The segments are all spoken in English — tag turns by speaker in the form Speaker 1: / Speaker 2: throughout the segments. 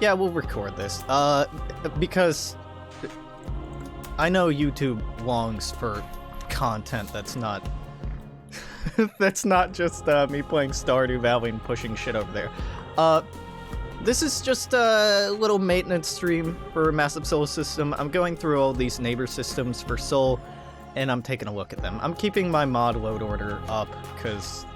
Speaker 1: yeah, we'll record this. Because I know YouTube longs for content that's not that's not just me playing Stardew Valley and pushing shit over there. This is just a little maintenance stream for Massive Solar System. I'm going through all these neighbor systems for Sol, and I'm taking a look at them. I'm keeping my mod load order up, because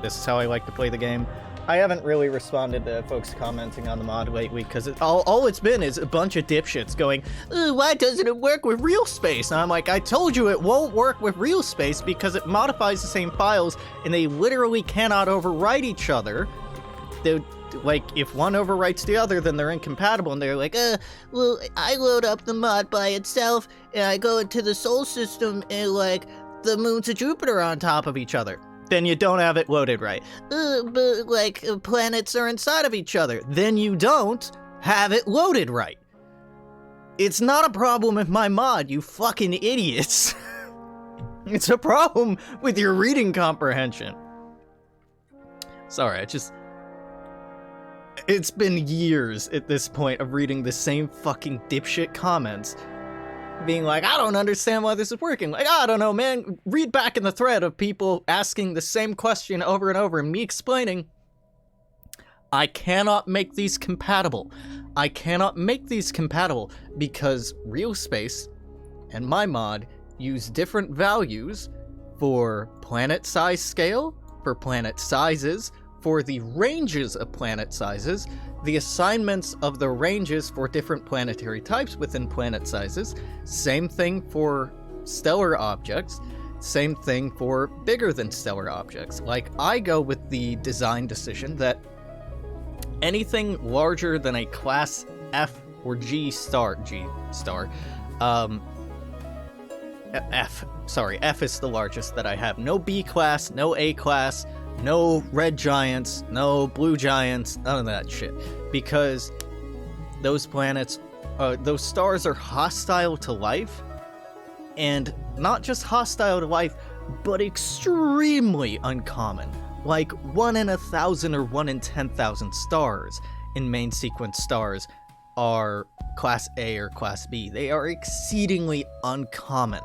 Speaker 1: this is how I like to play the game. I haven't really responded to folks commenting on the mod lately, because all it's been is a bunch of dipshits going, why doesn't it work with real space? And I'm like, I told you it won't work with real space because it modifies the same files, and they literally cannot overwrite each other. Like, if one overwrites the other, then they're incompatible, and they're like, well, I load up the mod by itself, and I go into the Sol system, and, like, the moons of Jupiter are on top of each other. Then you don't have it loaded right. But, like, planets are inside of each other. Then you don't have it loaded right. It's not a problem with my mod, you fucking idiots. It's a problem with your reading comprehension. Sorry, it's been years at this point of reading the same fucking dipshit comments, being like, I don't understand why this is working. Like, I don't know, man. Read back in the thread of people asking the same question over and over and me explaining, I cannot make these compatible. I cannot make these compatible because real space and my mod use different values for planet size scale, for planet sizes, for the ranges of planet sizes, the assignments of the ranges for different planetary types within planet sizes, same thing for stellar objects, same thing for bigger than stellar objects. Like, I go with the design decision that anything larger than a class F or F is the largest that I have. No B class, no A class, no red giants, no blue giants, none of that shit. Because those planets, those stars are hostile to life, and not just hostile to life, but extremely uncommon. Like 1 in 1,000 or 1 in 10,000 stars in main sequence stars are Class A or Class B. They are exceedingly uncommon.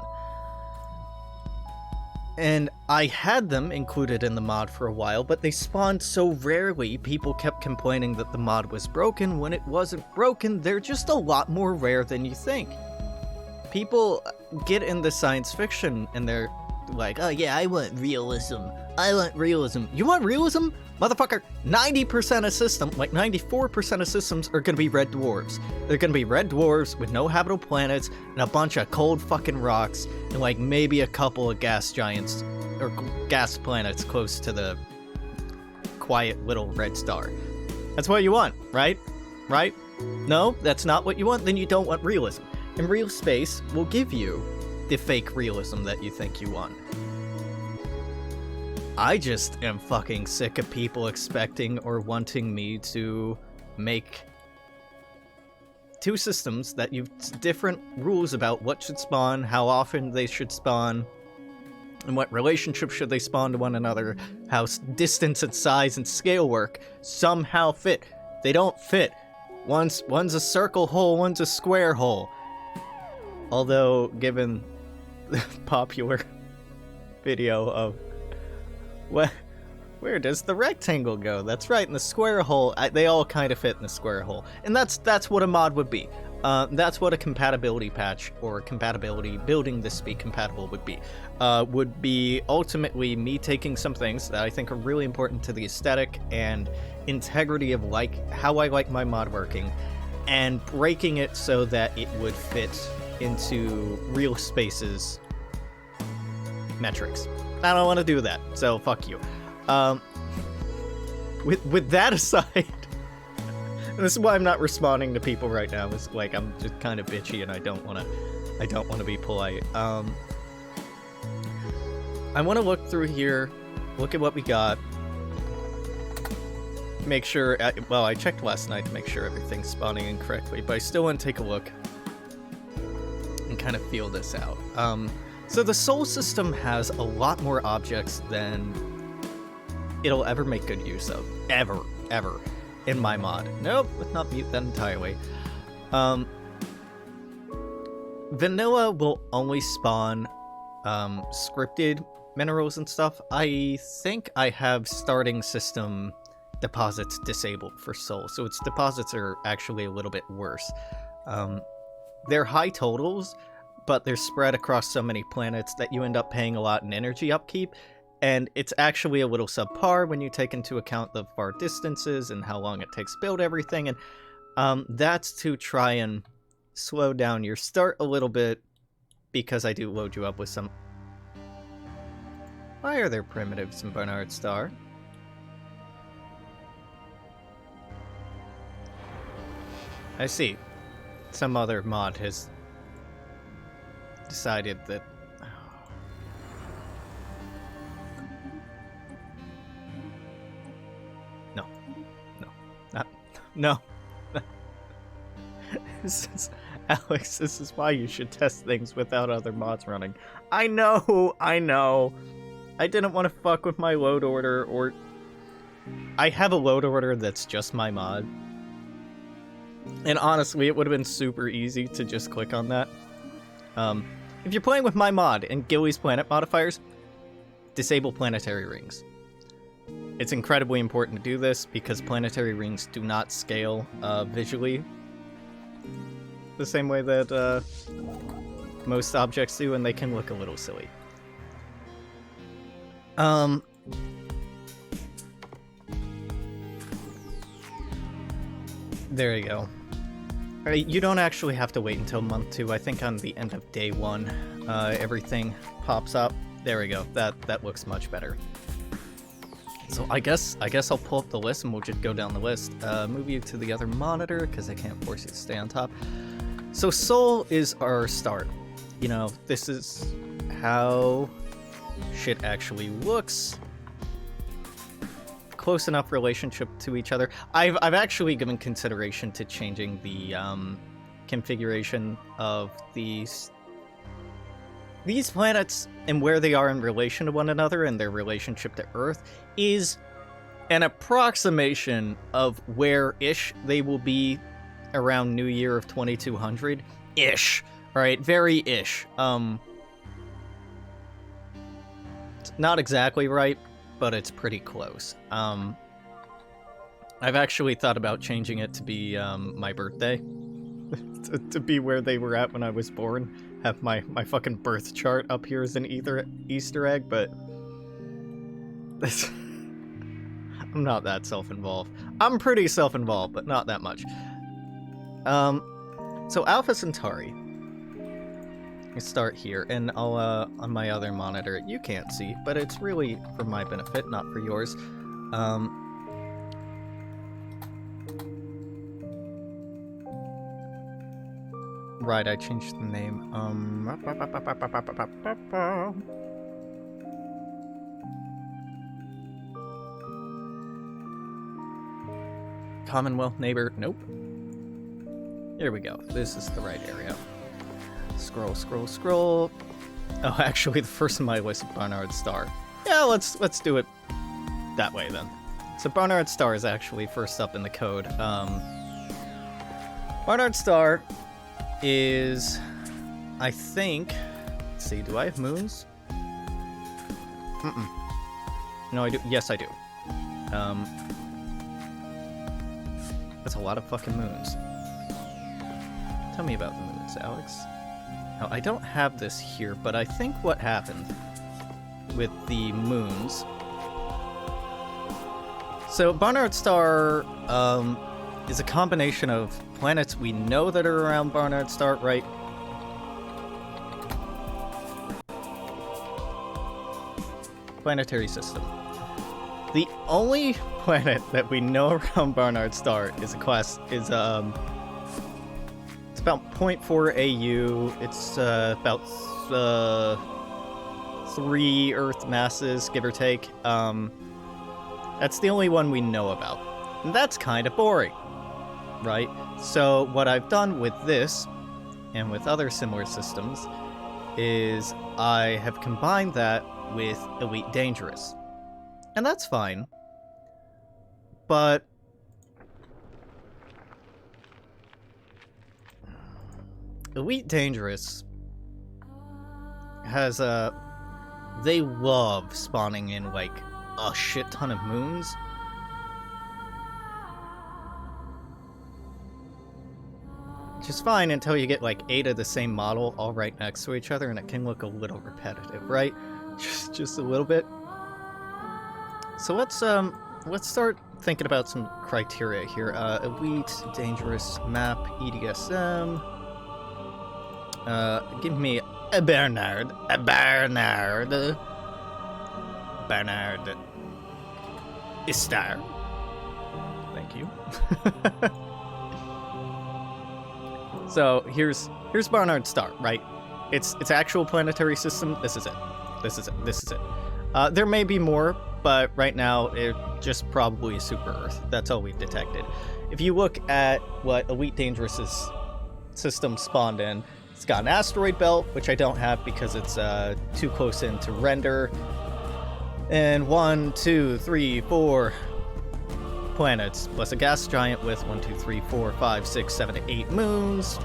Speaker 1: And I had them included in the mod for a while, but they spawned so rarely, people kept complaining that the mod was broken. When it wasn't broken, they're just a lot more rare than you think. People get into science fiction and they're like, oh yeah, I want realism. I want realism. You want realism? Motherfucker, 90% of systems, like 94% of systems are gonna be red dwarves. They're gonna be red dwarves with no habitable planets and a bunch of cold fucking rocks and like maybe a couple of gas giants or gas planets close to the quiet little red star. That's what you want, right? Right? No, that's not what you want? Then you don't want realism. And real space will give you the fake realism that you think you want. I just am fucking sick of people expecting or wanting me to make two systems that use different rules about what should spawn, how often they should spawn, and what relationship should they spawn to one another, how distance and size and scale work somehow fit. They don't fit. One's a circle hole, one's a square hole. Although, given the popular video of where does the rectangle go? That's right, in the square hole. They all kind of fit in the square hole. And that's what a mod would be. That's what a compatibility patch or a compatibility building this be compatible would be. Would be ultimately me taking some things that I think are really important to the aesthetic and integrity of how I like my mod working, and breaking it so that it would fit into real spaces metrics. I don't want to do that, so fuck you. With that aside, and this is why I'm not responding to people right now. It's like I'm just kind of bitchy, and I don't want to be polite. I want to look through here, look at what we got, make sure. Well, I checked last night to make sure everything's spawning in correctly, but I still want to take a look and kind of feel this out. So the Sol system has a lot more objects than it'll ever make good use of. Ever. in my mod. Nope, let's not mute that entirely. Vanilla will only spawn scripted minerals and stuff. I think I have starting system deposits disabled for Sol, so its deposits are actually a little bit worse. They're high totals, but they're spread across so many planets that you end up paying a lot in energy upkeep, and it's actually a little subpar when you take into account the far distances and how long it takes to build everything, and that's to try and slow down your start a little bit, because I do load you up with some... Why are there primitives in Barnard Star? I see. Some other mod has decided that... No. No. Not... No. Alex, this is why you should test things without other mods running. I know! I didn't want to fuck with my load order, or... I have a load order that's just my mod. And honestly, it would have been super easy to just click on that. If you're playing with my mod and Gilly's planet modifiers, disable planetary rings. It's incredibly important to do this because planetary rings do not scale visually the same way that most objects do, and they can look a little silly. There you go. Alright, you don't actually have to wait until month 2. I think on the end of day 1, everything pops up. There we go. That looks much better. So I guess I'll pull up the list and we'll just go down the list. Move you to the other monitor because I can't force you to stay on top. So Sol is our start. You know, this is how shit actually looks. Close enough relationship to each other. I've actually given consideration to changing the configuration of these planets and where they are in relation to one another and their relationship to Earth is an approximation of where-ish they will be around New Year of 2200-ish. Alright, very-ish. It's not exactly right, but it's pretty close. I've actually thought about changing it to be my birthday. to be where they were at when I was born. Have my fucking birth chart up here as an Easter egg, but... I'm not that self-involved. I'm pretty self-involved, but not that much. So Alpha Centauri. Let's start here, and I'll, on my other monitor, you can't see, but it's really for my benefit, not for yours. Right, I changed the name. Commonwealth neighbor, nope. Here we go, this is the right area. Scroll, scroll, scroll. Oh, actually, the first on my list is Barnard Star. Yeah, let's do it that way then. So Barnard Star is actually first up in the code. Barnard Star is, I think. Let's see, do I have moons? No, I do. Yes, I do. That's a lot of fucking moons. Tell me about the moons, Alex. Now, I don't have this here, but I think what happened with the moons... So, Barnard Star is a combination of planets we know that are around Barnard Star, right? Planetary system. The only planet that we know around Barnard Star is it's about 0.4 AU. It's about 3 Earth masses, give or take. That's the only one we know about. And that's kind of boring, right? So what I've done with this, and with other similar systems, is I have combined that with Elite Dangerous. And that's fine. But Elite Dangerous has they love spawning in like a shit ton of moons. Which is fine until you get like 8 of the same model all right next to each other, and it can look a little repetitive, right? Just a little bit. So let's start thinking about some criteria here. Elite, Dangerous, Map, EDSM. Give me a Barnard Star. Thank you. So here's Barnard Star, right? It's actual planetary system. This is it. There may be more, but right now it's just probably super Earth. That's all we've detected. If you look at what Elite Dangerous's system spawned in, it's got an asteroid belt, which I don't have because it's too close in to render. And 1, 2, 3, 4 planets, plus a gas giant with 1, 2, 3, 4, 5, 6, 7, 8 moons.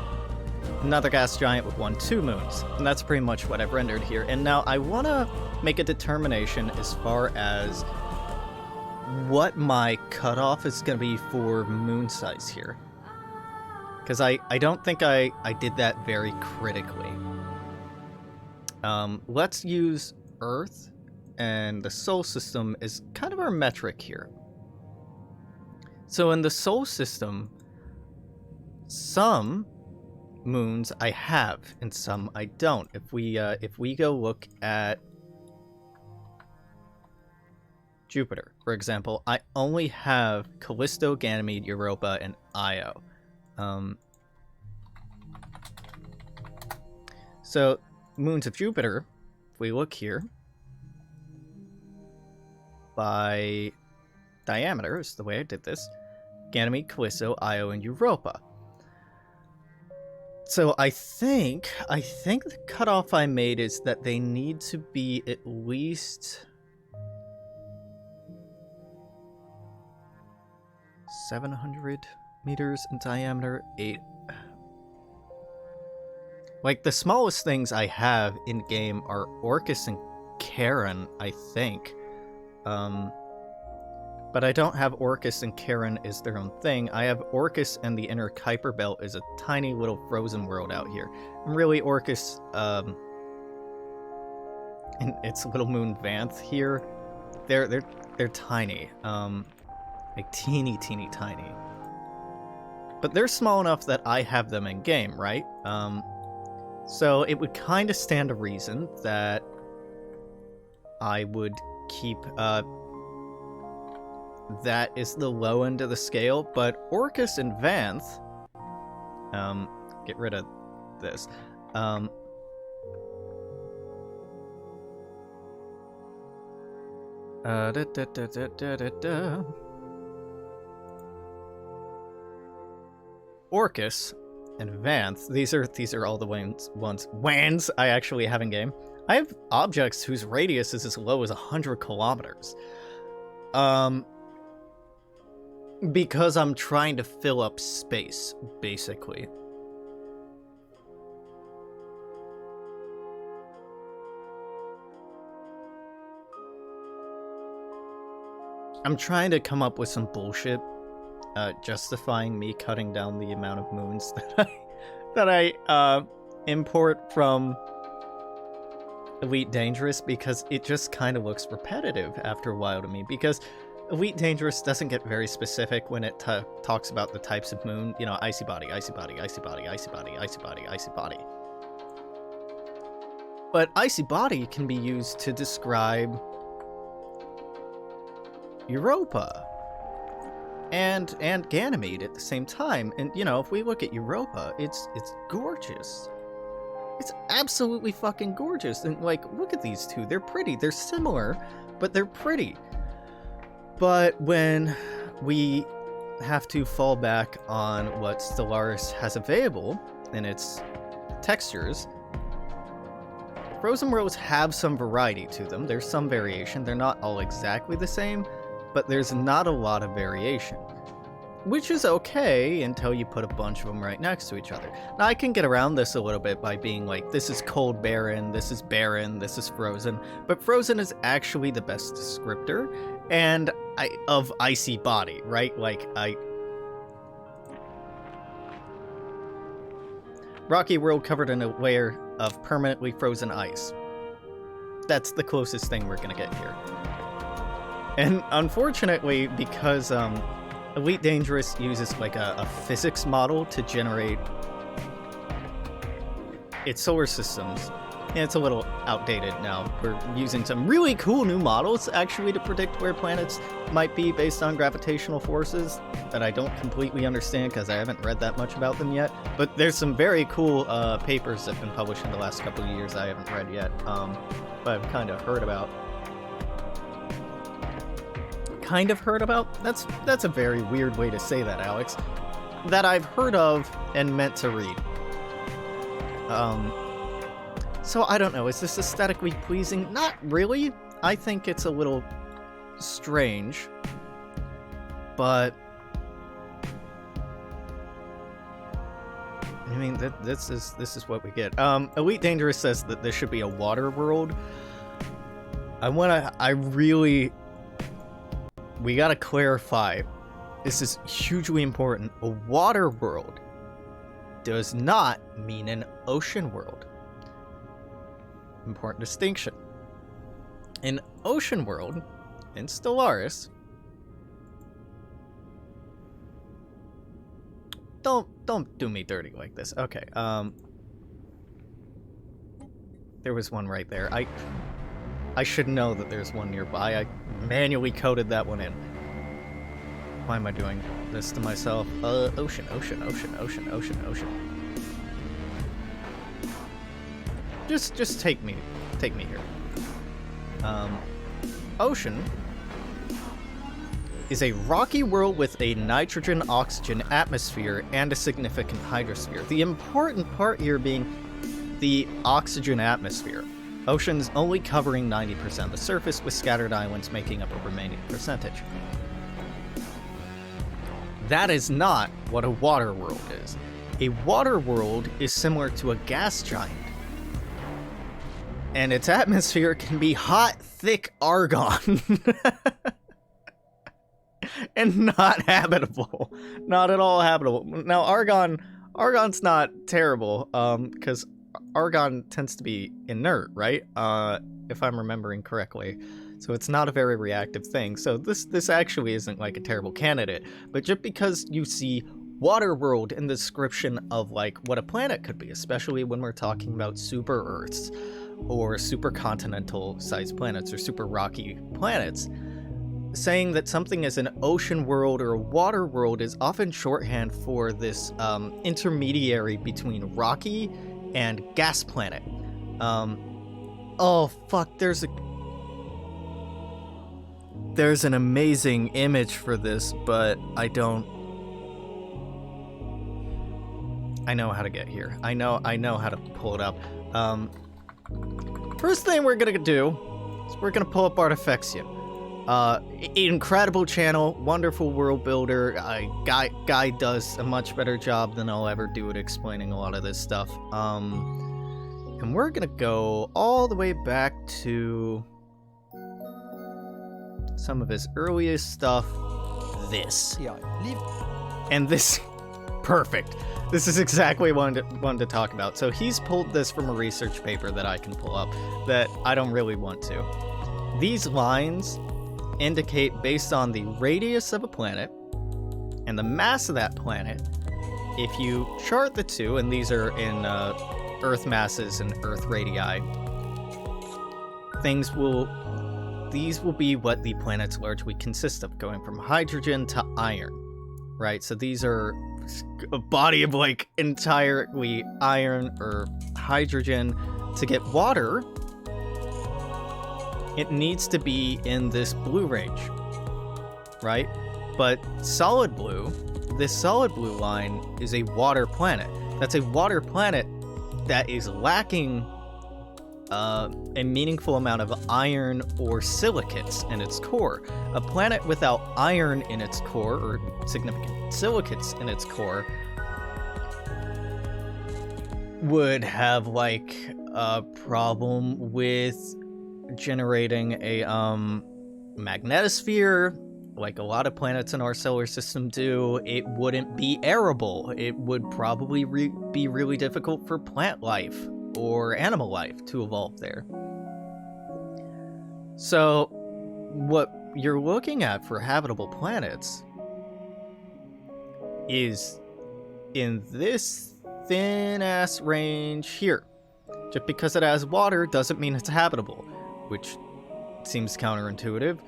Speaker 1: Another gas giant with 1, 2 moons. And that's pretty much what I've rendered here. And now I want to make a determination as far as what my cutoff is going to be for moon size here. Because I don't think I did that very critically. Let's use Earth and the Sol system as kind of our metric here. So in the Sol system, some moons I have and some I don't. If we go look at Jupiter, for example, I only have Callisto, Ganymede, Europa, and Io. So moons of Jupiter, if we look here, by diameter is the way I did this. Ganymede, Callisto, Io, and Europa. So I think the cutoff I made is that they need to be at least 700 meters in diameter, 8. Like, the smallest things I have in-game are Orcus and Charon, I think. But I don't have Orcus and Charon as their own thing. I have Orcus and the inner Kuiper Belt as a tiny little frozen world out here. And really, Orcus, and its little moon Vanth here, they're tiny. Like teeny tiny. But they're small enough that I have them in game, right? So it would kind of stand to reason that I would keep that is the low end of the scale, but Orcus and Vanth, get rid of this, Orcus and Vanth, these are all the wands I actually have in game. I have objects whose radius is as low as 100 kilometers. Because I'm trying to fill up space, basically. I'm trying to come up with some bullshit justifying me cutting down the amount of moons that I import from Elite Dangerous, because it just kind of looks repetitive after a while to me, because Elite Dangerous doesn't get very specific when it talks about the types of moon. You know, icy body, icy body, icy body, icy body, icy body, icy body. But icy body can be used to describe Europa and Ganymede at the same time. And, you know, if we look at Europa, it's gorgeous. It's absolutely fucking gorgeous. And, like, look at these two. They're pretty. They're similar, but they're pretty. But when we have to fall back on what Stellaris has available in its textures, frozen worlds have some variety to them. There's some variation. They're not all exactly the same, but there's not a lot of variation. which is okay until you put a bunch of them right next to each other. Now, I can get around this a little bit by being like, this is cold barren, this is barren, this is frozen, but frozen is actually the best descriptor and of icy body, right? Like, rocky world covered in a layer of permanently frozen ice. That's the closest thing we're gonna get here. And unfortunately, because Elite Dangerous uses like a physics model to generate its solar systems, and it's a little outdated now. We're using some really cool new models actually to predict where planets might be based on gravitational forces that I don't completely understand because I haven't read that much about them yet. But there's some very cool papers that have been published in the last couple of years I haven't read yet, but I've kind of heard about. That's a very weird way to say that, Alex. That I've heard of and meant to read. So I don't know, is this aesthetically pleasing? Not really. I think it's a little strange, but I mean, this is what we get. Elite Dangerous says that this should be a water world. We gotta clarify. This is hugely important. A water world does not mean an ocean world. Important distinction. An ocean world in Stellaris. Don't do me dirty like this. Okay. There was one right there. I should know that there's one nearby. I manually coded that one in. Why am I doing this to myself? Ocean. Just take me here. Ocean is a rocky world with a nitrogen-oxygen atmosphere and a significant hydrosphere. The important part here being the oxygen atmosphere. Oceans only covering 90% of the surface, with scattered islands making up a remaining percentage. That is not what a water world is. A water world is similar to a gas giant. And its atmosphere can be hot, thick argon. And not habitable. Not at all habitable. Now, argon's not terrible, because argon tends to be inert, right? If I'm remembering correctly. So it's not a very reactive thing. So this actually isn't like a terrible candidate. But just because you see water world in the description of like what a planet could be, especially when we're talking about super Earths or supercontinental sized planets or super rocky planets, saying that something is an ocean world or a water world is often shorthand for this intermediary between rocky and gas planet. Oh fuck, there's an amazing image for this, but I know how to get here. I know how to pull it up. First thing we're gonna do is we're gonna pull up Artifexia. Incredible channel, wonderful world builder. Guy does a much better job than I'll ever do at explaining a lot of this stuff. And we're gonna go all the way back to some of his earliest stuff. This. And this, perfect. This is exactly what I wanted to talk about. So he's pulled this from a research paper that I can pull up that I don't really want to. These lines indicate based on the radius of a planet and the mass of that planet. If you chart the two, and these are in Earth masses and Earth radii, these will be what the planets largely consist of, going from hydrogen to iron, right? So these are a body of like entirely iron or hydrogen. To get water, it needs to be in this blue range, right? But solid blue, this solid blue line is a water planet. That's a water planet that is lacking a meaningful amount of iron or silicates in its core. A planet without iron in its core, or significant silicates in its core, would have, like, a problem with generating a, magnetosphere, like a lot of planets in our solar system do. It wouldn't be arable. It would probably be really difficult for plant life or animal life to evolve there. So, what you're looking at for habitable planets is in this thin-ass range here. Just because it has water doesn't mean it's habitable, which seems counterintuitive.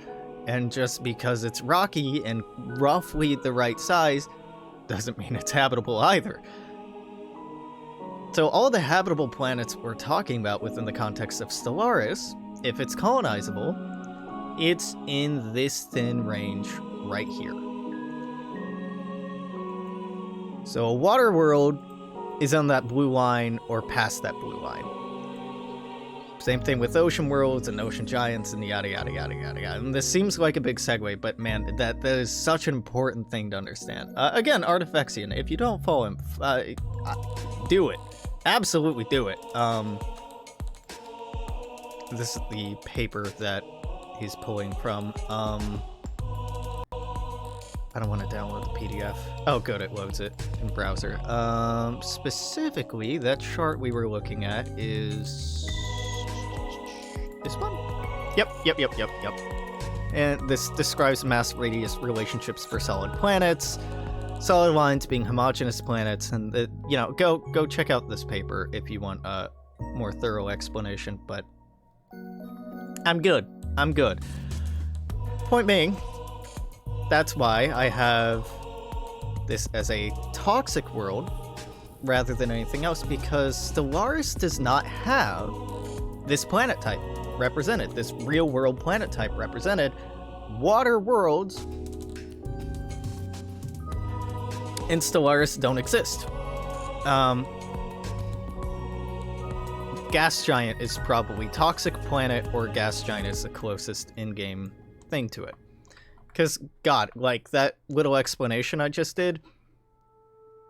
Speaker 1: And just because it's rocky and roughly the right size doesn't mean it's habitable either. So all the habitable planets we're talking about within the context of Stellaris, if it's colonizable, it's in this thin range right here. So a water world is on that blue line or past that blue line. Same thing with ocean worlds and ocean giants and yada yada yada yada yada. And this seems like a big segue, but man, that is such an important thing to understand. Again, Artifexian, if you don't follow him, do it. Absolutely do it. This is the paper that he's pulling from. I don't want to download the PDF. Oh, good, it loads it in browser. Specifically, that chart we were looking at is this one? Yep. And this describes mass radius relationships for solid planets, solid lines being homogeneous planets, and go check out this paper if you want a more thorough explanation, but I'm good. Point being, that's why I have this as a toxic world rather than anything else, because Stellaris does not have this planet type represented, this real world planet type represented. Water worlds in Stellaris don't exist. Gas giant is probably toxic planet, or gas giant is the closest in-game thing to it. Because, God, like, that little explanation I just did,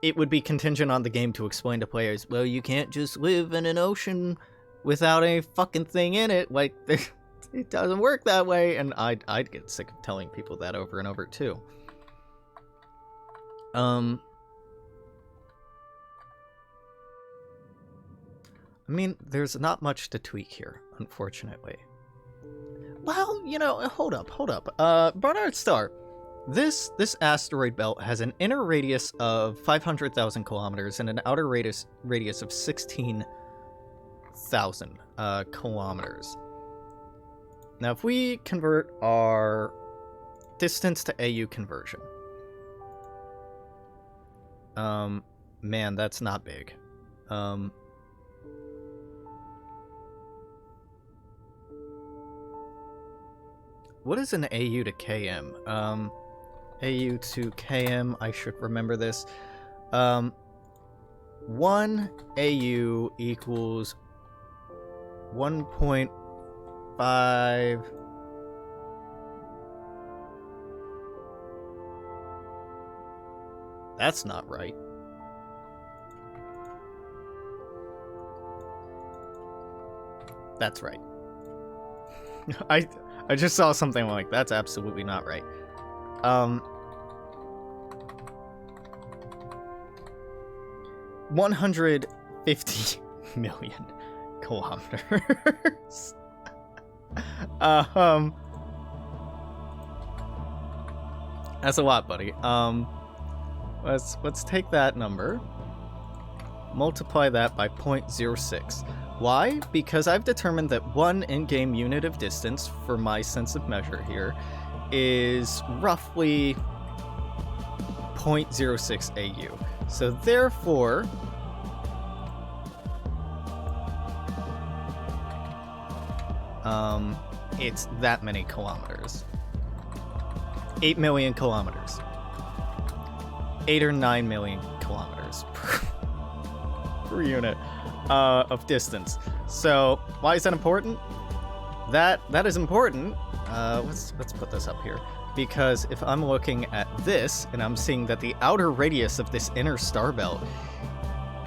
Speaker 1: it would be contingent on the game to explain to players, well, you can't just live in an ocean without a fucking thing in it. Like, it doesn't work that way, and I'd get sick of telling people that over and over, too. I mean, there's not much to tweak here, unfortunately. Well, hold up. Barnard Star. This asteroid belt has an inner radius of 500,000 kilometers and an outer radius of 16,000 kilometers. Now, if we convert our distance to AU conversion, man, that's not big. What is an AU to KM? AU to KM, I should remember this. 1 AU equals 1.5... That's not right. That's right. I just saw something like that's absolutely not right. 150 million kilometers. That's a lot, buddy. Let's take that number, multiply that by 0.06. Why? Because I've determined that one in-game unit of distance for my sense of measure here is roughly 0.06 AU. So therefore, it's that many kilometers. 8 million kilometers. 8 or 9 million kilometers. per unit of distance. So why is that important? That is important. Let's put this up here, because if I'm looking at this and I'm seeing that the outer radius of this inner star belt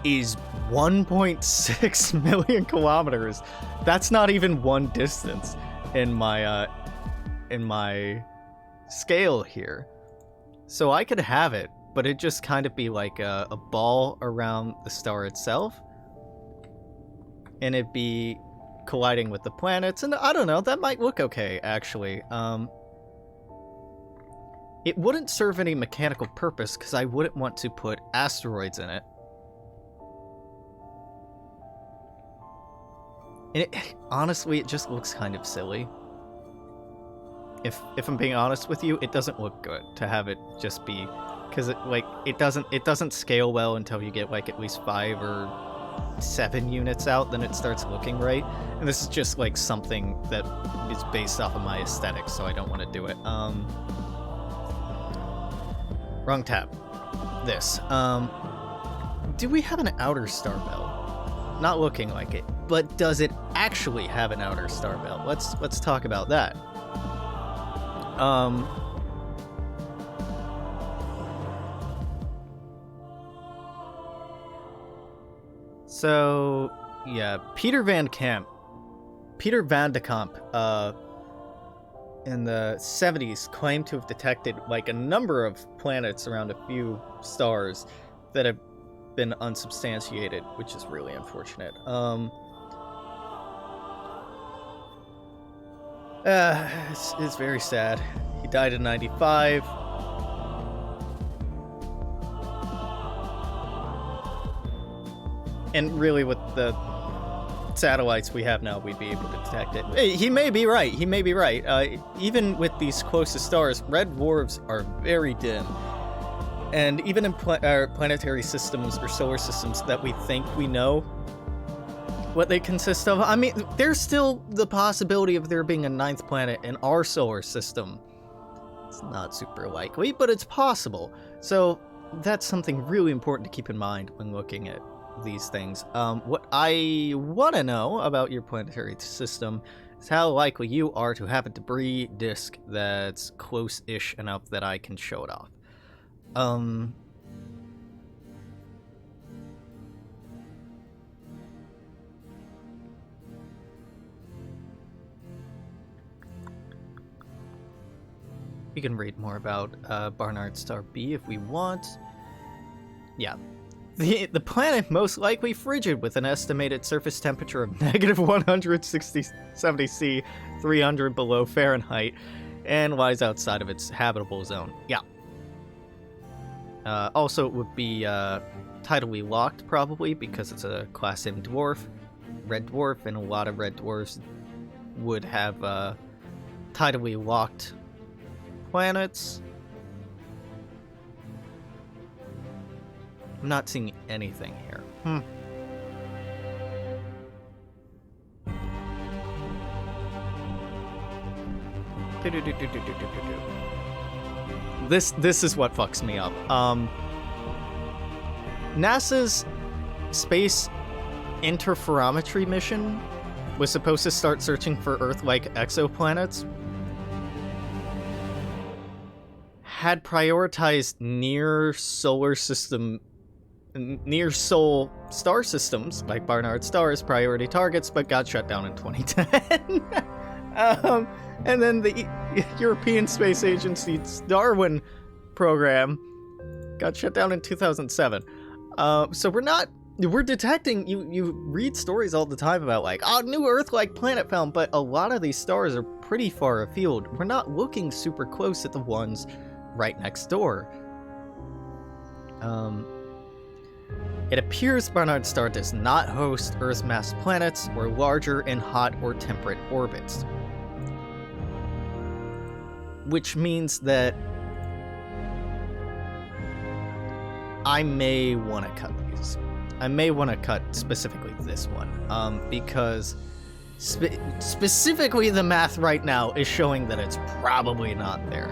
Speaker 1: is 1.6 million kilometers, that's not even one distance in my scale here. So I could have it, but it'd just kind of be like a ball around the star itself, and it'd be colliding with the planets, and I don't know, that might look okay, actually. It wouldn't serve any mechanical purpose, because I wouldn't want to put asteroids in it. And honestly, it just looks kind of silly. If I'm being honest with you, it doesn't look good to have it just be, because it doesn't scale well until you get like at least 5 or 7 units out, then it starts looking right. And this is just like something that is based off of my aesthetics, so I don't want to do it. Wrong tab. This. Do we have an outer star belt? Not looking like it, but does it actually have an outer star belt? Let's talk about that. So yeah, Peter Van de Kamp, in the 70s claimed to have detected like a number of planets around a few stars that have been unsubstantiated, which is really unfortunate. It's very sad. He died in 95. And really, with the satellites we have now, we'd be able to detect it. He may be right. He may be right. Even with these closest stars, red dwarfs are very dim. And even in planetary systems or solar systems that we think we know what they consist of, I mean, there's still the possibility of there being a 9th planet in our solar system. It's not super likely, but it's possible. So that's something really important to keep in mind when looking at these things. What I want to know about your planetary system is how likely you are to have a debris disk that's close-ish enough that I can show it off. We can read more about Barnard Star B if we want. Yeah. The planet most likely frigid, with an estimated surface temperature of negative 170 C, 300 below Fahrenheit, and lies outside of its habitable zone. Yeah. Also, it would be tidally locked, probably, because it's a Class M dwarf, red dwarf, and a lot of red dwarfs would have tidally locked planets. I'm not seeing anything here. This is what fucks me up. NASA's Space Interferometry mission was supposed to start searching for Earth-like exoplanets. Had prioritized near-Sol star systems, like Barnard Star, as priority targets, but got shut down in 2010. And then the European Space Agency's Darwin program got shut down in 2007. So we're detecting, you read stories all the time about like, oh, new Earth-like planet found, but a lot of these stars are pretty far afield. We're not looking super close at the ones right next door. It appears Barnard Star does not host Earth-mass planets or larger in hot or temperate orbits. Which means that I may want to cut these. I may want to cut specifically this one, because specifically the math right now is showing that it's probably not there.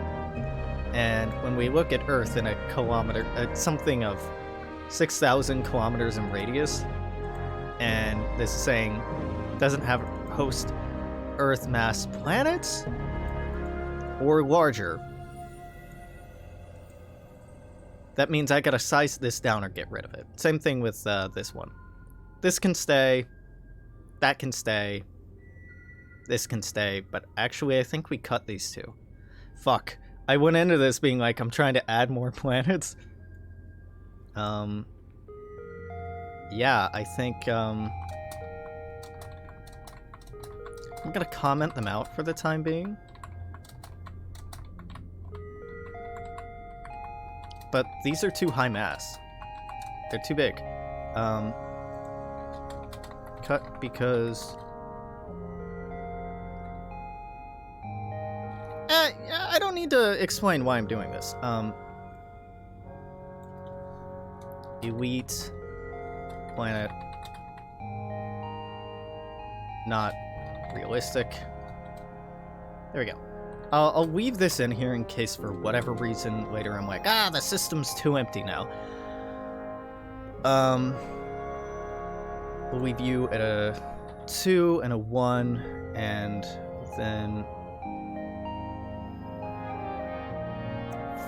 Speaker 1: And when we look at Earth in a kilometer, something of 6,000 kilometers in radius, And this is saying doesn't have host Earth mass planets or larger. That means I gotta size this down or get rid of it. Same thing with this one. This can stay. That can stay. This can stay. But actually, I think we cut these two. Fuck. I went into this being like, I'm trying to add more planets. Yeah, I think, I'm gonna comment them out for the time being. But these are too high mass. They're too big. Cut because... I don't need to explain why I'm doing this. Elite planet. Not realistic. There we go. I'll weave this in here in case for whatever reason later I'm like, the system's too empty now. We'll leave you at a 2 and a 1, and then...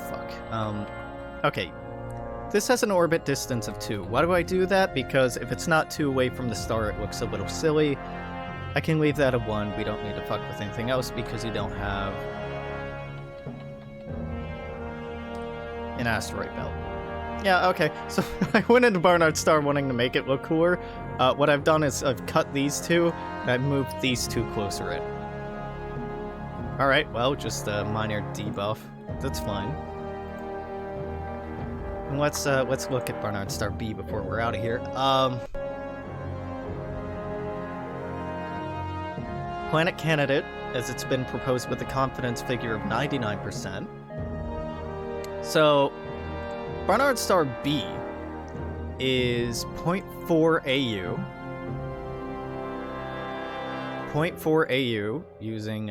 Speaker 1: Fuck. Okay. This has an orbit distance of 2. Why do I do that? Because if it's not 2 away from the star, it looks a little silly. I can leave that at 1. We don't need to fuck with anything else because you don't have an asteroid belt. Yeah, okay. So I went into Barnard Star wanting to make it look cooler. What I've done is I've cut these two, and I've moved these two closer in. Alright, well, just a minor debuff. That's fine. And let's look at Barnard Star B before we're out of here. Planet candidate, as it's been proposed with a confidence figure of 99%. So, Barnard Star B is 0.4 AU. 0.4 AU using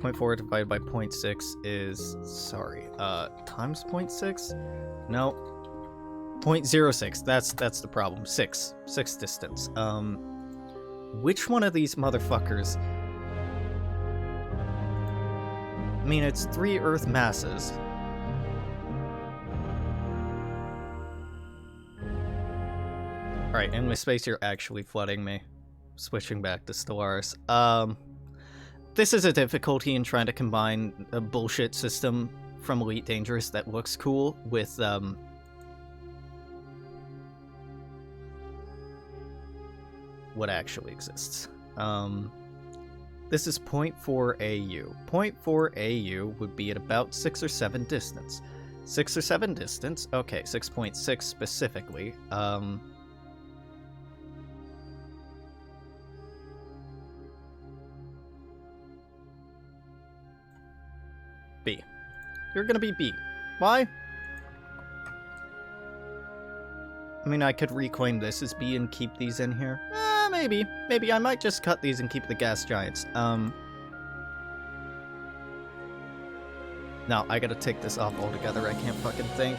Speaker 1: 0.4 divided by 0.6 is, sorry, times 0.6? No. 0.06, that's the problem. 6 distance. Which one of these motherfuckers? I mean, it's 3 Earth masses. Alright, endless space, you're actually flooding me. Switching back to Stellaris. This is a difficulty in trying to combine a bullshit system from Elite Dangerous that looks cool with, what actually exists. This is 0.4 AU. 0.4 AU would be at about 6 or 7 distance. 6 or 7 distance? Okay, 6.6 specifically. B. You're gonna be B. Why? I mean, I could reclaim this as B and keep these in here. Maybe. Maybe I might just cut these and keep the gas giants. No, I gotta take this off altogether. I can't fucking think.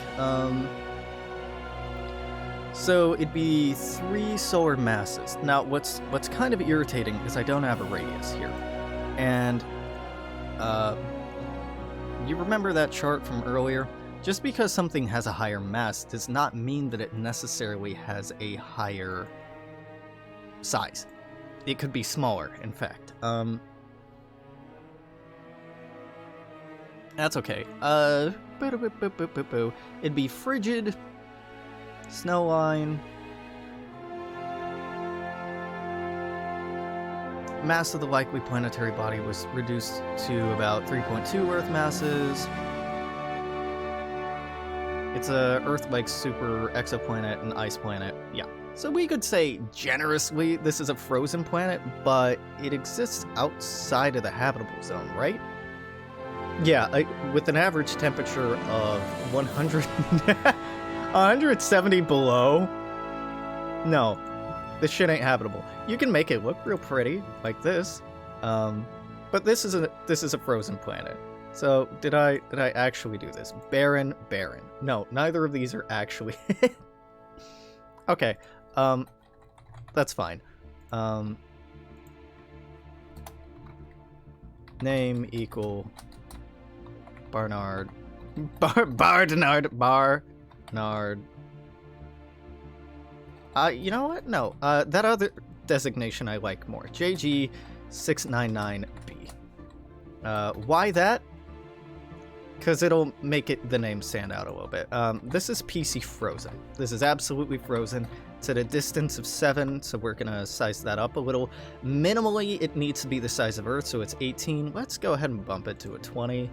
Speaker 1: So it'd be 3 solar masses. Now, what's kind of irritating is I don't have a radius here. And, you remember that chart from earlier? Just because something has a higher mass does not mean that it necessarily has a higher size. It could be smaller, in fact. That's okay. It'd be frigid, snow line, mass of the likely planetary body was reduced to about 3.2 Earth masses. It's a Earth-like super exoplanet and ice planet. Yeah. So we could say, generously, this is a frozen planet, but it exists outside of the habitable zone, right? Yeah, with an average temperature of 170 below? No, this shit ain't habitable. You can make it look real pretty, like this, but this is a frozen planet. So, did I actually do this? Barren. No, neither of these are actually... Okay, that's fine. Name equal Barnard. Barnard. You know what? No, that other designation I like more. JG699B. Why that? Because it'll make the name stand out a little bit. This is PC frozen. This is absolutely frozen. It's at a distance of 7, so we're going to size that up a little. Minimally, it needs to be the size of Earth, so it's 18. Let's go ahead and bump it to a 20.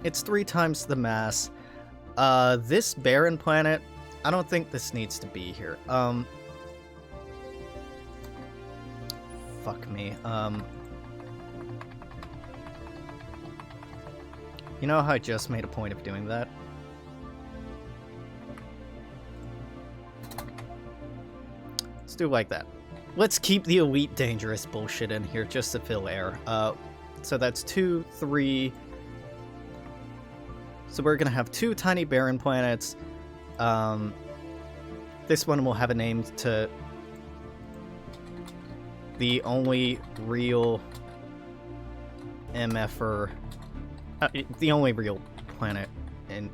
Speaker 1: It's 3 times the mass. This barren planet, I don't think this needs to be here. Fuck me. You know how I just made a point of doing that? Let's do like that. Let's keep the Elite Dangerous bullshit in here just to fill air. So that's 2, 3... So we're gonna have 2 tiny barren planets. This one will have a name to the only real MFer, the only real planet in,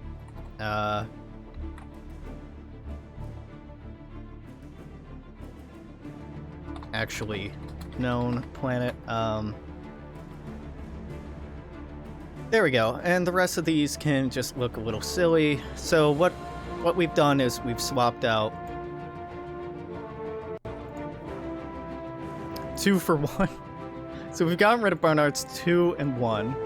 Speaker 1: actually known planet. There we go, and the rest of these can just look a little silly. So what we've done is we've swapped out 2 for 1. So we've gotten rid of Barnard's 2 and 1,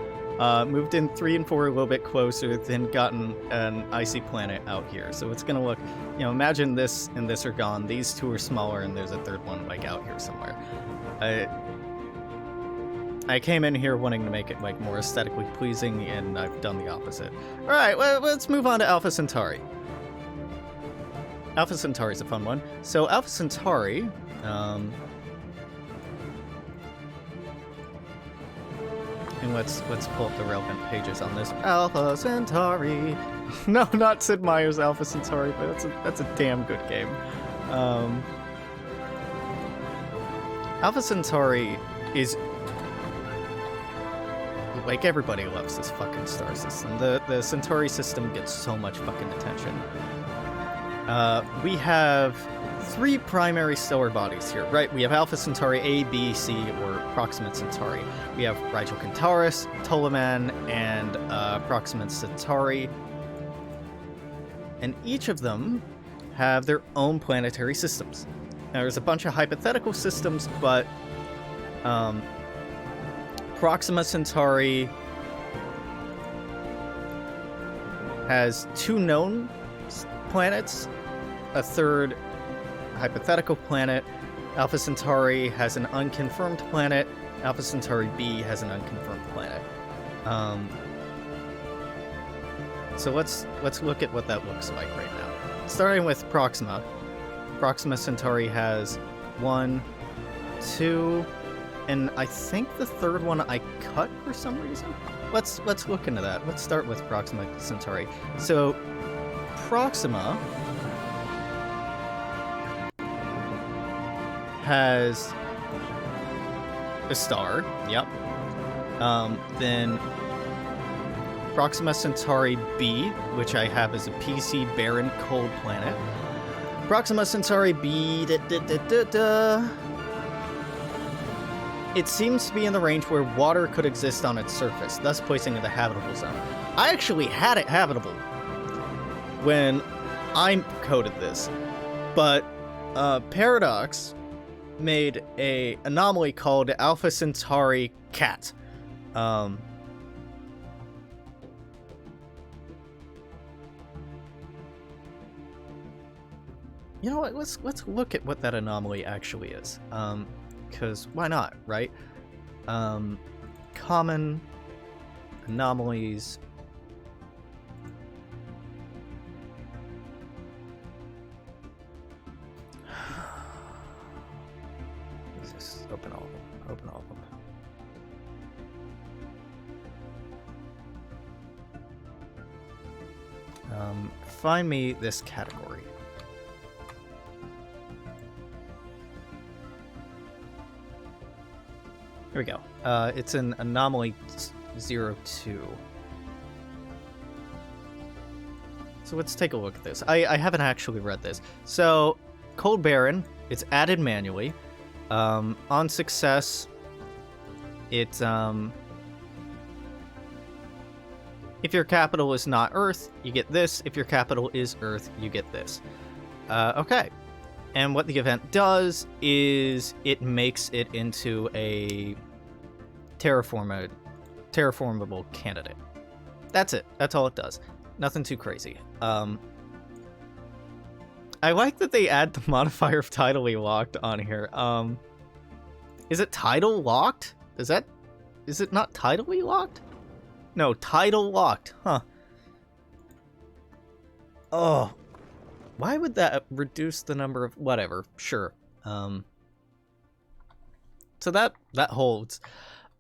Speaker 1: moved in 3 and 4 a little bit closer, then gotten an icy planet out here. So it's gonna look, you know, imagine this and this are gone. These 2 are smaller, and there's a third one like out here somewhere. I came in here wanting to make it like more aesthetically pleasing, and I've done the opposite. All right, well, let's move on to Alpha Centauri. Alpha Centauri is a fun one. So Alpha Centauri, and let's pull up the relevant pages on this. Alpha Centauri. No, not Sid Meier's Alpha Centauri, but that's a damn good game. Alpha Centauri is, like, everybody loves this fucking star system. The Centauri system gets so much fucking attention. We have 3 primary stellar bodies here, right? We have Alpha Centauri A, B, C, or Proxima Centauri. We have Rigel Kentaurus, Ptolemy, and Proxima Centauri. And each of them have their own planetary systems. Now, there's a bunch of hypothetical systems, but Proxima Centauri has 2 known planets, a 3rd hypothetical planet. Alpha Centauri has an unconfirmed planet. Alpha Centauri B has an unconfirmed planet. So let's look at what that looks like right now. Starting with Proxima. Proxima Centauri has 1, 2, and I think the 3rd one I cut for some reason. Let's look into that. Let's start with Proxima Centauri. So Proxima has a star. Yep. Then Proxima Centauri B, which I have as a PC barren cold planet. Proxima Centauri B, it seems to be in the range where water could exist on its surface, thus placing it in the habitable zone. I actually had it habitable when I coded this, but Paradox made a anomaly called Alpha Centauri Cat. You know what? Let's look at what that anomaly actually is. Because why not, right? Common anomalies. Let's just open all of them. Find me this category. Here we go. It's an Anomaly 02. So let's take a look at this. I haven't actually read this. So, Cold Barren, it's added manually. On success, it's, if your capital is not Earth, you get this. If your capital is Earth, you get this. Okay. And what the event does is it makes it into a terraformable candidate. That's it. That's all it does. Nothing too crazy. I like that they add the modifier of tidally locked on here. Is it tidal locked? Is it not tidally locked? No, tidal locked. Huh. Oh. Why would that reduce the number of... Whatever. Sure. So that holds.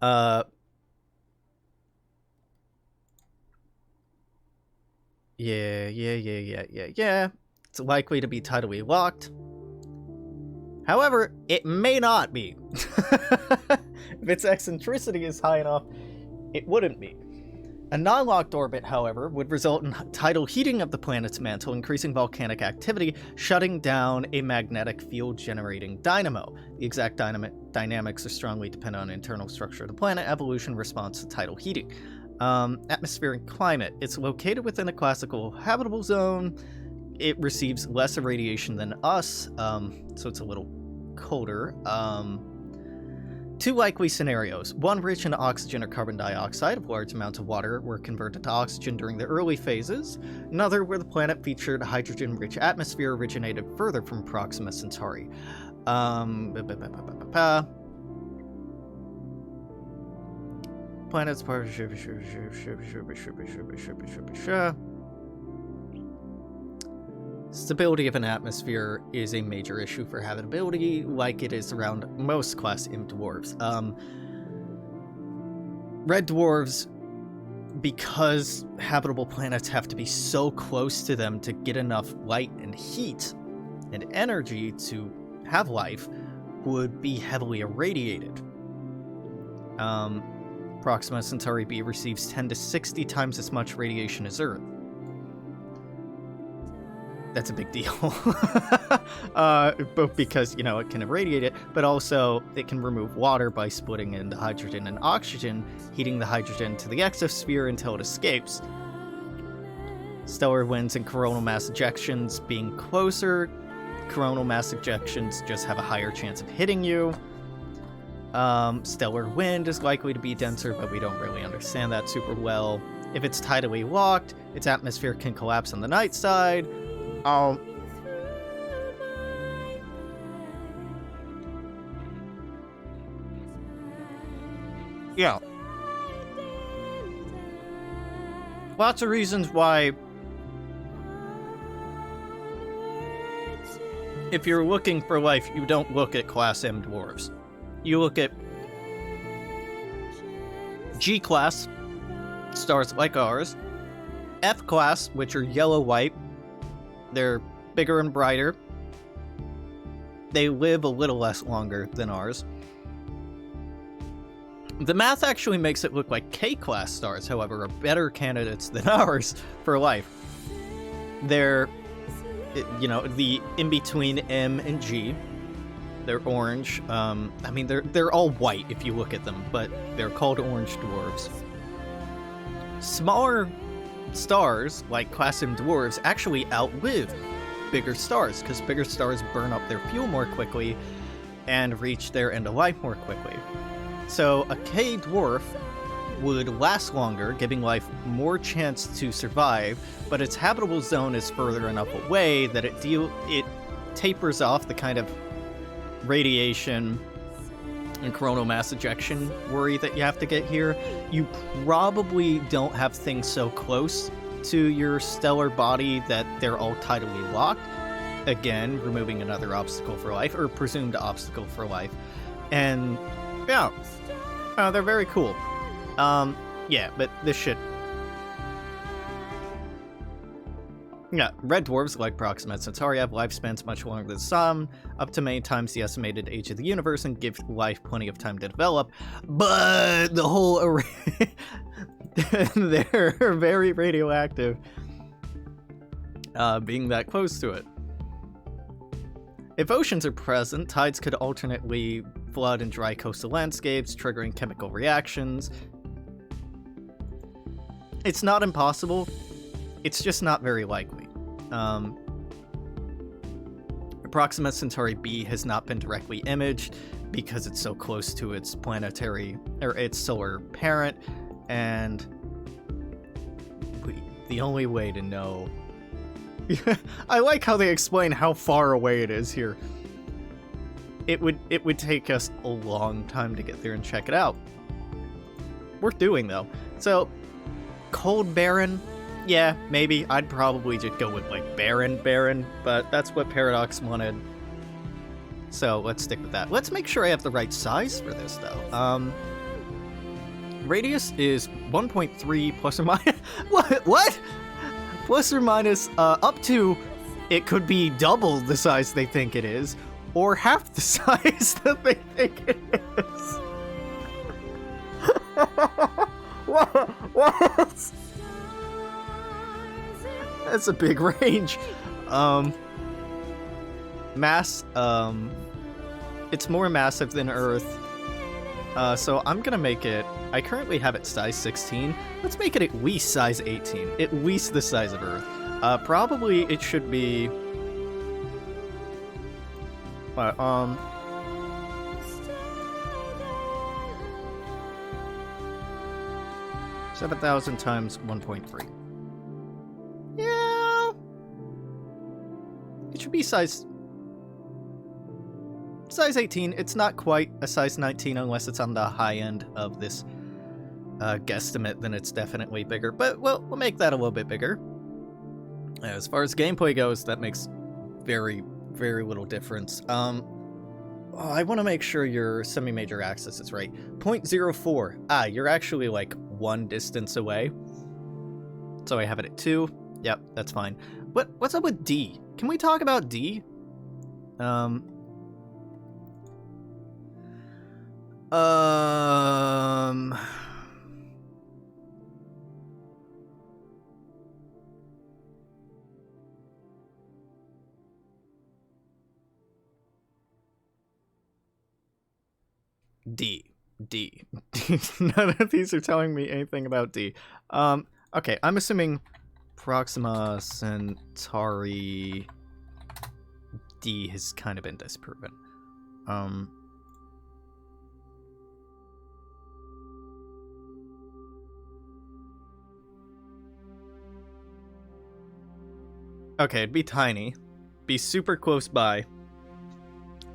Speaker 1: Yeah. It's likely to be tidally locked. However, it may not be. If its eccentricity is high enough, it wouldn't be. A non-locked orbit, however, would result in tidal heating of the planet's mantle, increasing volcanic activity, shutting down a magnetic field-generating dynamo. The exact dynamics are strongly dependent on internal structure of the planet, evolution, response to tidal heating. Atmospheric climate. It's located within a classical habitable zone. It receives less irradiation than us, so it's a little colder. Two likely scenarios. One rich in oxygen or carbon dioxide, if large amounts of water were converted to oxygen during the early phases. Another where the planet featured a hydrogen-rich atmosphere originated further from Proxima Centauri. Planets part Stability of an atmosphere is a major issue for habitability, like it is around most Class M dwarves. Red dwarves, because habitable planets have to be so close to them to get enough light and heat and energy to have life, would be heavily irradiated. Proxima Centauri b receives 10 to 60 times as much radiation as Earth. That's a big deal. Both because, it can irradiate it, but also it can remove water by splitting into hydrogen and oxygen, heating the hydrogen to the exosphere until it escapes. Stellar winds and coronal mass ejections being closer. Coronal mass ejections just have a higher chance of hitting you. Stellar wind is likely to be denser, but we don't really understand that super well. If it's tidally locked, its atmosphere can collapse on the night side. Yeah. Lots of reasons why, if you're looking for life, you don't look at Class M dwarves. You look at G-Class stars like ours, F-Class, which are yellow-white. They're bigger and brighter. They live a little less longer than ours. The math actually makes it look like K-class stars, however, are better candidates than ours for life. They're, the in-between M and G. They're orange. They're all white if you look at them, but they're called orange dwarves. Smaller stars, like Class M dwarves, actually outlive bigger stars, because bigger stars burn up their fuel more quickly and reach their end of life more quickly. So a K dwarf would last longer, giving life more chance to survive, but its habitable zone is further enough away that it tapers off the kind of radiation and coronal mass ejection worry that you have to get here. You probably don't have things so close to your stellar body that they're all tidally locked. Again, removing another obstacle for life, or presumed obstacle for life. And yeah, they're very cool. Yeah, but this shit Yeah, red dwarfs, like Proxima Centauri, have lifespans much longer than the Sun, up to many times the estimated age of the universe, and give life plenty of time to develop. But the whole array, they're very radioactive, being that close to it. If oceans are present, tides could alternately flood and dry coastal landscapes, triggering chemical reactions. It's not impossible. It's just not very likely. Proxima Centauri B has not been directly imaged because it's so close to its planetary, or its solar parent, and the only way to know... I like how they explain how far away it is here. It would take us a long time to get there and check it out. Worth doing, though. So, cold barren... Yeah, maybe. I'd probably just go with, like, barren, but that's what Paradox wanted. So, let's stick with that. Let's make sure I have the right size for this, though. Radius is 1.3 plus or minus... What? Plus or minus, up to... It could be double the size they think it is, or half the size that they think it is. What? That's a big range. Mass, it's more massive than Earth. So I'm gonna make it, I currently have it size 16. Let's make it at least size 18. At least the size of Earth. Probably it should be... 7,000 times 1.3. Yeah. It should be size 18. It's not quite a size 19 unless it's on the high end of this guesstimate, then it's definitely bigger. But we'll make that a little bit bigger. As far as gameplay goes, that makes very, very little difference. I want to make sure your semi-major axis is right. 0.04. Ah, you're actually like one distance away. So I have it at 2. Yep, that's fine. What's up with D? Can we talk about D? D. None of these are telling me anything about D. Okay, I'm assuming Proxima Centauri D has kind of been disproven. Okay, it'd be tiny. Be super close by.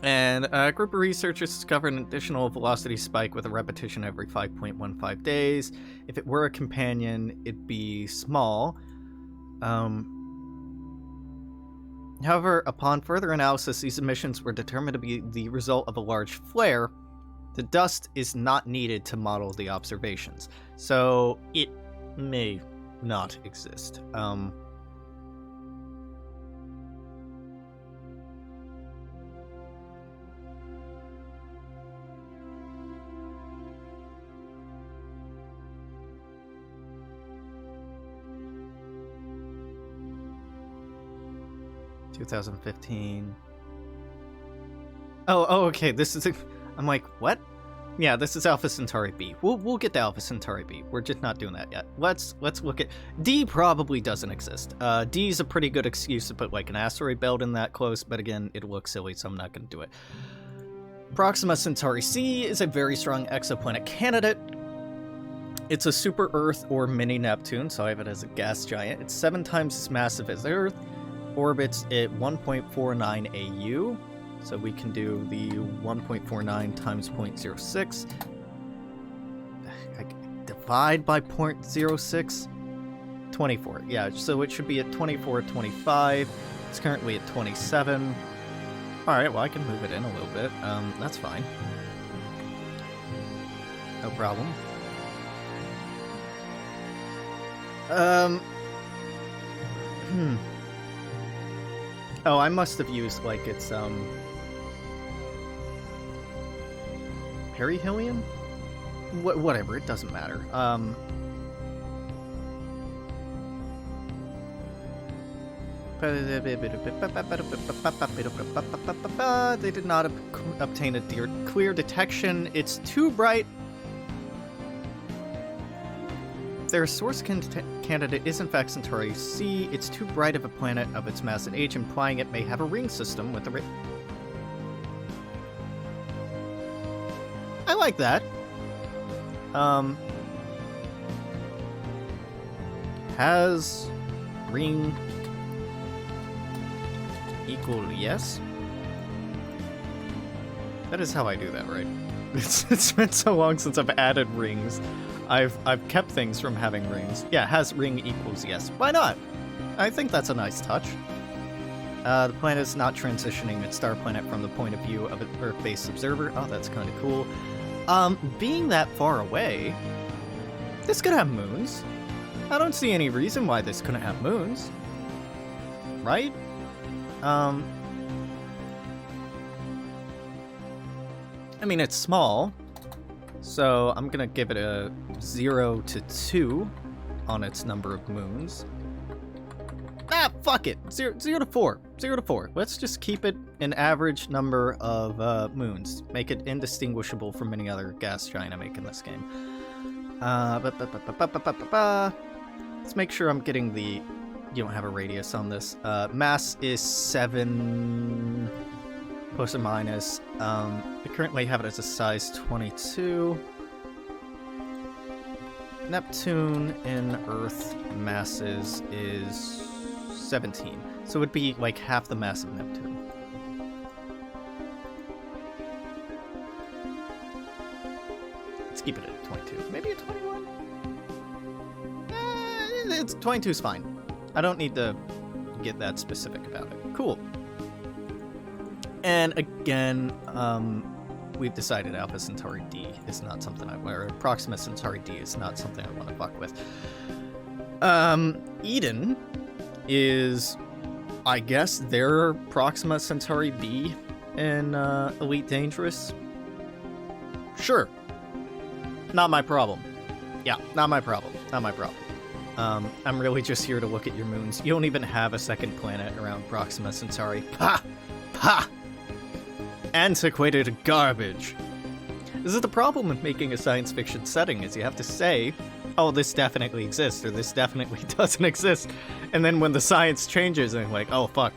Speaker 1: And a group of researchers discovered an additional velocity spike with a repetition every 5.15 days. If it were a companion, it'd be small. However, upon further analysis, these emissions were determined to be the result of a large flare. The dust is not needed to model the observations, so it may not exist. 2015. Oh, okay. This is. I'm like, what? Yeah, this is Alpha Centauri B. We'll get to Alpha Centauri B. We're just not doing that yet. Let's look at D. Probably doesn't exist. D is a pretty good excuse to put like an asteroid belt in that close, but again, it looks silly, so I'm not going to do it. Proxima Centauri C is a very strong exoplanet candidate. It's a super Earth or mini Neptune, so I have it as a gas giant. It's 7 times as massive as Earth. Orbits at 1.49 AU, so we can do the 1.49 times 0.06. Divide by 0.06. 24. Yeah, so it should be at 24, 25. It's currently at 27. Alright, well, I can move it in a little bit. That's fine. No problem. Oh, I must have used, like, its, perihelion? Whatever, it doesn't matter. They did not obtain a clear detection. It's too bright. Their source candidate is in fact Centauri C. It's too bright of a planet of its mass and age, implying it may have a ring system with a I like that. Has ring equal yes? That is how I do that, right? It's been so long since I've added rings. I've kept things from having rings. Yeah, has ring equals yes. Why not? I think that's a nice touch. The planet is not transitioning its star planet from the point of view of an Earth-based observer. Oh, that's kind of cool. Being that far away, this could have moons. I don't see any reason why this couldn't have moons. Right? I mean, it's small, so I'm gonna give it a 0 to 2 on its number of moons. Ah, fuck it. 0 to 4. 0 to 4. Let's just keep it an average number of moons. Make it indistinguishable from any other gas giant I make in this game. Let's make sure I'm getting the... You don't have a radius on this. Mass is 7... plus or minus. I currently have it as a size 22. Neptune in Earth masses is 17. So it would be like half the mass of Neptune. Let's keep it at 22. Maybe a 21? It's 22 is fine. I don't need to get that specific about it. Cool. And again, we've decided Alpha Centauri D is not something or Proxima Centauri D is not something I want to fuck with. Eden is, I guess, their Proxima Centauri B in Elite Dangerous. Sure. Not my problem. Yeah, not my problem. Not my problem. I'm really just here to look at your moons. You don't even have a second planet around Proxima Centauri. Ha! Ha! Antiquated garbage. This is the problem with making a science fiction setting, is you have to say, oh, this definitely exists, or this definitely doesn't exist. And then when the science changes, and like, oh, fuck,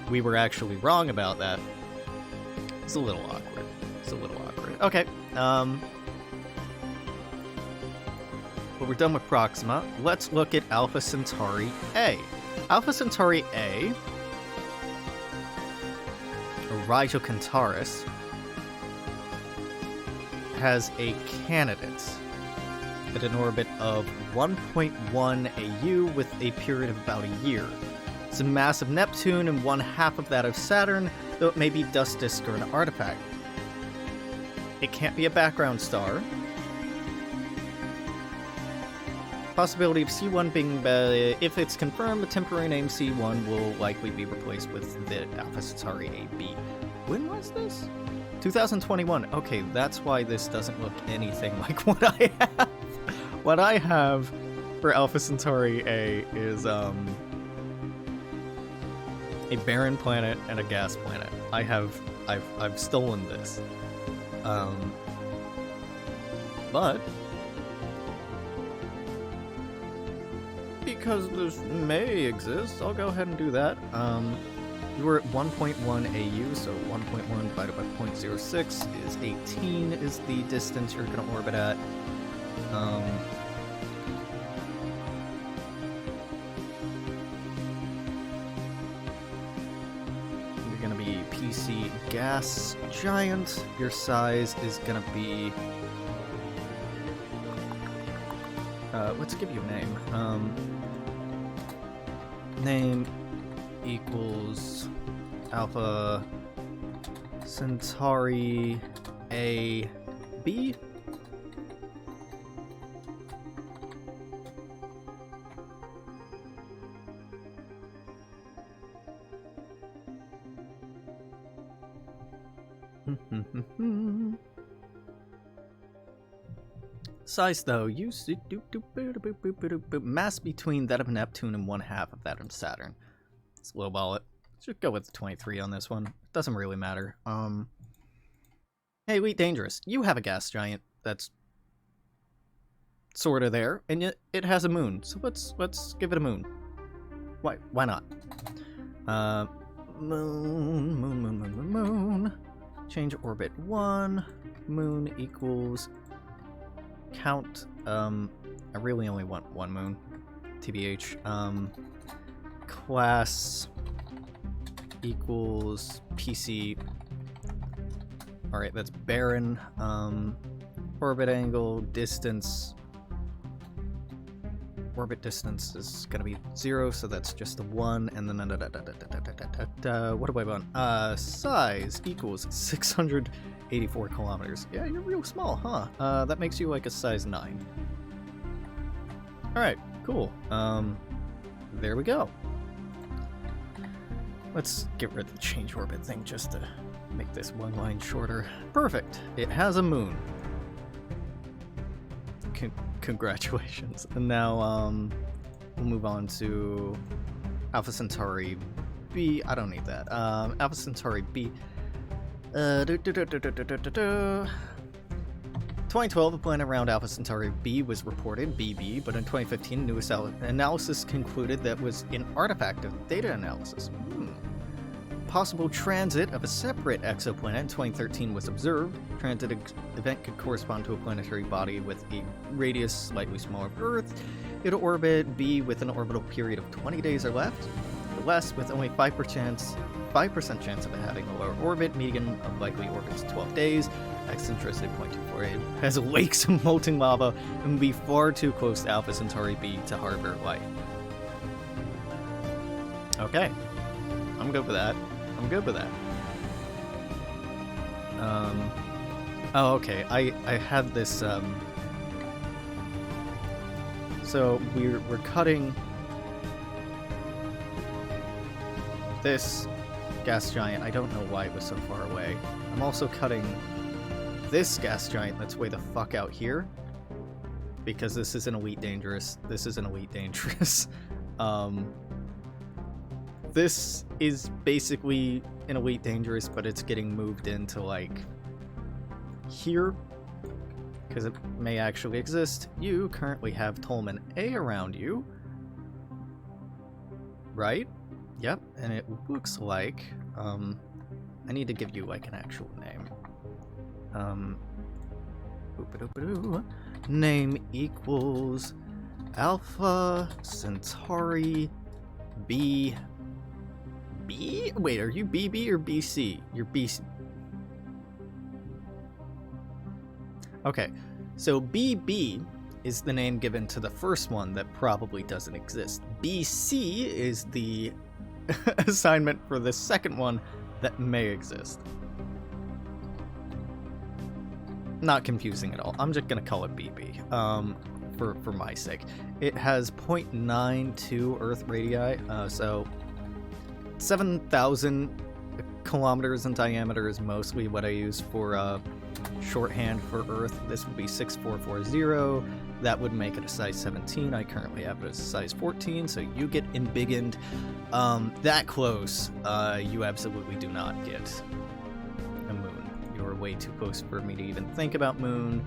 Speaker 1: we were actually wrong about that. It's a little awkward. It's a little awkward. Okay, but we're done with Proxima. Let's look at Alpha Centauri A. Alpha Centauri A, or Rigel Centaurus, has a candidate at an orbit of 1.1 AU with a period of about a year. It's a mass of Neptune and 1/2 of that of Saturn, though it may be dust disk or an artifact. It can't be a background star. Possibility of C1 being, if it's confirmed, the temporary name C1 will likely be replaced with the Alpha Centauri AB. When was this? 2021. Okay, that's why this doesn't look anything like what I have. What I have for Alpha Centauri A is a barren planet and a gas planet. I've stolen this. But because this may exist, I'll go ahead and do that. We're at 1.1 AU, so 1.1 divided by 0.06 is 18 is the distance you're going to orbit at. You're going to be PC gas giant. Your size is going to be... let's give you a name. Name equals Alpha Centauri A B. Size, though, mass between that of Neptune and 1/2 of that of Saturn. Let's lowball it. Let's go with 23 on this one. It doesn't really matter. Hey, Elite Dangerous, you have a gas giant that's sort of there, and yet it has a moon. So let's give it a moon. Why not? Moon. Change orbit 1. Moon equals count. I really only want one moon. TBH. Class equals PC. Alright, that's barren. Orbit angle, distance. Orbit distance is gonna be 0, so that's just a 1, and then what do I want? Size equals 684 kilometers. Yeah, you're real small, huh? That makes you like a size 9. Alright, cool. There we go. Let's get rid of the change orbit thing just to make this one line shorter. Perfect! It has a moon. Congratulations. And now, we'll move on to Alpha Centauri B. I don't need that. Alpha Centauri B. 2012, a planet around Alpha Centauri B was reported, BB, but in 2015, newest analysis concluded that was an artifact of data analysis. Possible transit of a separate exoplanet in 2013 was observed. Transit event could correspond to a planetary body with a radius slightly smaller of Earth. It'll orbit B with an orbital period of 20 days or less, with only 5% chance of it having a lower orbit. Median of likely orbits 12 days. Eccentricity 0.24. It has lakes of molten lava and will be far too close to Alpha Centauri B to harbor life. Okay, I'm good with that. Oh, okay. I had this. So we're cutting this gas giant. I don't know why it was so far away. I'm also cutting this gas giant that's way the fuck out here, because this is an Elite Dangerous. This is basically an Elite Dangerous, but it's getting moved into, like, here, because it may actually exist. You currently have Tolman A around you, right? Yep, and it looks like, I need to give you, like, an actual name. Name equals Alpha Centauri B. B? Wait, are you BB or BC? You're BC. Okay, so BB is the name given to the first one that probably doesn't exist. BC is the assignment for the second one that may exist. Not confusing at all. I'm just gonna call it BB, for my sake. It has 0.92 Earth radii, so 7,000 kilometers in diameter is mostly what I use for shorthand for Earth. This would be 6440. That would make it a size 17. I currently have it as a size 14, so you get embiggened. That close, you absolutely do not get a moon. You're way too close for me to even think about moon.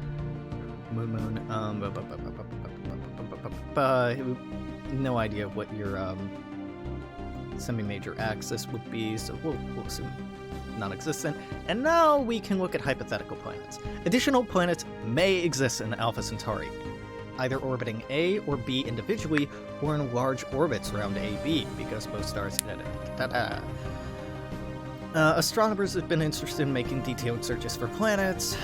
Speaker 1: No idea what your semi-major axis would be, so we'll assume non-existent. And now we can look at hypothetical planets. Additional planets may exist in Alpha Centauri, either orbiting A or B individually, or in large orbits around AB, because both stars... astronomers have been interested in making detailed searches for planets.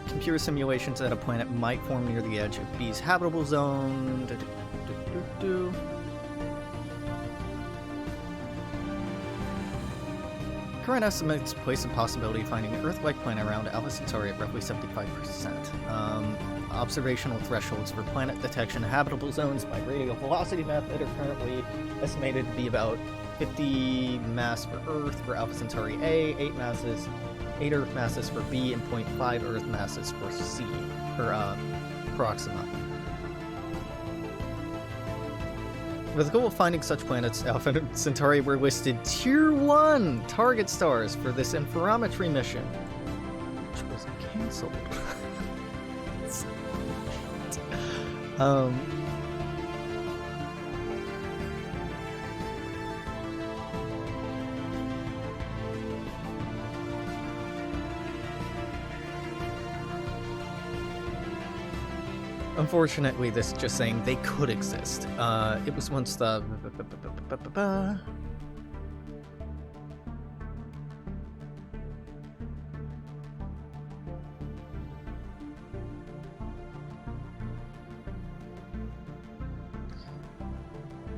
Speaker 1: Computer simulations that a planet might form near the edge of B's habitable zone. Current estimates place the possibility of finding an Earth-like planet around Alpha Centauri at roughly 75%. Observational thresholds for planet detection and habitable zones by radial velocity method are currently estimated to be about 50 mass for Earth for Alpha Centauri A, 8 Earth masses for B, and 0.5 Earth masses for C, or Proxima. With the goal of finding such planets, Alpha Centauri were listed Tier 1 target stars for this interferometry mission, which was cancelled. Unfortunately, this is just saying they could exist. It was once the...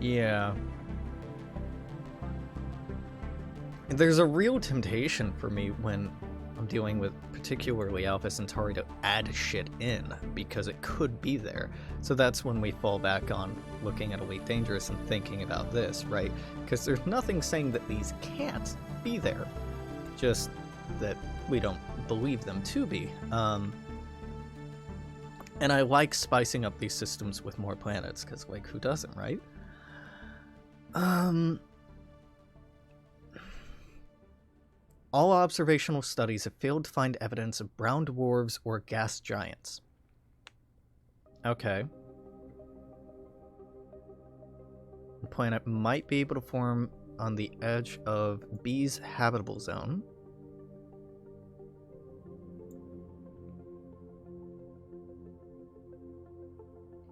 Speaker 1: Yeah. There's a real temptation for me when I'm dealing with particularly Alpha Centauri to add shit in, because it could be there. So that's when we fall back on looking at Elite Dangerous and thinking about this, right? Because there's nothing saying that these can't be there, just that we don't believe them to be. And I like spicing up these systems with more planets, because, like, who doesn't, right? All observational studies have failed to find evidence of brown dwarves or gas giants. Okay. The planet might be able to form on the edge of B's habitable zone.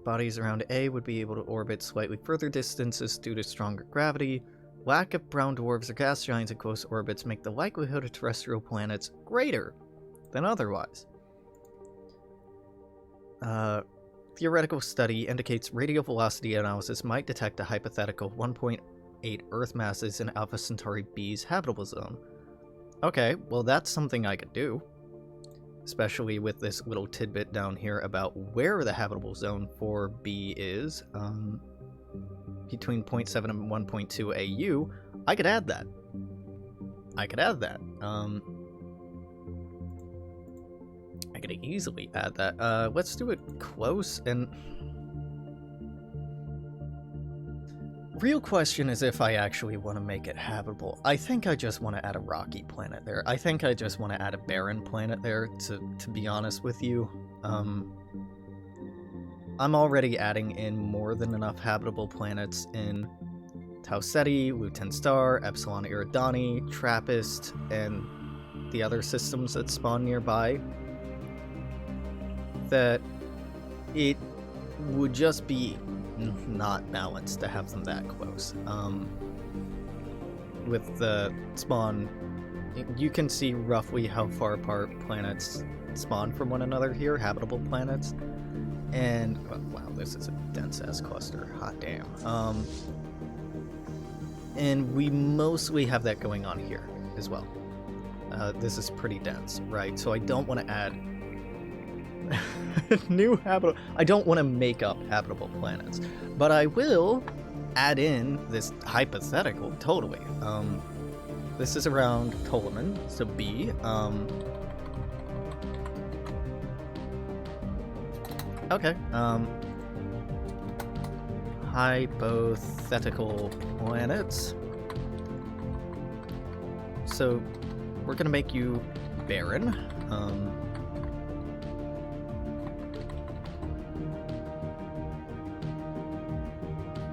Speaker 1: Bodies around A would be able to orbit slightly further distances due to stronger gravity. Lack of brown dwarfs or gas giants in close orbits make the likelihood of terrestrial planets greater than otherwise. Theoretical study indicates radial velocity analysis might detect a hypothetical 1.8 Earth masses in Alpha Centauri B's habitable zone. Okay, well that's something I could do. Especially with this little tidbit down here about where the habitable zone for B is. Between 0.7 and 1.2 AU, I could add that. I could easily add that. Let's do it close, and... Real question is if I actually want to make it habitable. I think I just want to add a rocky planet there. I think I just want to add a barren planet there, to be honest with you. I'm already adding in more than enough habitable planets in Tau Ceti, Lutan Star, Epsilon Eridani, Trappist, and the other systems that spawn nearby, that it would just be not balanced to have them that close. With the spawn, you can see roughly how far apart planets spawn from one another here, habitable planets. And, oh, wow, this is a dense-ass cluster. Hot damn. And we mostly have that going on here as well. This is pretty dense, right? So I don't want to add new habitable... I don't want to make up habitable planets. But I will add in this hypothetical, totally. This is around Ptolemy, so B. Okay, hypothetical planets. So, we're gonna make you barren.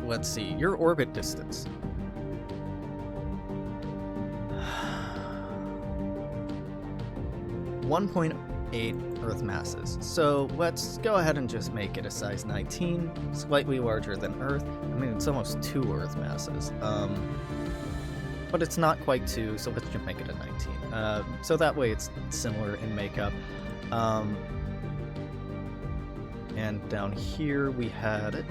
Speaker 1: Let's see, your orbit distance. 1.8 Earth masses. So let's go ahead and just make it a size 19, slightly larger than Earth. I mean, it's almost 2 Earth masses. But it's not quite 2, so let's just make it a 19. So that way it's similar in makeup. And down here we had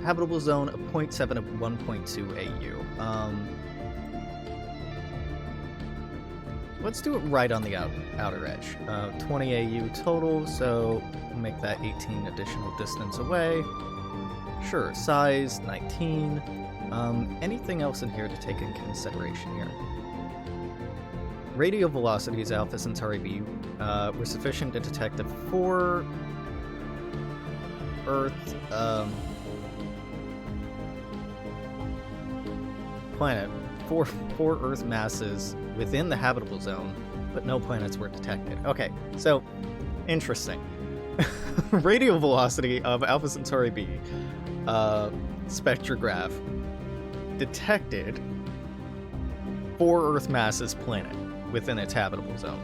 Speaker 1: habitable zone of 0.7 of 1.2 AU. let's do it right on the outer edge. 20 AU total, so we'll make that 18 additional distance away. Sure, size 19. Anything else in here to take in consideration here? Radial velocities Alpha Centauri B were sufficient to detect a 4 Earth planet, four Earth masses within the habitable zone, but no planets were detected. Okay, so interesting. Radial velocity of Alpha Centauri B spectrograph detected 4 Earth masses planet within its habitable zone,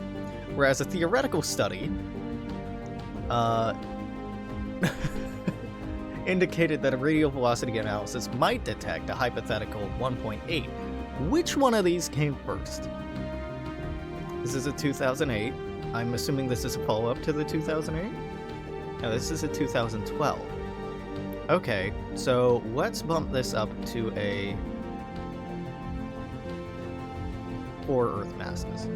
Speaker 1: whereas a theoretical study indicated that a radial velocity analysis might detect a hypothetical 1.8. Which one of these came first? This is a 2008. I'm assuming this is a follow-up to the 2008? No, this is a 2012. Okay, so let's bump this up to a 4 Earth masses.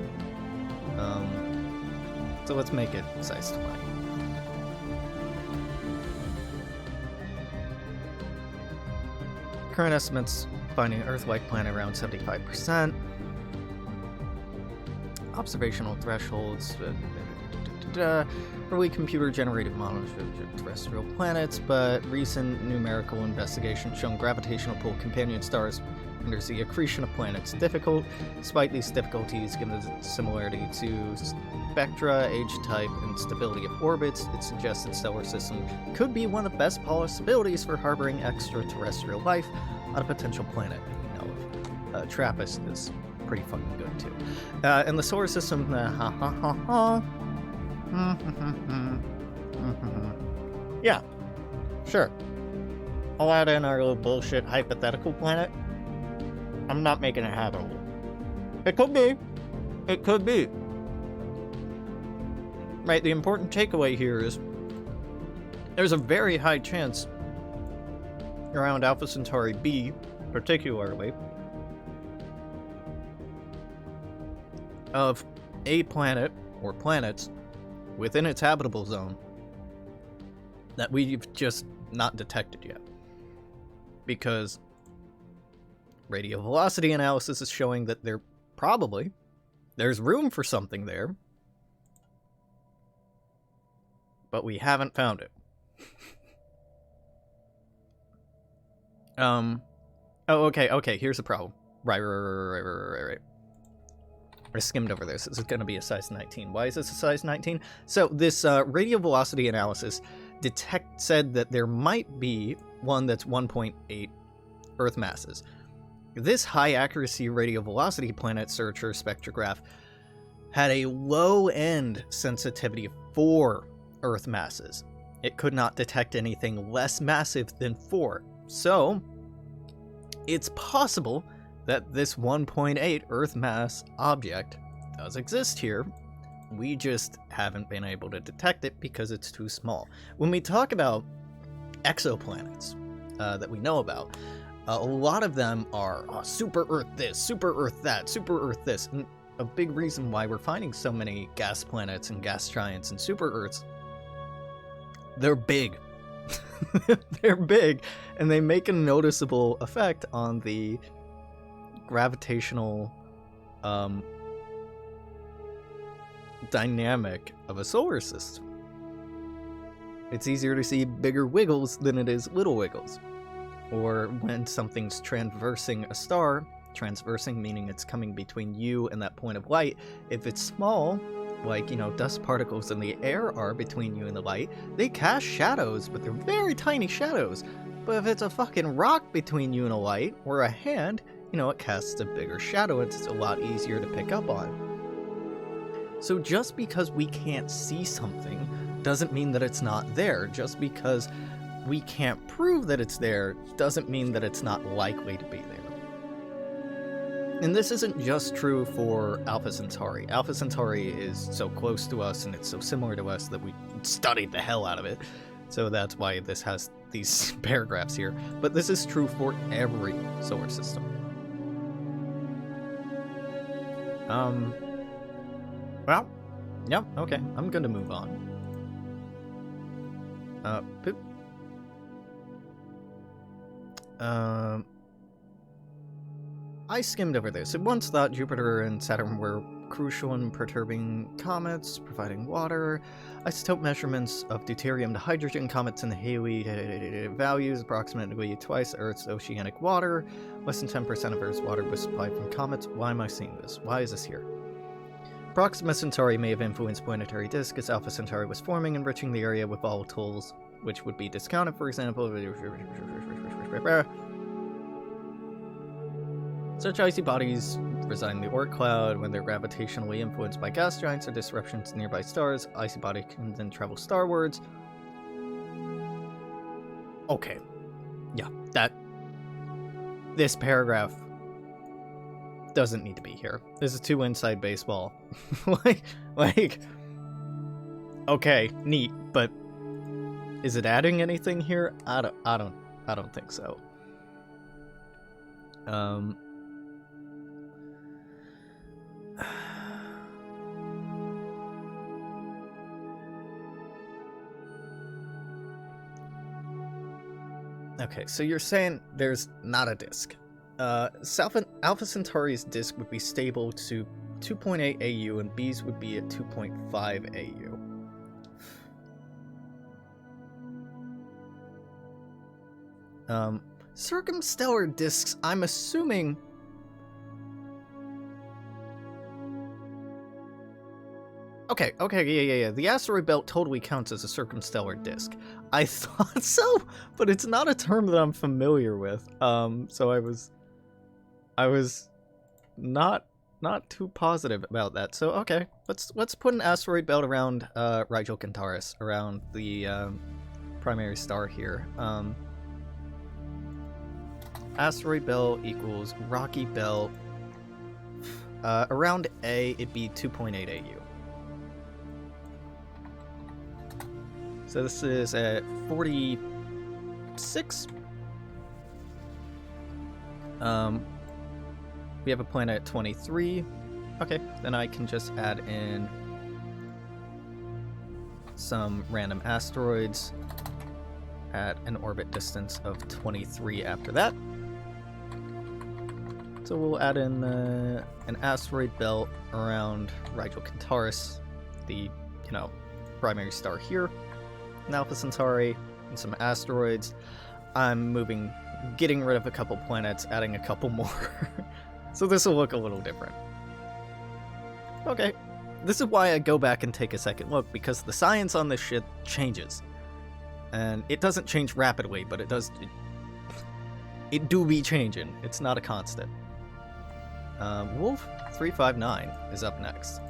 Speaker 1: So let's make it size 20. Current estimates finding an Earth-like planet around 75%. Observational thresholds. Early computer-generated models of terrestrial planets, but recent numerical investigation shown gravitational pull companion stars renders the accretion of planets difficult. Despite these difficulties, given the similarity to spectra, age type, and stability of orbits, its suggested stellar system could be one of the best possibilities for harboring extraterrestrial life on a potential planet. You know, TRAPPIST is pretty fucking good too. And the solar system, yeah, sure. I'll add in our little bullshit hypothetical planet. I'm not making it habitable. It could be. It could be. Right, the important takeaway here is there's a very high chance around Alpha Centauri B, particularly, of a planet or planets within its habitable zone that we've just not detected yet. Because radial velocity analysis is showing that there's room for something there, but we haven't found it. Okay, here's the problem. Right. I skimmed over this. This is going to be a size 19. Why is this a size 19? So this radial velocity analysis said that there might be one that's 1.8 Earth masses. This high accuracy radial velocity planet searcher spectrograph had a low end sensitivity of 4 Earth masses. It could not detect anything less massive than 4. So it's possible that this 1.8 Earth mass object does exist here. We just haven't been able to detect it because it's too small. When we talk about exoplanets that we know about, a lot of them are super Earth this, super Earth that, super Earth this. And a big reason why we're finding so many gas planets and gas giants and super Earths, they're big. They're big, and they make a noticeable effect on the gravitational dynamic of a solar system. It's easier to see bigger wiggles than it is little wiggles. Or when something's transversing a star, transversing meaning it's coming between you and that point of light, if it's small, like, you know, dust particles in the air are between you and the light, they cast shadows, but they're very tiny shadows. But if it's a fucking rock between you and a light, or a hand, you know, it casts a bigger shadow. It's a lot easier to pick up on. So just because we can't see something doesn't mean that it's not there. Just because we can't prove that it's there doesn't mean that it's not likely to be there. And this isn't just true for Alpha Centauri. Alpha Centauri is so close to us and it's so similar to us that we studied the hell out of it. So that's why this has these paragraphs here. But this is true for every solar system. Well, yep, okay, I'm gonna move on. Poop. I skimmed over this. It once thought Jupiter and Saturn were crucial in perturbing comets, providing water. Isotope measurements of deuterium to hydrogen comets in the Halley values approximately twice Earth's oceanic water. Less than 10% of Earth's water was supplied from comets. Why am I seeing this? Why is this here? Proxima Centauri may have influenced planetary disk as Alpha Centauri was forming, enriching the area with volatiles, which would be discounted, for example. Such icy bodies reside in the Oort cloud. When they're gravitationally influenced by gas giants or disruptions to nearby stars, icy body can then travel starwards. Okay. Yeah, this paragraph doesn't need to be here. This is too inside baseball. like, okay, neat, but is it adding anything here? I don't think so. Okay, so you're saying there's not a disk. Alpha Centauri's disk would be stable to 2.8 AU and B's would be at 2.5 AU. Circumstellar disks, I'm assuming... Okay, yeah. The asteroid belt totally counts as a circumstellar disk. I thought so, but it's not a term that I'm familiar with. So I was not too positive about that. So okay, let's put an asteroid belt around Rigel Kentaurus, around the primary star here. Asteroid belt equals rocky belt. Around A, it'd be 2.8 AU. So this is at 46. We have a planet at 23. Okay, then I can just add in some random asteroids at an orbit distance of 23 after that. So we'll add in an asteroid belt around Rigel Kentaurus, the, primary star here. An Alpha Centauri, and some asteroids. I'm getting rid of a couple planets, adding a couple more. So this will look a little different. Okay, this is why I go back and take a second look, because the science on this shit changes. And it doesn't change rapidly, but it does... It do be changing. It's not a constant. Wolf 359 is up next.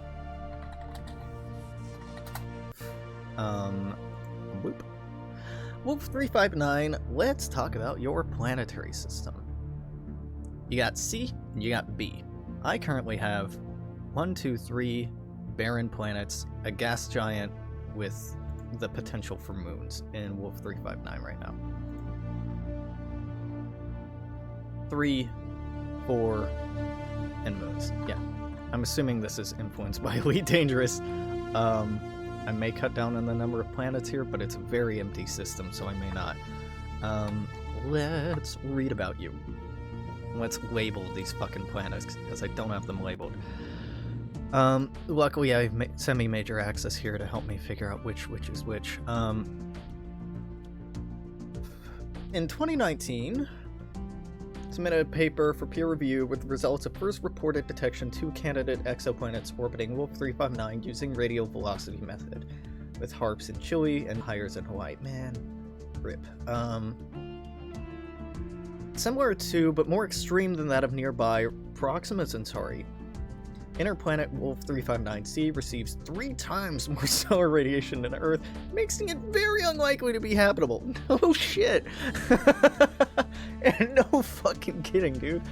Speaker 1: Whoop. Wolf 359, let's talk about your planetary system. You got C, and you got B. I currently have 1, 2, 3 barren planets, a gas giant with the potential for moons in Wolf 359 right now. 3, 4, and moons. Yeah. I'm assuming this is influenced by Elite Dangerous. I may cut down on the number of planets here, but it's a very empty system, so I may not. Let's read about you. Let's label these fucking planets, because I don't have them labeled. Luckily I have semi-major access here to help me figure out which is which. In 2019, submitted a paper for peer review with the results of first reported detection 2 candidate exoplanets orbiting Wolf 359 using radial velocity method, with HARPs in Chile and HIRES in Hawaii. Man, rip. Similar to, but more extreme than that of nearby Proxima Centauri, interplanet Wolf 359c receives 3 times more solar radiation than Earth, making it very unlikely to be habitable. No shit. No fucking kidding, dude.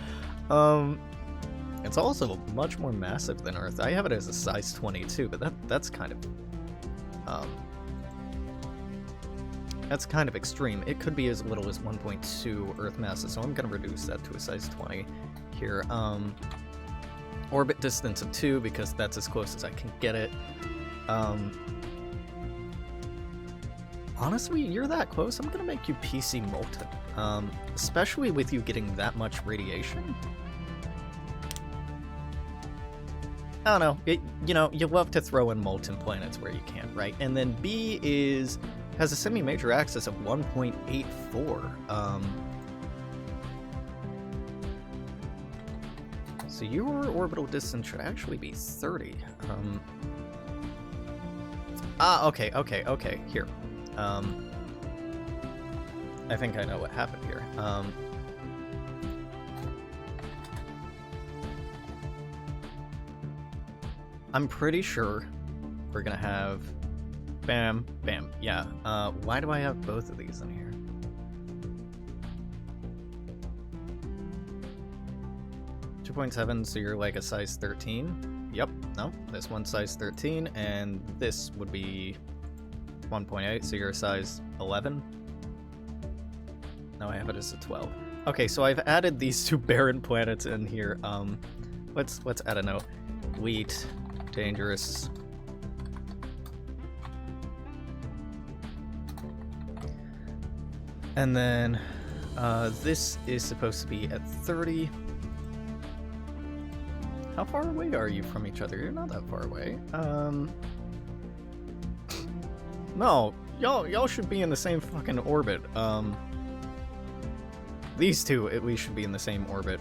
Speaker 1: It's also much more massive than Earth. I have it as a size 22, but that's kind of extreme. It could be as little as 1.2 Earth masses, so I'm gonna reduce that to a size 20 here. Orbit distance of 2 because that's as close as I can get it. Honestly, you're that close, I'm gonna make you PC molten. Especially with you getting that much radiation. I don't know, you love to throw in molten planets where you can, right? And then B has a semi-major axis of 1.84. So your orbital distance should actually be 30. Okay, here. I think I know what happened here. I'm pretty sure we're gonna have... Bam, bam, yeah. Why do I have both of these in here? .7, so you're like a size 13. Yep, no, this one's size 13, and this would be 1.8, so you're a size 11. No, I have it as a 12. Okay, so I've added these two barren planets in here. Let's add a note. Wheat, dangerous. And then this is supposed to be at 30. How far away are you from each other? You're not that far away. No, y'all should be in the same fucking orbit. These two at least should be in the same orbit.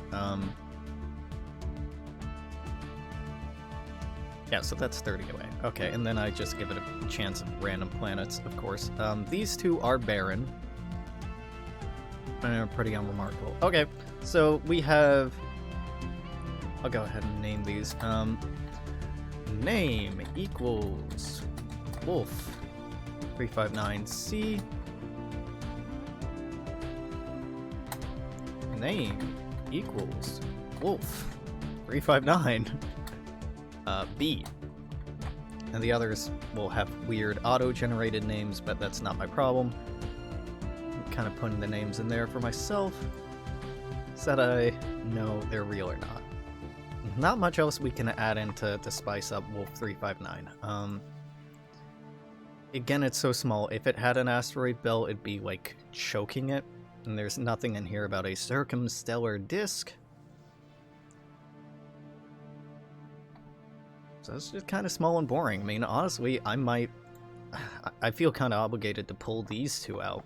Speaker 1: Yeah, so that's 30 away. Okay, and then I just give it a chance of random planets, of course. These two are barren. And they're pretty unremarkable. Okay, so we have... I'll go ahead and name these. Name equals Wolf 359C. Name equals Wolf 359 B. And the others will have weird auto-generated names, but that's not my problem. I'm kind of putting the names in there for myself so that I know they're real or not. Not much else we can add in to spice up Wolf 359. Again, it's so small. If it had an asteroid belt, it'd be like choking it. And there's nothing in here about a circumstellar disk. So it's just kind of small and boring. I mean, honestly, I feel kind of obligated to pull these two out.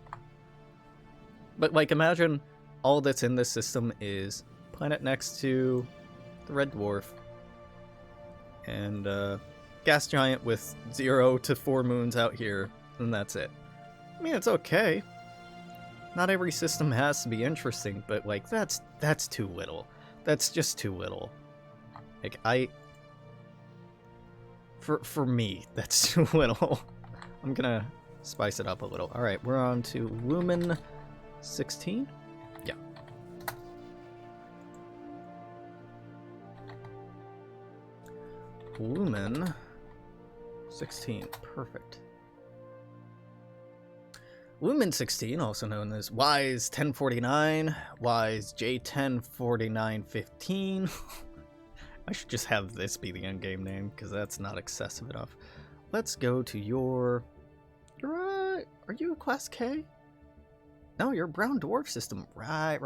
Speaker 1: But like, imagine all that's in this system is planet next to the red dwarf and gas giant with 0 to 4 moons out here, and that's it. I mean, it's okay. Not every system has to be interesting, but like that's too little. That's just too little. Like for me, that's too little. I'm gonna spice it up a little. All right, we're on to Lumen 16. Yeah. Lumen 16, perfect. Lumen 16, also known as WISE 1049, WISE J104915. I should just have this be the endgame name, because that's not excessive enough. Let's go to your... Are you a Class K? No, you're a brown dwarf system. Right.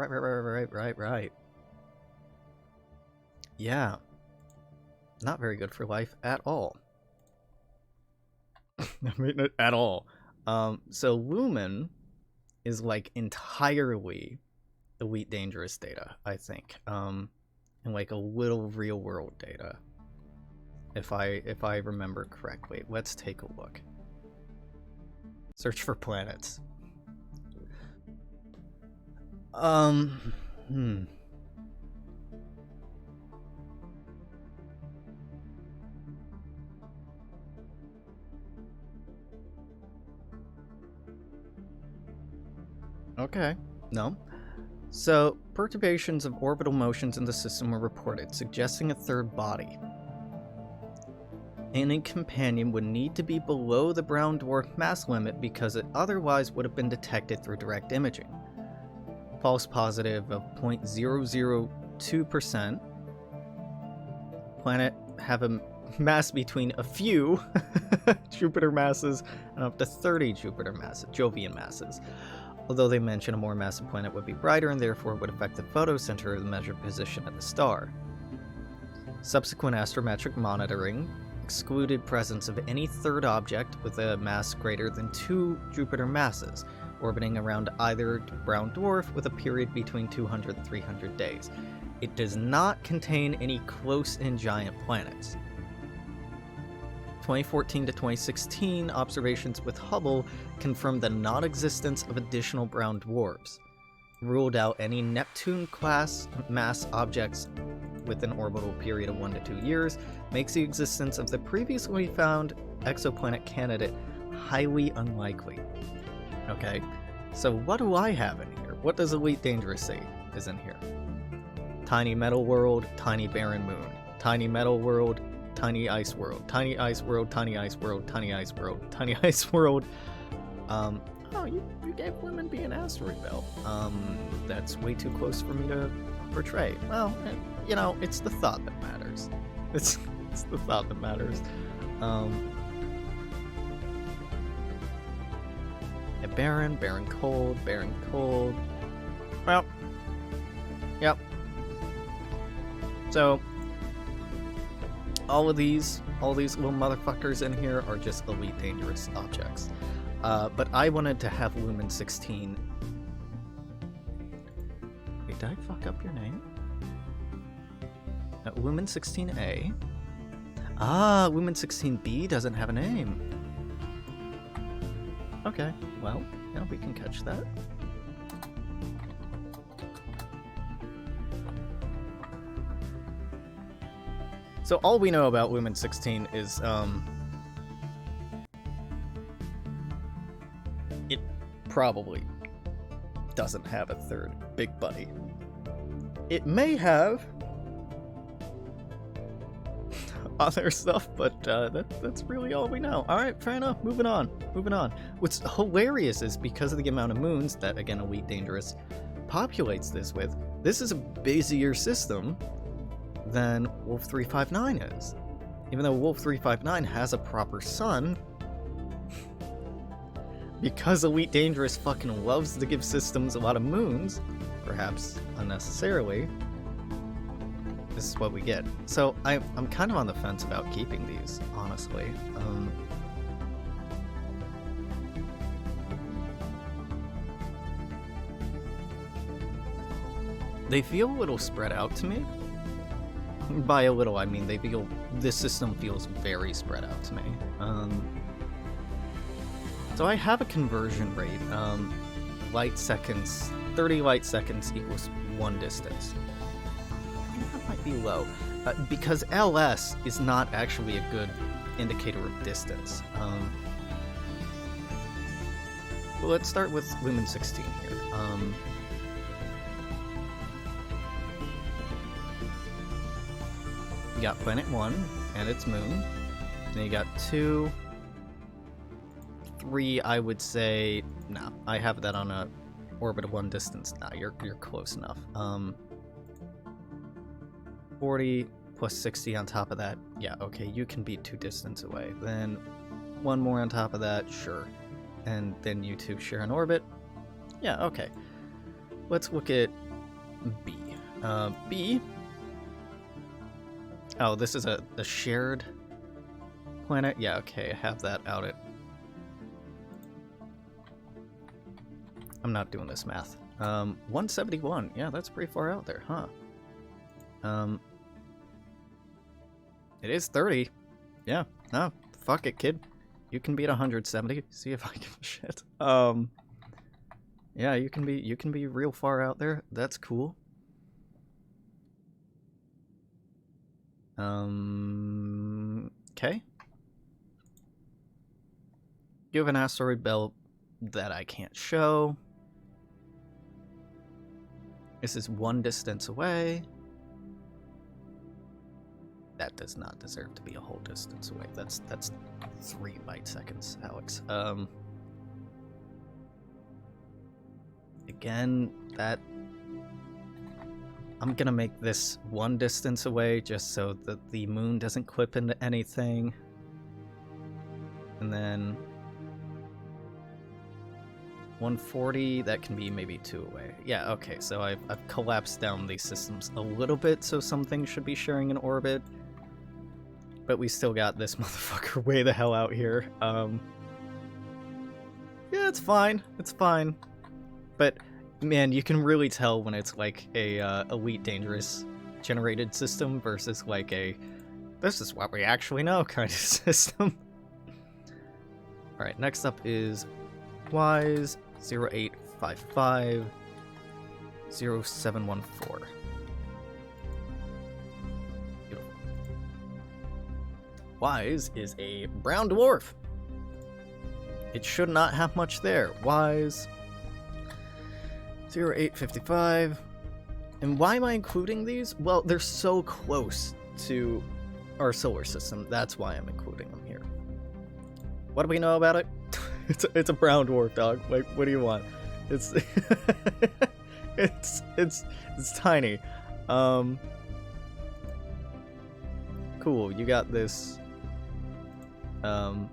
Speaker 1: Yeah. Not very good for life at all. I mean, at all. So Lumen is like entirely Elite Dangerous data, I think. And like a little real world data. If I remember correctly. Let's take a look. Search for planets. Okay, no. So, perturbations of orbital motions in the system were reported, suggesting a third body. Any companion would need to be below the brown dwarf mass limit because it otherwise would have been detected through direct imaging. False positive of 0.002%. planet have a mass between a few Jupiter masses and up to 30 Jupiter masses, Jovian masses. Although they mention a more massive planet would be brighter and therefore would affect the photocenter of the measured position of the star. Subsequent astrometric monitoring excluded presence of any third object with a mass greater than 2 Jupiter masses, orbiting around either brown dwarf with a period between 200 and 300 days. It does not contain any close-in giant planets. 2014 to 2016 observations with Hubble confirmed the non-existence of additional brown dwarfs, ruled out any Neptune-class mass objects with an orbital period of 1 to 2 years, makes the existence of the previously found exoplanet candidate highly unlikely. Okay, so what do I have in here? What does Elite Dangerous say is in here? Tiny metal world, tiny barren moon. Tiny metal world, tiny ice world. Tiny ice world, tiny ice world, tiny ice world, tiny ice world. Oh, you gave women be an asteroid belt. That's way too close for me to portray. Well, you know, it's the thought that matters. It's the thought that matters. Yeah, barren cold. Well, yep. So, all these little motherfuckers in here are just Elite Dangerous objects. But I wanted to have Lumen 16. Wait, did I fuck up your name? Lumen 16A. Ah, Lumen 16B doesn't have a name. Okay, well, yeah, we can catch that. So all we know about Lumen 16 is, it probably doesn't have a third big buddy. It may have other stuff, but that's really all we know. Alright, fair enough, moving on. What's hilarious is because of the amount of moons that, again, Elite Dangerous populates this with, this is a busier system than Wolf 359 is. Even though Wolf 359 has a proper sun, because Elite Dangerous fucking loves to give systems a lot of moons, perhaps unnecessarily, this is what we get. So I'm kind of on the fence about keeping these, honestly. They feel a little spread out to me. By a little, I mean this system feels very spread out to me. So I have a conversion rate. Light seconds, 30 light seconds equals 1 distance. I think that might be low, because LS is not actually a good indicator of distance. Well, let's start with Lumen 16 here. You got Planet 1 and its moon. Then you got 2, 3, I would say. No, I have that on a orbit of 1 distance. Nah, you're close enough. 40 plus 60 on top of that. Yeah, okay, you can be 2 distance away. Then 1 more on top of that, sure. And then you two share an orbit. Yeah, okay. Let's look at B. B. Oh, this is a shared planet? Yeah, okay, I have that out at... I'm not doing this math. 171. Yeah, that's pretty far out there, huh? It is 30. Yeah, no, fuck it, kid. You can beat 170. See if I give a shit. Yeah, you can be real far out there. That's cool. Okay. You have an asteroid belt that I can't show. This is 1 distance away. That does not deserve to be a whole distance away. That's 3 light seconds, Alex. Again, that I'm gonna make this one distance away just so that the moon doesn't clip into anything. And then 140, that can be maybe 2 away. Yeah, okay, so I've collapsed down these systems a little bit, so some things should be sharing an orbit. But we still got this motherfucker way the hell out here. Yeah, it's fine. It's fine. But, man, you can really tell when it's like a Elite Dangerous generated system versus like a this is what we actually know kind of system. Alright, next up is WISE 0855 0714. Beautiful. WISE is a brown dwarf. It should not have much there. WISE 0855. And why am I including these? Well, they're so close to our solar system. That's why I'm including them here. What do we know about it? It's a brown dwarf, dog. Like, what do you want? It's it's tiny. Cool. You got this 3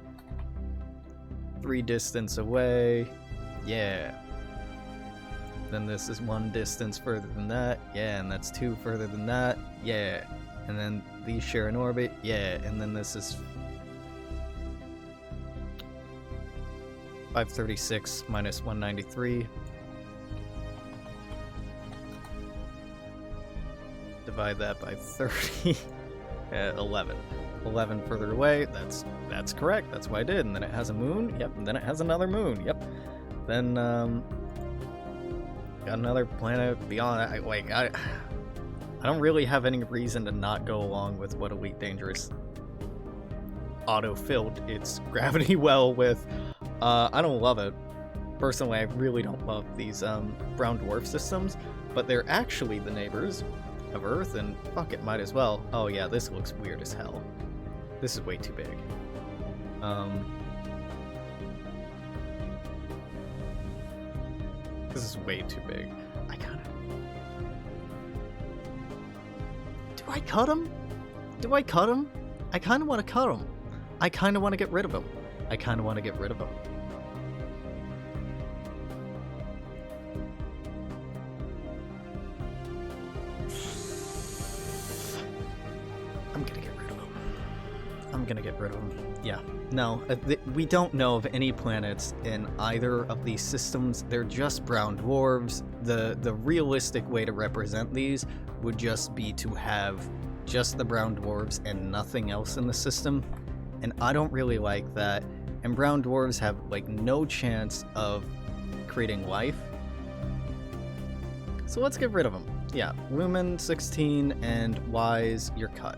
Speaker 1: distance away. Yeah. Then this is 1 distance further than that. Yeah, and that's 2 further than that. Yeah. And then these share an orbit. Yeah, and then this is 536 minus 193. Divide that by 30. 11. 11 further away. That's correct. That's what I did. And then it has a moon. Yep. And then it has another moon. Yep. Then got another planet beyond. I don't really have any reason to not go along with what Elite Dangerous auto-filled its gravity well with. I don't love it. Personally, I really don't love these brown dwarf systems, but they're actually the neighbors of Earth, and fuck it, might as well. Oh yeah, this looks weird as hell. This is way too big. This is way too big. Do I cut him? Do I cut him? I kind of want to cut him. I kind of want to get rid of him. I kind of want to get rid of him. I'm gonna get rid of him. I'm gonna get rid of him. Yeah. No, we don't know of any planets in either of these systems. They're just brown dwarves. The realistic way to represent these would just be to have just the brown dwarves and nothing else in the system. And I don't really like that. And brown dwarves have like no chance of creating life. So let's get rid of them. Yeah, Lumen 16 and WISE, you're cut.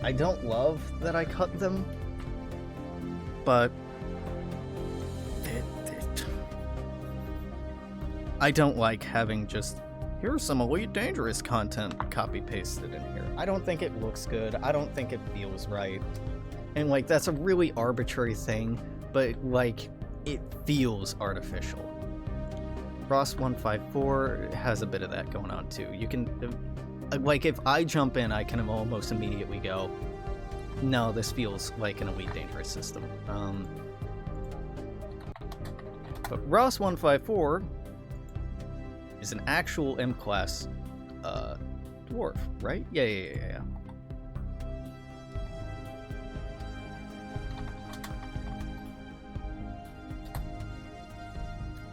Speaker 1: I don't love that I cut them, but I don't like having just, here's some Elite Dangerous content copy-pasted in here. I don't think it looks good. I don't think it feels right. And, like, that's a really arbitrary thing, but, like, it feels artificial. Ross 154 has a bit of that going on, too. You can, like, if I jump in, I can almost immediately go, no, this feels like an Elite Dangerous system. But Ross 154 is an actual M-class dwarf, right? Yeah.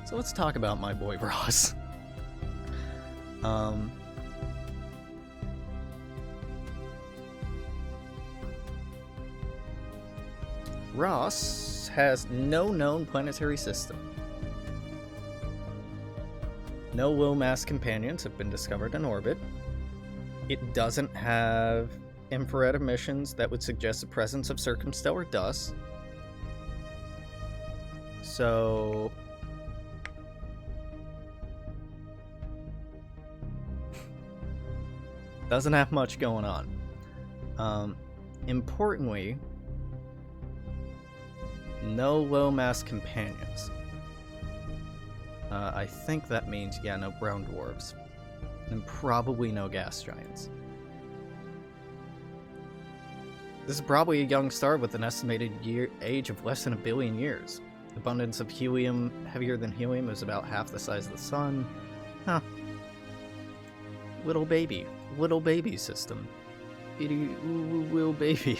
Speaker 1: So let's talk about my boy Ross. Ross has no known planetary system. No low-mass companions have been discovered in orbit. It doesn't have infrared emissions that would suggest the presence of circumstellar dust. So doesn't have much going on. Importantly, no low-mass companions. I think that means, yeah, no brown dwarves. and probably no gas giants. This is probably a young star with an estimated age of less than 1 billion years. Abundance of helium, heavier than helium, is about half the size of the sun. Huh. Little baby system. Itty little baby.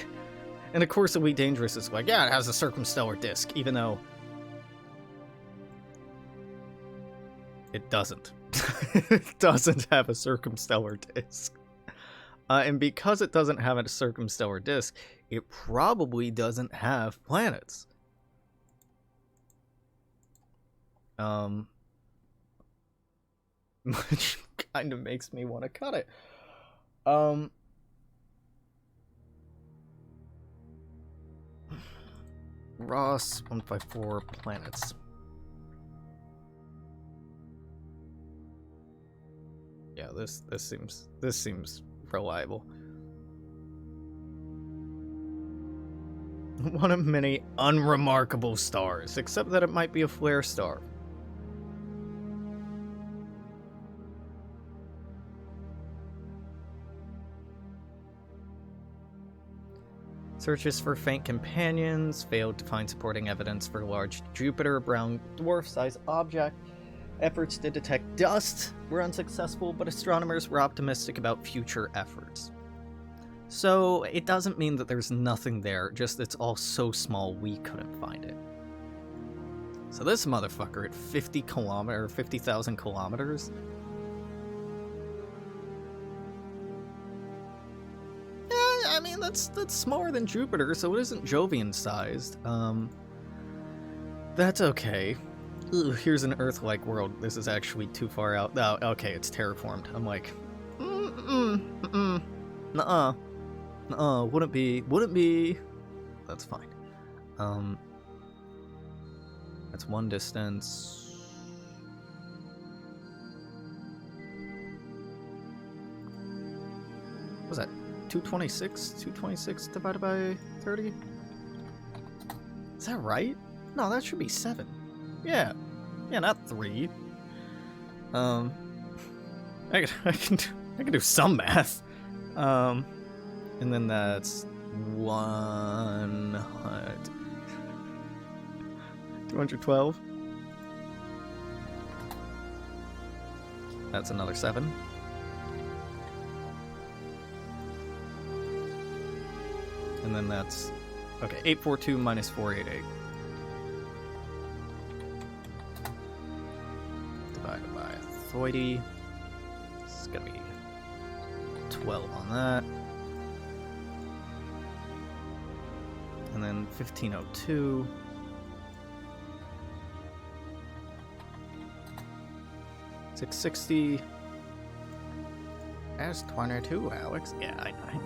Speaker 1: And of course, Elite Dangerous is like, yeah, it has a circumstellar disk, even though it doesn't. It doesn't have a circumstellar disk. And because it doesn't have a circumstellar disk, it probably doesn't have planets. Which kind of makes me want to cut it. Ross 154 planets. Yeah, this seems reliable. One of many unremarkable stars, except that it might be a flare star. Searches for faint companions failed to find supporting evidence for a large Jupiter brown dwarf-sized object. Efforts to detect dust were unsuccessful, but astronomers were optimistic about future efforts. So it doesn't mean that there's nothing there, just it's all so small we couldn't find it. So this motherfucker at 50,000 kilometers. I mean, that's smaller than Jupiter, so it isn't Jovian-sized. That's okay. Ugh, here's an Earth-like world. This is actually too far out. Oh, okay, it's terraformed. I'm like, nuh-uh, wouldn't be. That's fine. That's one distance. What was that? 226? 226 divided by 30? Is that right? No, that should be 7. Yeah, not 3. I can do some math. And then that's 212. That's another 7. And then that's, okay, 842 minus 488. Divided by 30. It's gonna be 12 on that. And then 1502. $660. That's 22, Alex. Yeah, I know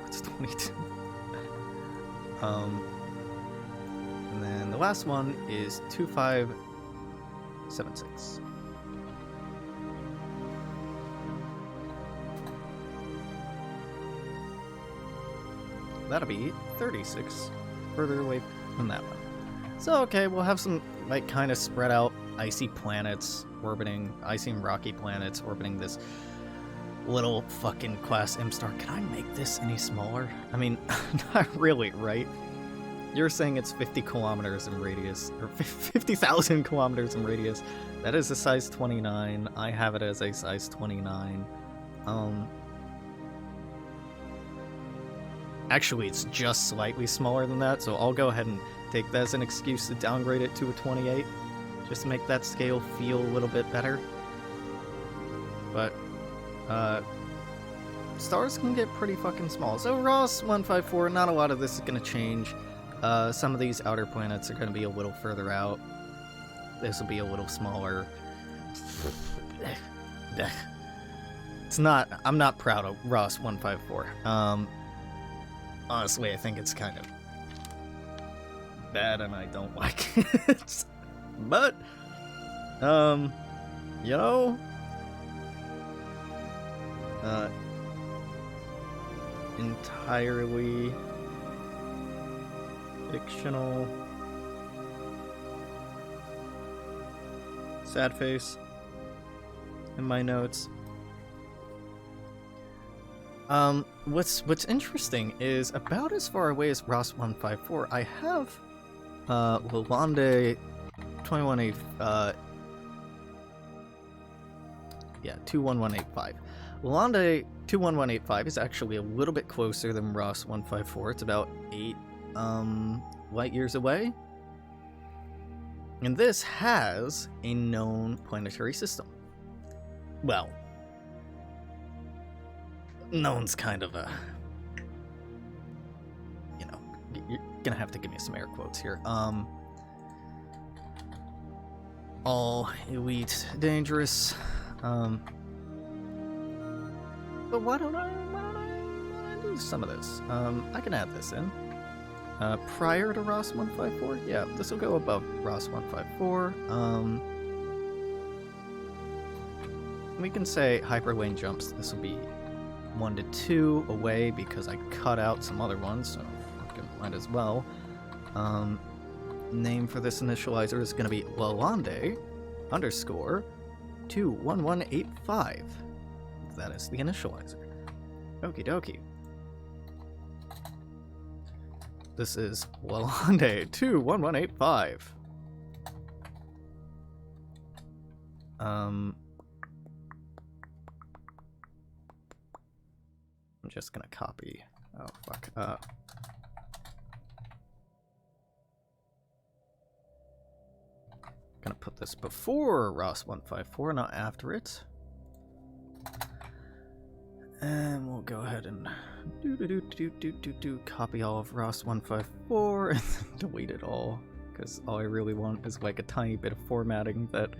Speaker 1: it's 22. And then the last one is 2576. That'll be 36 further away from that one. So, okay, we'll have some, like, kind of spread out icy planets orbiting, icy and rocky planets orbiting this little fucking class M star. Can I make this any smaller? I mean, not really, right? You're saying it's 50 kilometers in radius, or 50,000 kilometers in radius. That is a size 29. I have it as a size 29. Actually, it's just slightly smaller than that, so I'll go ahead and take that as an excuse to downgrade it to a 28, just to make that scale feel a little bit better. But, stars can get pretty fucking small. So Ross 154, not a lot of this is going to change. Some of these outer planets are going to be a little further out. This will be a little smaller. It's not, I'm not proud of Ross 154. Honestly, I think it's kind of bad and I don't like it. But, you know, entirely fictional. Sad face in my notes. What's interesting is about as far away as Ross 154, I have Lalande 21A 21185. Lalande 21185 is actually a little bit closer than Ross 154. It's about 8 light years away. And this has a known planetary system. Well, known's kind of a, you know, you're gonna have to give me some air quotes here. All elite dangerous. But why don't I do some of this? I can add this in. Prior to Ross 154? Yeah, this will go above Ross 154. We can say hyperlane jumps. This will be 1 to 2 away because I cut out some other ones, so fucking might as well. Name for this initializer is going to be Lalande _ 21185. That is the initializer. Okie dokie. This is Lalande 21185. I'm just gonna copy. Oh fuck. Gonna put this before Ross 154, not after it. And we'll go ahead and copy all of Ross 154 and delete it all, because all I really want is like a tiny bit of formatting that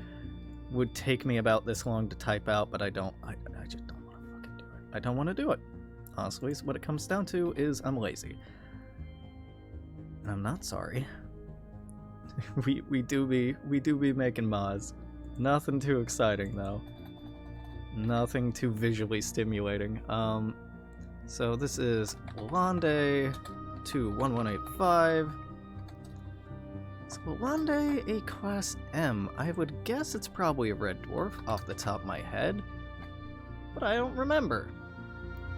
Speaker 1: would take me about this long to type out, but I just don't want to fucking do it. I don't want to do it. Honestly, so what it comes down to is I'm lazy. And I'm not sorry. we do be making mods. Nothing too exciting though. Nothing too visually stimulating. So this is Lalande 21185. It's Lalande a class M. I would guess it's probably a red dwarf off the top of my head, but I don't remember.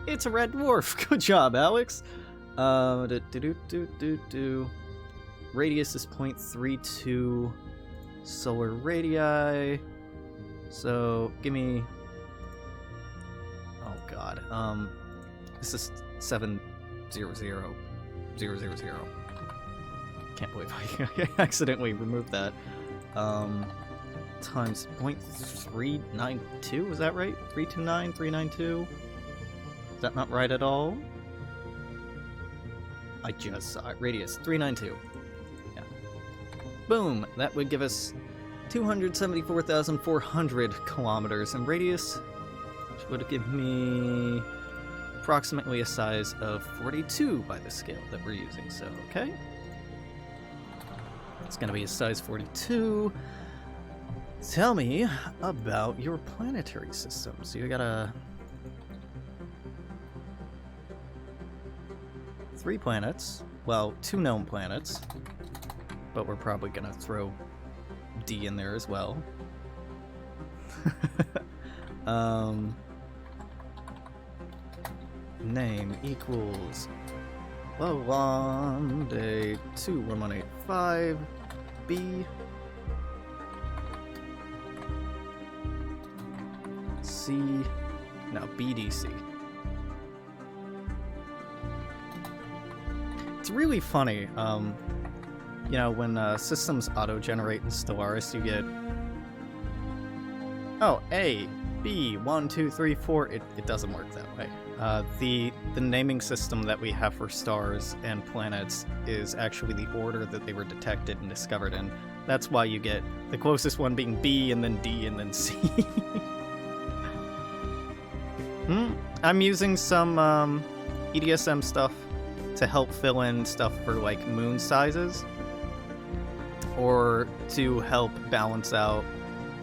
Speaker 1: It's a red dwarf. Good job, Alex. Radius is 0.32 solar radii. So give me. Oh god. This is 700,000. Can't believe I accidentally removed that. Times 0.392. Is that right? 329, 392. Is that not right at all? I just saw it. Radius 392. Yeah. Boom. That would give us 274,400 kilometers in radius, which would give me approximately a size of 42 by the scale that we're using. So, okay. It's going to be a size 42. Tell me about your planetary system. So you got a 3 planets. Well, 2 known planets. But we're probably going to throw D in there as well. Name equals Lalande 21185 B C. No, BDC. It's really funny. You know, when systems auto-generate in Stellaris, you get A, B, 1, 2, 3, 4. It doesn't work that way. The naming system that we have for stars and planets is actually the order that they were detected and discovered in. That's why you get the closest one being B, and then D, and then C. I'm using some EDSM stuff to help fill in stuff for like moon sizes, or to help balance out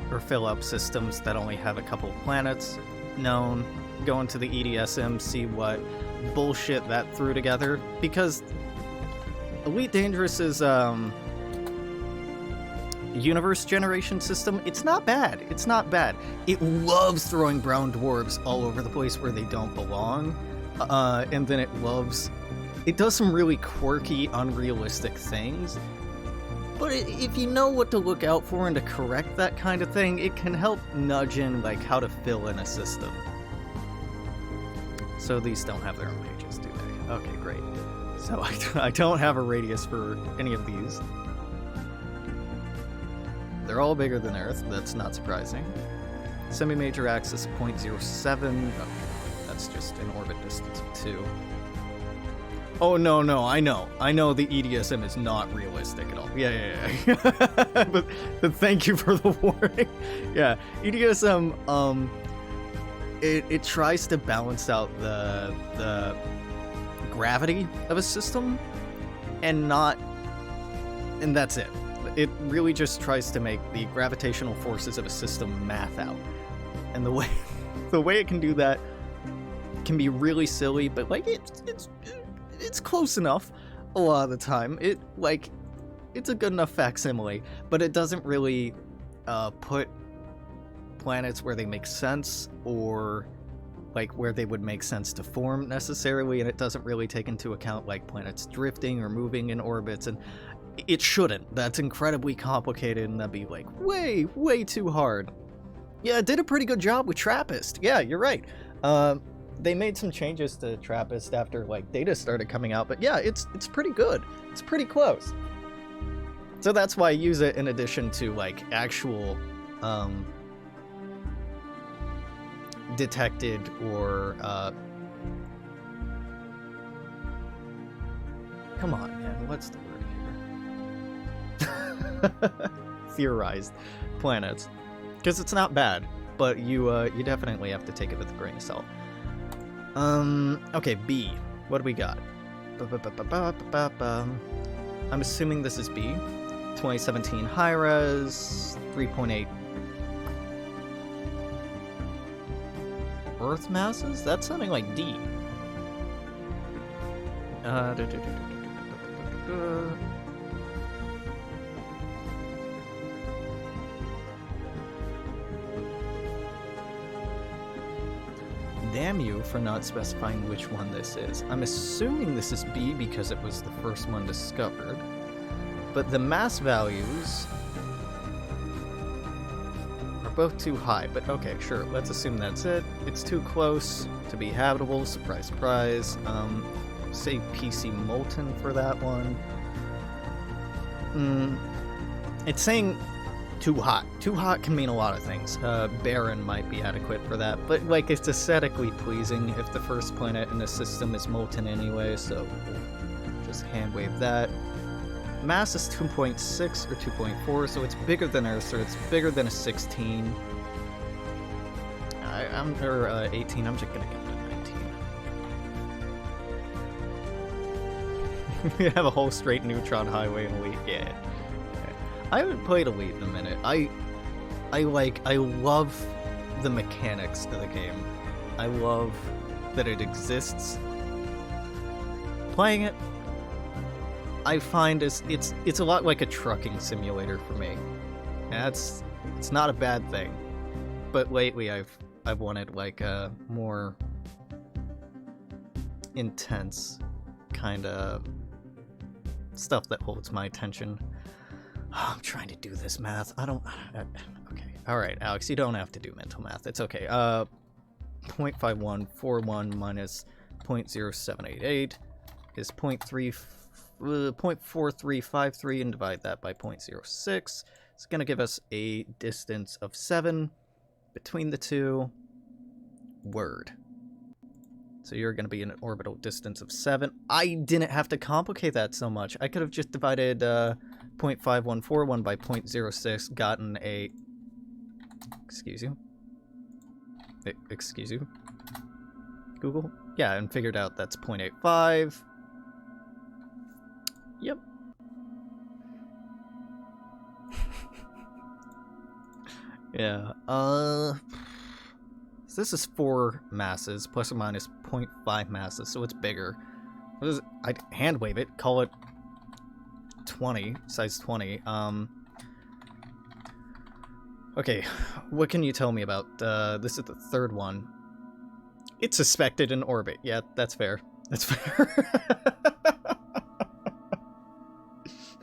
Speaker 1: or fill up systems that only have a couple of planets known. Go into the EDSM, see what bullshit that threw together, because Elite Dangerous's universe generation system, it's not bad. It's not bad. It loves throwing brown dwarves all over the place where they don't belong, and then it does some really quirky, unrealistic things. But if you know what to look out for and to correct that kind of thing, it can help nudge in like how to fill in a system. So these don't have their own pages, do they? Okay, great. So I don't have a radius for any of these. They're all bigger than Earth, that's not surprising. Semi-major axis 0.07. Okay, that's just an orbit distance of 2. Oh, no, I know the EDSM is not realistic at all. Yeah. but thank you for the warning. Yeah, EDSM, it tries to balance out the gravity of a system, and that's it. It really just tries to make the gravitational forces of a system math out. And the way it can do that can be really silly, but like it's close enough a lot of the time. It's a good enough facsimile, but it doesn't really put planets where they make sense, or like where they would make sense to form necessarily, and it doesn't really take into account like planets drifting or moving in orbits, and it shouldn't. That's incredibly complicated, and that'd be like way too hard. Yeah, it did a pretty good job with TRAPPIST. Yeah, you're right. They made some changes to TRAPPIST after like data started coming out, but yeah, it's pretty good. It's pretty close. So that's why I use it in addition to like actual detected or come on, man, what's the word here? Theorized planets. Because it's not bad, but you definitely have to take it with a grain of salt. Okay, B. What do we got? I'm assuming this is B. 2017 high-res, 3.8 Earth masses? That's something like D. Damn you for not specifying which one this is. I'm assuming this is B because it was the first one discovered. But the mass values are both too high. But okay, sure, let's assume that's it. It's too close to be habitable. Surprise, surprise. Say PC Molten for that one. It's saying too hot. Too hot can mean a lot of things. Barren might be adequate for that, but like it's aesthetically pleasing if the first planet in the system is molten anyway, so just hand wave that. Mass is 2.6 or 2.4, so it's bigger than Earth, so it's bigger than a 16. Or 18, I'm just gonna give it a 19. We have a whole straight neutron highway in Elite, yeah. I haven't played Elite in a minute. I love the mechanics of the game. I love that it exists. Playing it, I find it's a lot like a trucking simulator for me. And it's not a bad thing. But lately I've wanted like a more intense kind of stuff that holds my attention. Oh, I'm trying to do this math. Okay. Alright, Alex, you don't have to do mental math. It's okay. 0.5141 minus 0.0788 is 0.4353, and divide that by 0.06. It's going to give us a distance of 7 between the two. Word. So you're going to be in an orbital distance of 7. I didn't have to complicate that so much. I could have just divided 0.5141 by 0.06, gotten a... Excuse you? Excuse you? Google? Yeah, and figured out that's 0.85. Yep. Yeah, so this is 4 masses, plus or minus 0.5 masses, so it's bigger. I'd hand wave it, call it 20, size 20. Okay, what can you tell me about, this is the third one. It's suspected in orbit. Yeah, that's fair. That's fair.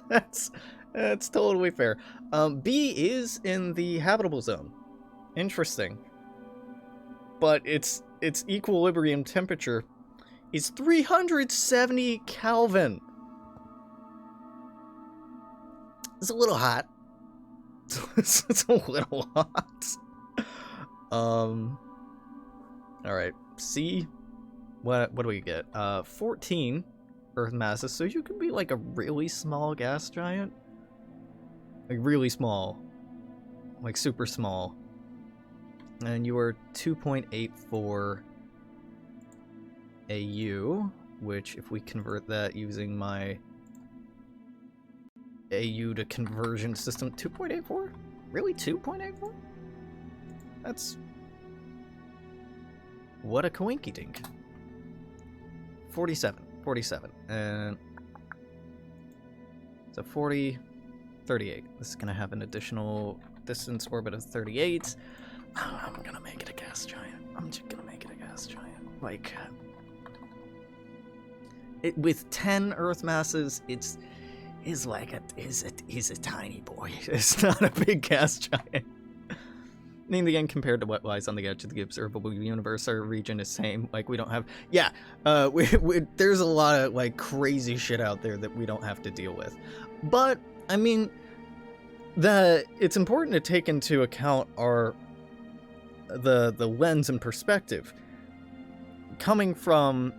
Speaker 1: That's totally fair. B is in the habitable zone. Interesting. But its equilibrium temperature is 370 Kelvin. It's a little hot. It's a little hot. All right. C. What do we get? 14 Earth masses. So you could be like a really small gas giant. Like really small. Like super small. And you are 2.84 AU, which if we convert that using my AU to conversion system, 2.84? Really, 2.84? That's... What a coinky-dink. 47. And... So 40, 38. This is gonna have an additional distance orbit of 38. I'm gonna make it a gas giant. I'm just gonna make it a gas giant. Like... with 10 Earth masses, it's a tiny boy. It's not a big gas giant. In the end, compared to what lies on the edge of the observable universe, our region is same. Like, we don't have... Yeah, there's a lot of, like, crazy shit out there that we don't have to deal with. But, I mean, it's important to take into account the lens and perspective. Coming from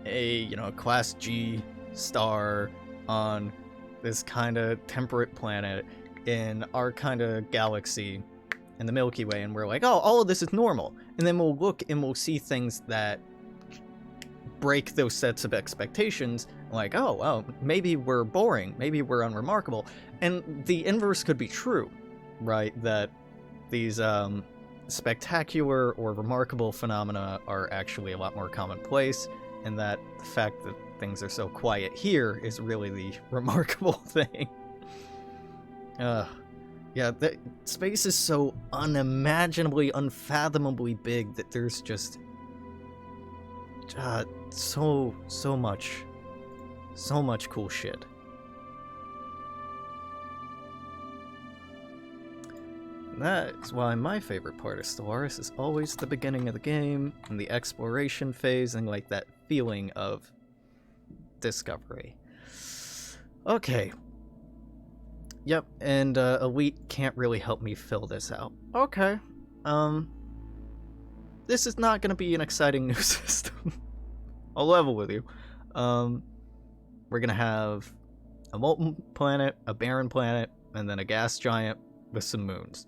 Speaker 1: a, Class G star on this kind of temperate planet in our kind of galaxy in the Milky Way, and we're like, oh, all of this is normal. And then we'll look and we'll see things that break those sets of expectations, like, oh, well, maybe we're boring, maybe we're unremarkable. And the inverse could be true, right? That these spectacular or remarkable phenomena are actually a lot more commonplace, and that the fact that things are so quiet here is really the remarkable thing. Yeah, space is so unimaginably, unfathomably big that there's just so much cool shit. And that is why my favorite part of Stellaris is always the beginning of the game and the exploration phase and like that feeling of discovery. Okay. Yep, and Elite can't really help me fill this out. Okay. This is not going to be an exciting new system. I'll level with you. We're going to have a molten planet, a barren planet, and then a gas giant with some moons.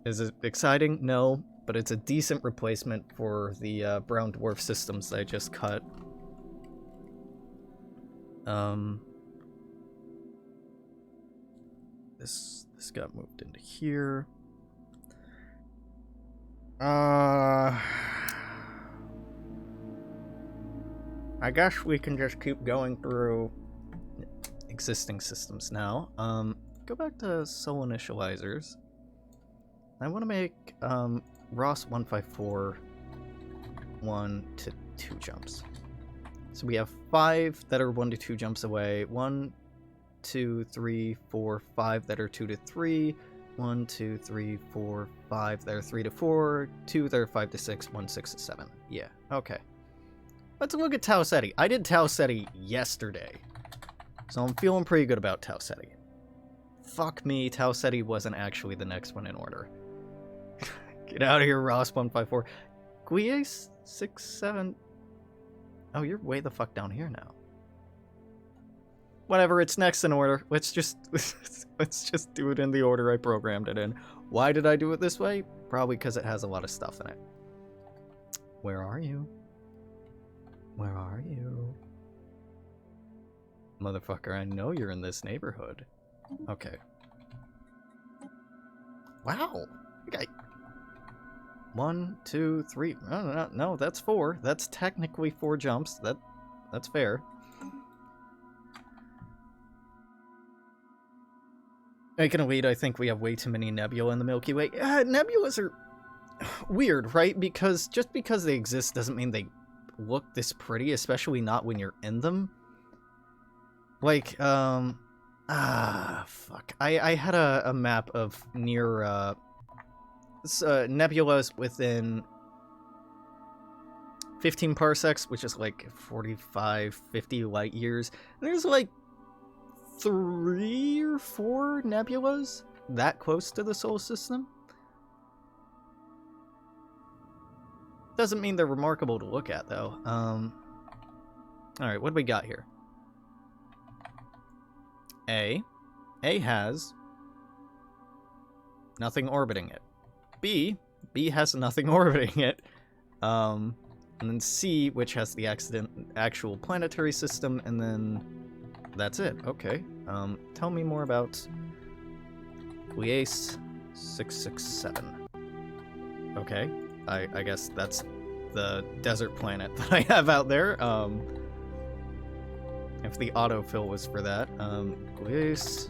Speaker 1: Is it exciting? No, but it's a decent replacement for the brown dwarf systems that I just cut. This got moved into here. I guess we can just keep going through existing systems now. Go back to Soul Initializers. I want to make Ross 154 1 to 2 jumps. So we have 5 that are 1 to 2 jumps away. 1, 2, 3, 4, 5 that are 2 to 3. 1, 2, 3, 4, 5 that are 3 to 4. 2 that are 5 to 6. 1, 6 to 7. Yeah, okay. Let's look at Tau Ceti. I did Tau Ceti yesterday, so I'm feeling pretty good about Tau Ceti. Fuck me, Tau Ceti wasn't actually the next one in order. Get out of here, Ross 154. Guie 67. Oh, you're way the fuck down here now. Whatever, it's next in order. Let's just do it in the order I programmed it in. Why did I do it this way? Probably because it has a lot of stuff in it. Where are you? Where are you? Motherfucker, I know you're in this neighborhood. Okay. Wow. Okay. 1, 2, 3. No, that's 4. That's technically 4 jumps. That's fair. Making a lead, I think we have way too many nebula in the Milky Way. Nebulas are Weird, right? Because just because they exist doesn't mean they look this pretty, especially not when you're in them. Like, fuck. I had a map of near, nebulas within 15 parsecs, which is like 45, 50 light years. And there's like 3 or 4 nebulas that close to the solar system. Doesn't mean they're remarkable to look at, though. Alright, what do we got here? A. A has nothing orbiting it. B. B has nothing orbiting it. And then C, which has the actual planetary system, and then that's it. Okay. Tell me more about Gliese 667. Okay. I guess that's the desert planet that I have out there. If the autofill was for that. Gliese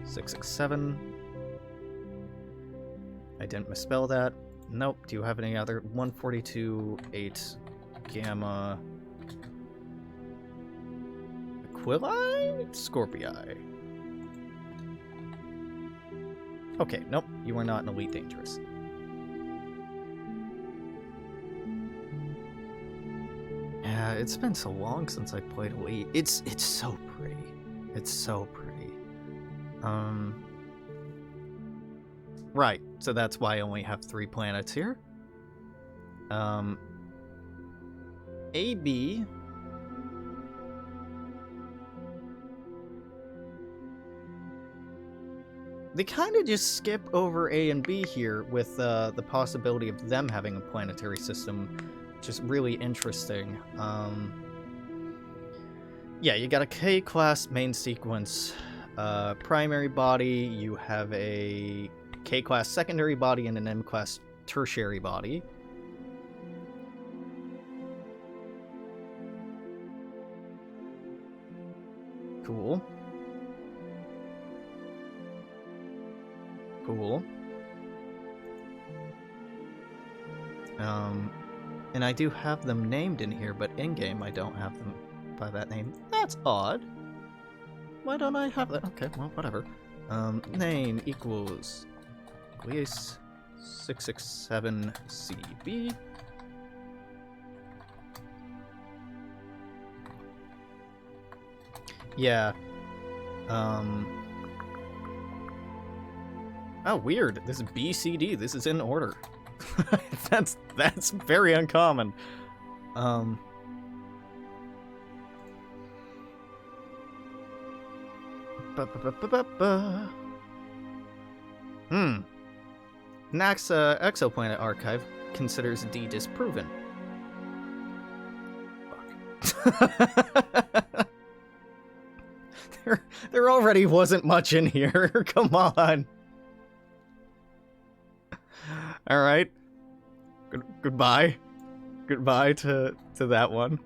Speaker 1: 667. I didn't misspell that. Nope. Do you have any other? 142.8 Gamma Aquili? Scorpii. Okay, nope. You are not an Elite Dangerous. Yeah, it's been so long since I played Elite. It's so pretty. It's so pretty. Right, so that's why I only have 3 planets here. AB. They kind of just skip over A and B here with the possibility of them having a planetary system, which is really interesting. Yeah, you got a K-class main sequence primary body, you have a K-class secondary body, and an M-class tertiary body. Cool. Cool. And I do have them named in here, but in-game I don't have them by that name. That's odd. Why don't I have that? Okay, well, whatever. Name equals Gliese 667 CB. Yeah. Oh, weird. This is BCD. This is in order. That's very uncommon. NASA Exoplanet Archive considers D disproven. Fuck. There already wasn't much in here. Come on. All right. Goodbye. Goodbye to that one.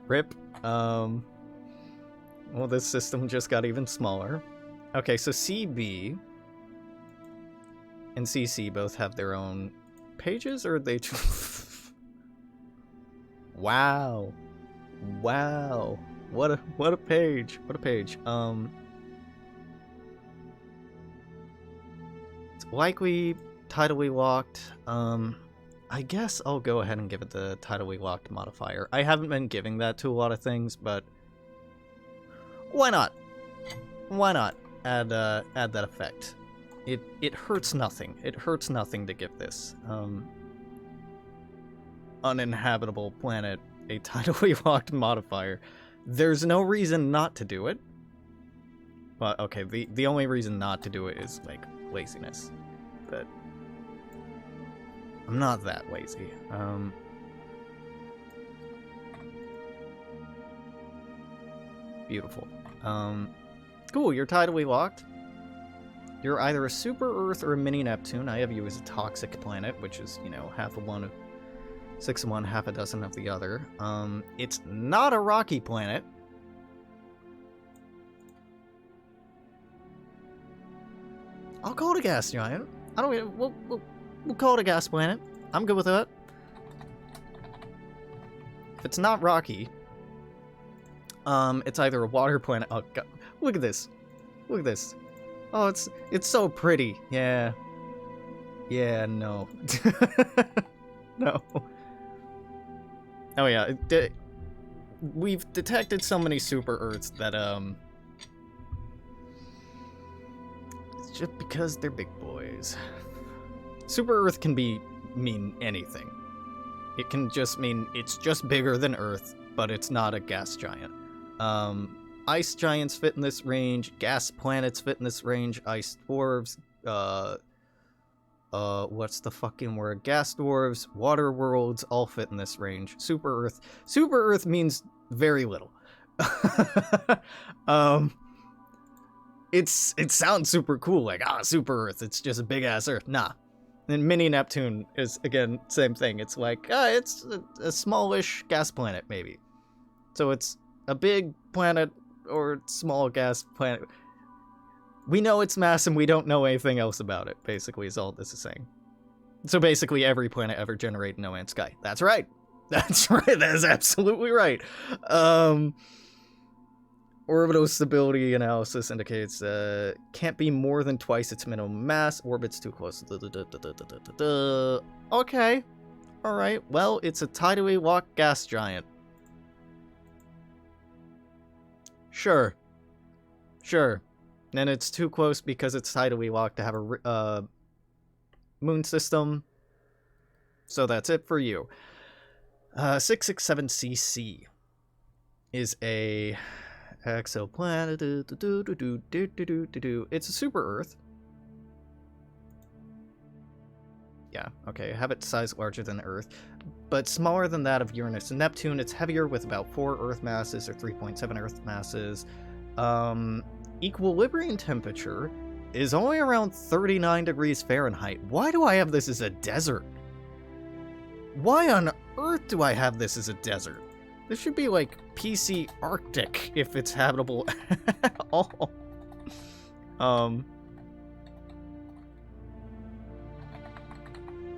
Speaker 1: Rip. Well, this system just got even smaller. Okay, so CB and CC both have their own pages, or are they? Wow. Wow. What a page. What a page. It's likely tidally locked. I guess I'll go ahead and give it the tidally locked modifier. I haven't been giving that to a lot of things, but why not? Why not add that effect? It hurts nothing. It hurts nothing to give this uninhabitable planet a tidally locked modifier. There's no reason not to do it. But okay, the only reason not to do it is like laziness. But I'm not that lazy. Beautiful. Cool, you're tidally locked. You're either a super Earth or a mini Neptune. I have you as a toxic planet, which is, you know, half of one of 6 of one, half a dozen of the other. It's not a rocky planet. I'll call it a gas giant. I don't. we'll call it a gas planet. I'm good with that. If it's not rocky, it's either a water planet. Oh god, look at this. Look at this. Oh, it's so pretty. Yeah. Yeah, no. No. Oh yeah, we've detected so many super Earths that it's just because they're big boys. Super Earth can mean anything. It can just mean it's just bigger than Earth, but it's not a gas giant. Ice giants fit in this range, gas planets fit in this range, ice dwarves, what's the fucking word? Gas dwarves, water worlds, all fit in this range. Super Earth means very little. It sounds super cool, like, Super Earth, it's just a big ass Earth. Nah. And Mini Neptune is, again, same thing. It's like, it's a smallish gas planet, maybe. So it's a big planet or small gas planet. We know its mass and we don't know anything else about it, basically, is all this is saying. So basically every planet ever generated in No Man's Sky. That's right. That's right. That is absolutely right. Orbital stability analysis indicates can't be more than twice its minimum mass. Orbit's too close. Okay. Alright. Well, it's a tidally locked gas giant. Sure. Sure. And it's too close because it's tidally locked to have a moon system. So that's it for you. 667cc is a exoplanet. It's a super Earth. Yeah, okay, have its size larger than Earth, but smaller than that of Uranus and Neptune. It's heavier with about 4 Earth masses or 3.7 Earth masses. Equilibrium temperature is only around 39 degrees Fahrenheit. Why do I have this as a desert? Why on earth do I have this as a desert? This should be like PC Arctic if it's habitable at all. Do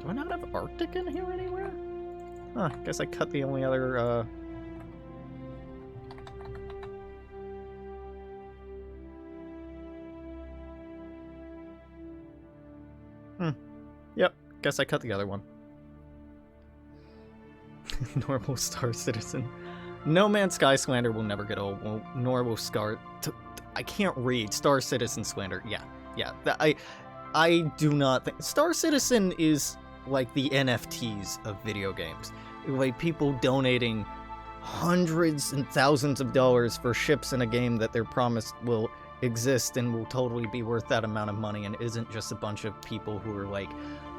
Speaker 1: I not have Arctic in here anywhere? Huh, guess I cut the only other, Yep, guess I cut the other one. Normal Star Citizen. No Man's Sky slander will never get old, nor will Star... I can't read. Star Citizen slander. Yeah. I do not think... Star Citizen is like the NFTs of video games. Like people donating hundreds and thousands of dollars for ships in a game that they're promised will exist and will totally be worth that amount of money, and isn't just a bunch of people who are like,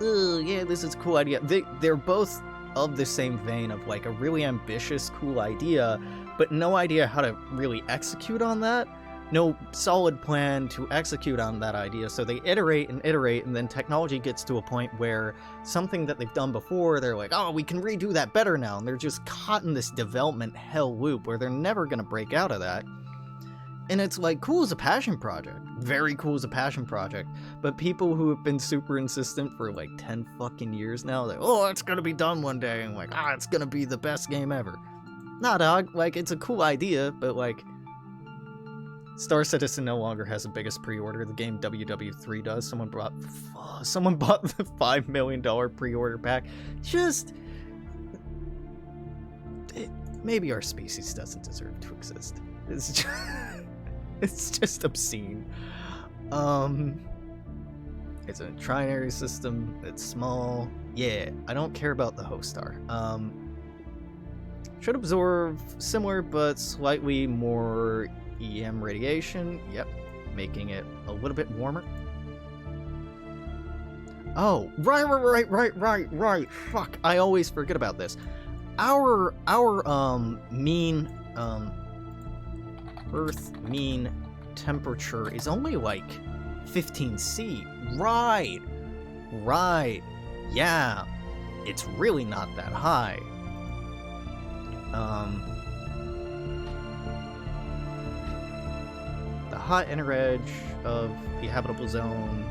Speaker 1: oh yeah, this is a cool idea. They're both of the same vein of like a really ambitious, cool idea, but no idea how to really execute on that. No solid plan to execute on that idea, so they iterate, and then technology gets to a point where something that they've done before, they're like, oh, we can redo that better now, and they're just caught in this development hell loop where they're never gonna break out of that. And it's like, cool as a passion project. Very cool as a passion project. But people who have been super insistent for like 10 fucking years now, they're, oh, it's gonna be done one day. And like, it's gonna be the best game ever. Nah, dog. Like, it's a cool idea, but like, Star Citizen no longer has the biggest pre-order. The game WW3 does. Someone bought the $5 million pre-order pack. Just... maybe our species doesn't deserve to exist. It's just... it's just obscene. It's a trinary system. It's small. Yeah, I don't care about the host star. Should absorb similar but slightly more EM radiation. Yep, making it a little bit warmer. Oh, right. Fuck, I always forget about this. Our mean Earth mean temperature is only like 15°C. Right. Yeah. It's really not that high. The hot inner edge of the habitable zone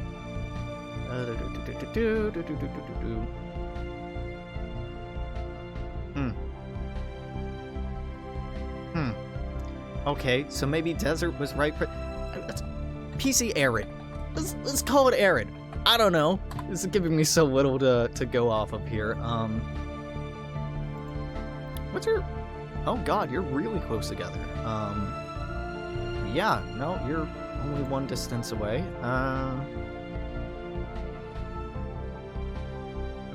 Speaker 1: Hmm. Hmm. Okay, so maybe desert was right for... PC arid. Let's call it arid. I don't know. This is giving me so little to go off of here. What's your... Oh god, you're really close together. Yeah, no, you're only one distance away.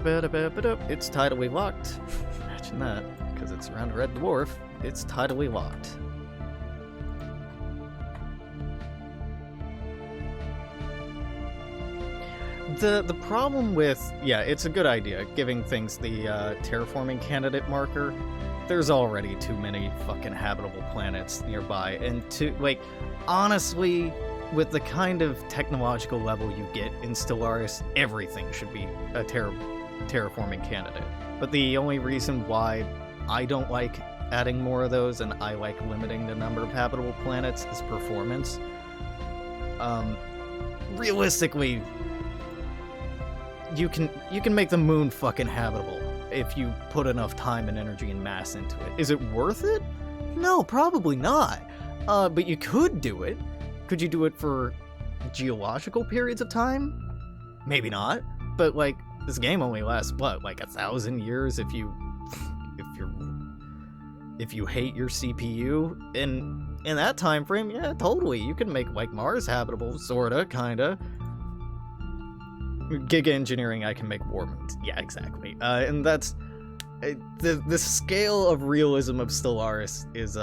Speaker 1: It's tidally locked. Imagine that, because it's around a red dwarf. It's tidally locked. The problem with... Yeah, it's a good idea, giving things the terraforming candidate marker. There's already too many fucking habitable planets nearby, and honestly, with the kind of technological level you get in Stellaris, everything should be a terraforming candidate. But the only reason why I don't like adding more of those, and I like limiting the number of habitable planets, is performance. Realistically, you can make the moon fucking habitable if you put enough time and energy and mass into it. Is it worth it? No, probably not. But you could do it. Could you do it for geological periods of time? Maybe not. But this game only lasts what, 1,000 years if you hate your CPU. In that time frame, yeah, totally. You can make Mars habitable, sorta, kinda. Giga engineering, I can make war moons. Yeah, exactly. And that's the scale of realism of Stellaris is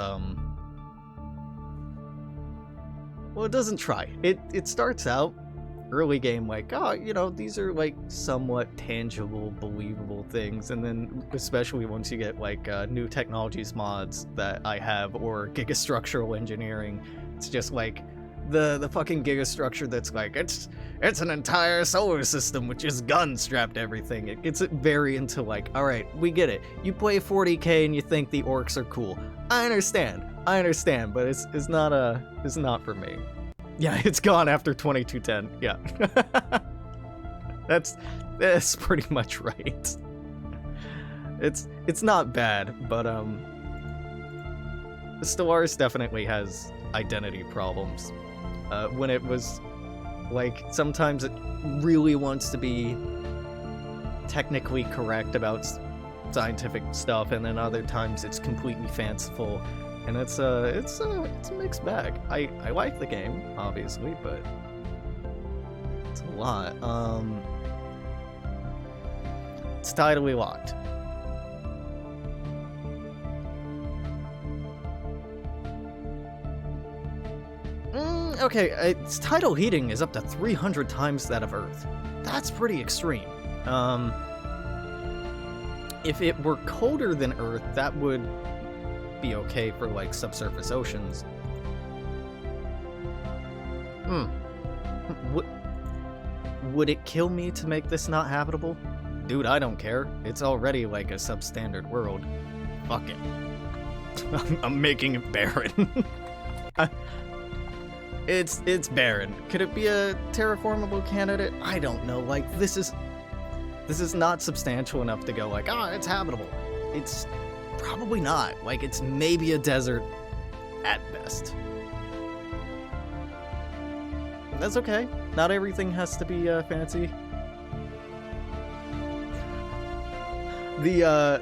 Speaker 1: well, it doesn't try. It starts out early game these are somewhat tangible, believable things, and then especially once you get new technologies mods that I have, or gigastructural engineering, it's just the fucking gigastructure that's it's an entire solar system with just guns strapped to everything. It gets it very into alright, we get it. You play 40k and you think the orcs are cool. I understand, but it's not for me. Yeah, it's gone after 2210. Yeah. That's pretty much right. It's not bad, but Stellaris definitely has identity problems. When it was sometimes it really wants to be technically correct about scientific stuff, and then other times it's completely fanciful, and it's a mixed bag. I like the game, obviously, but it's a lot. It's tidally locked. Okay, its tidal heating is up to 300 times that of Earth. That's pretty extreme. If it were colder than Earth, that would be okay for subsurface oceans. Would it kill me to make this not habitable? Dude, I don't care. It's already a substandard world. Fuck it. I'm making it barren. It's barren. Could it be a terraformable candidate? I don't know. This is not substantial enough to go it's habitable. It's probably not. It's maybe a desert at best. That's okay. Not everything has to be fancy. The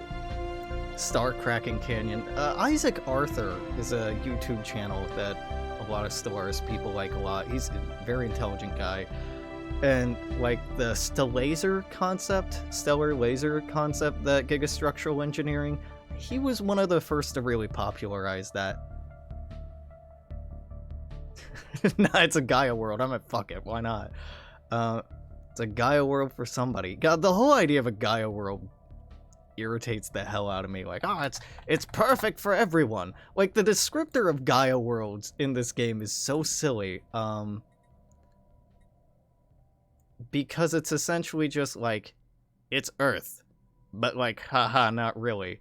Speaker 1: Star Cracking Canyon. Isaac Arthur is a YouTube channel that a lot of Stellaris people like a lot. He's a very intelligent guy. And the stellar laser concept that gigastructural engineering, he was one of the first to really popularize that. Nah, it's a Gaia world. Fuck it, why not? It's a Gaia world for somebody. God, the whole idea of a Gaia world irritates the hell out of me. It's perfect for everyone. The descriptor of Gaia worlds in this game is so silly. Because it's essentially just it's Earth, but haha, not really.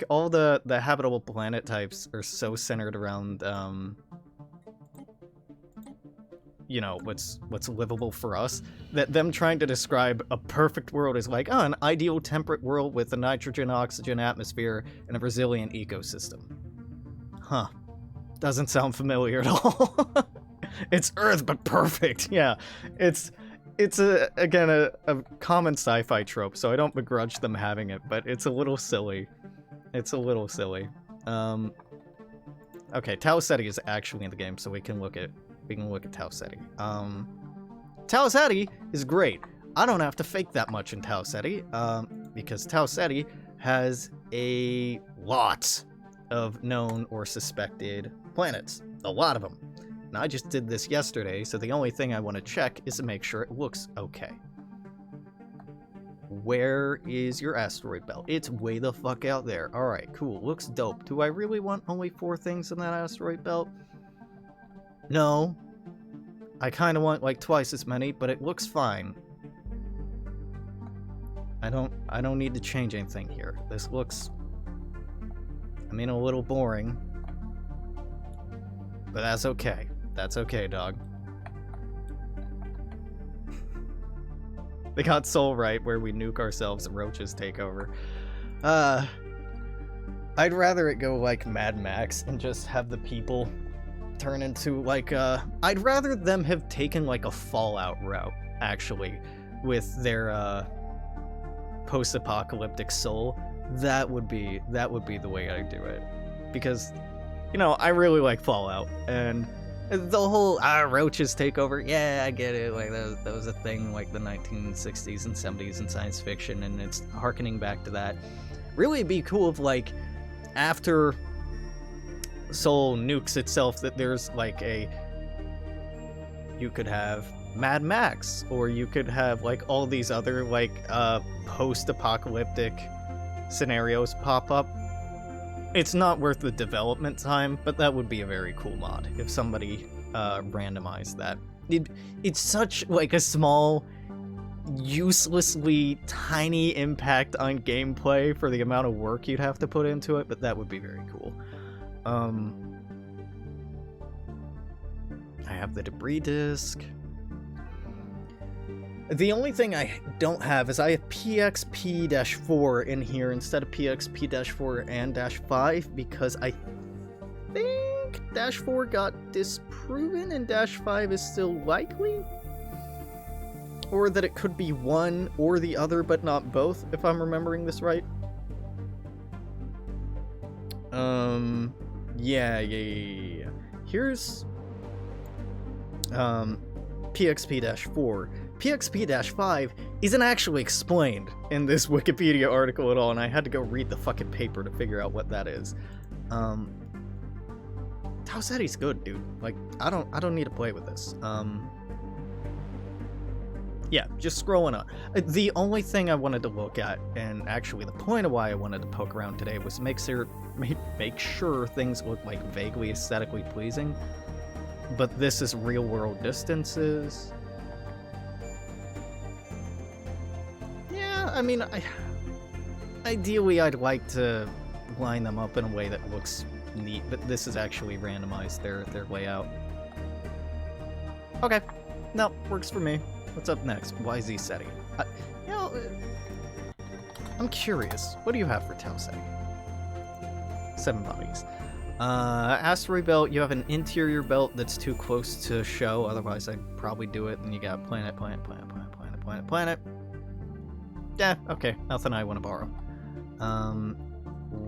Speaker 1: All the habitable planet types are so centered around you know, what's livable for us, that them trying to describe a perfect world is like, oh, an ideal temperate world with a nitrogen oxygen atmosphere and a resilient ecosystem. Huh. Doesn't sound familiar at all. It's Earth but perfect. Yeah. It's again a common sci-fi trope, so I don't begrudge them having it, but it's a little silly. It's a little silly. Okay, Tau Ceti is actually in the game, so we can look at Tau Ceti. Tau Ceti is great. I don't have to fake that much in Tau Ceti, because Tau Ceti has a lot of known or suspected planets. A lot of them. And I just did this yesterday, so the only thing I want to check is to make sure it looks okay. Where is your asteroid belt? It's way the fuck out there. Alright, cool. Looks dope. Do I really want only 4 things in that asteroid belt? No. I kind of want like twice as many, but it looks fine. I don't need to change anything here. This looks, I mean, a little boring. But that's okay. That's okay, dog. They got Soul right, where we nuke ourselves and roaches take over. I'd rather it go like Mad Max and just have the people turn into like I'd rather them have taken like a Fallout route, actually, with their post-apocalyptic soul. That would be the way I'd do it. Because, you know, I really like Fallout, and the whole roaches take over, yeah, I get it, like that was a thing like the 1960s and 70s in science fiction, and it's harkening back to that. Really it'd be cool if, like, after Soul nukes itself, that there's like you could have Mad Max, or you could have like all these other like post-apocalyptic scenarios pop up. It's not worth the development time, but that would be a very cool mod if somebody randomized that. It's such like a small, uselessly tiny impact on gameplay for the amount of work you'd have to put into it, but that would be very cool. I have the debris disk. The only thing I don't have is I have PXP-4 in here instead of PXP-4 and -5, because I think -4 got disproven and -5 is still likely? Or that it could be one or the other, but not both, if I'm remembering this right. Yeah. Here's PXP-4. PXP-5 isn't actually explained in this Wikipedia article at all, and I had to go read the fucking paper to figure out what that is. Tau Ceti's good, dude. Like, I don't need to play with this. Yeah, just scrolling on. The only thing I wanted to look at, and actually the point of why I wanted to poke around today, was make sure things look like vaguely aesthetically pleasing. But this is real-world distances. I mean, ideally I'd like to line them up in a way that looks neat, but this is actually randomized, their layout. Okay, no, works for me. What's up next? YZ Ceti. You know, I'm curious. What do you have for Tau Ceti? 7 bodies. Asteroid belt, you have an interior belt that's too close to show, otherwise I'd probably do it. Then you got planet. Yeah, okay, nothing I want to borrow.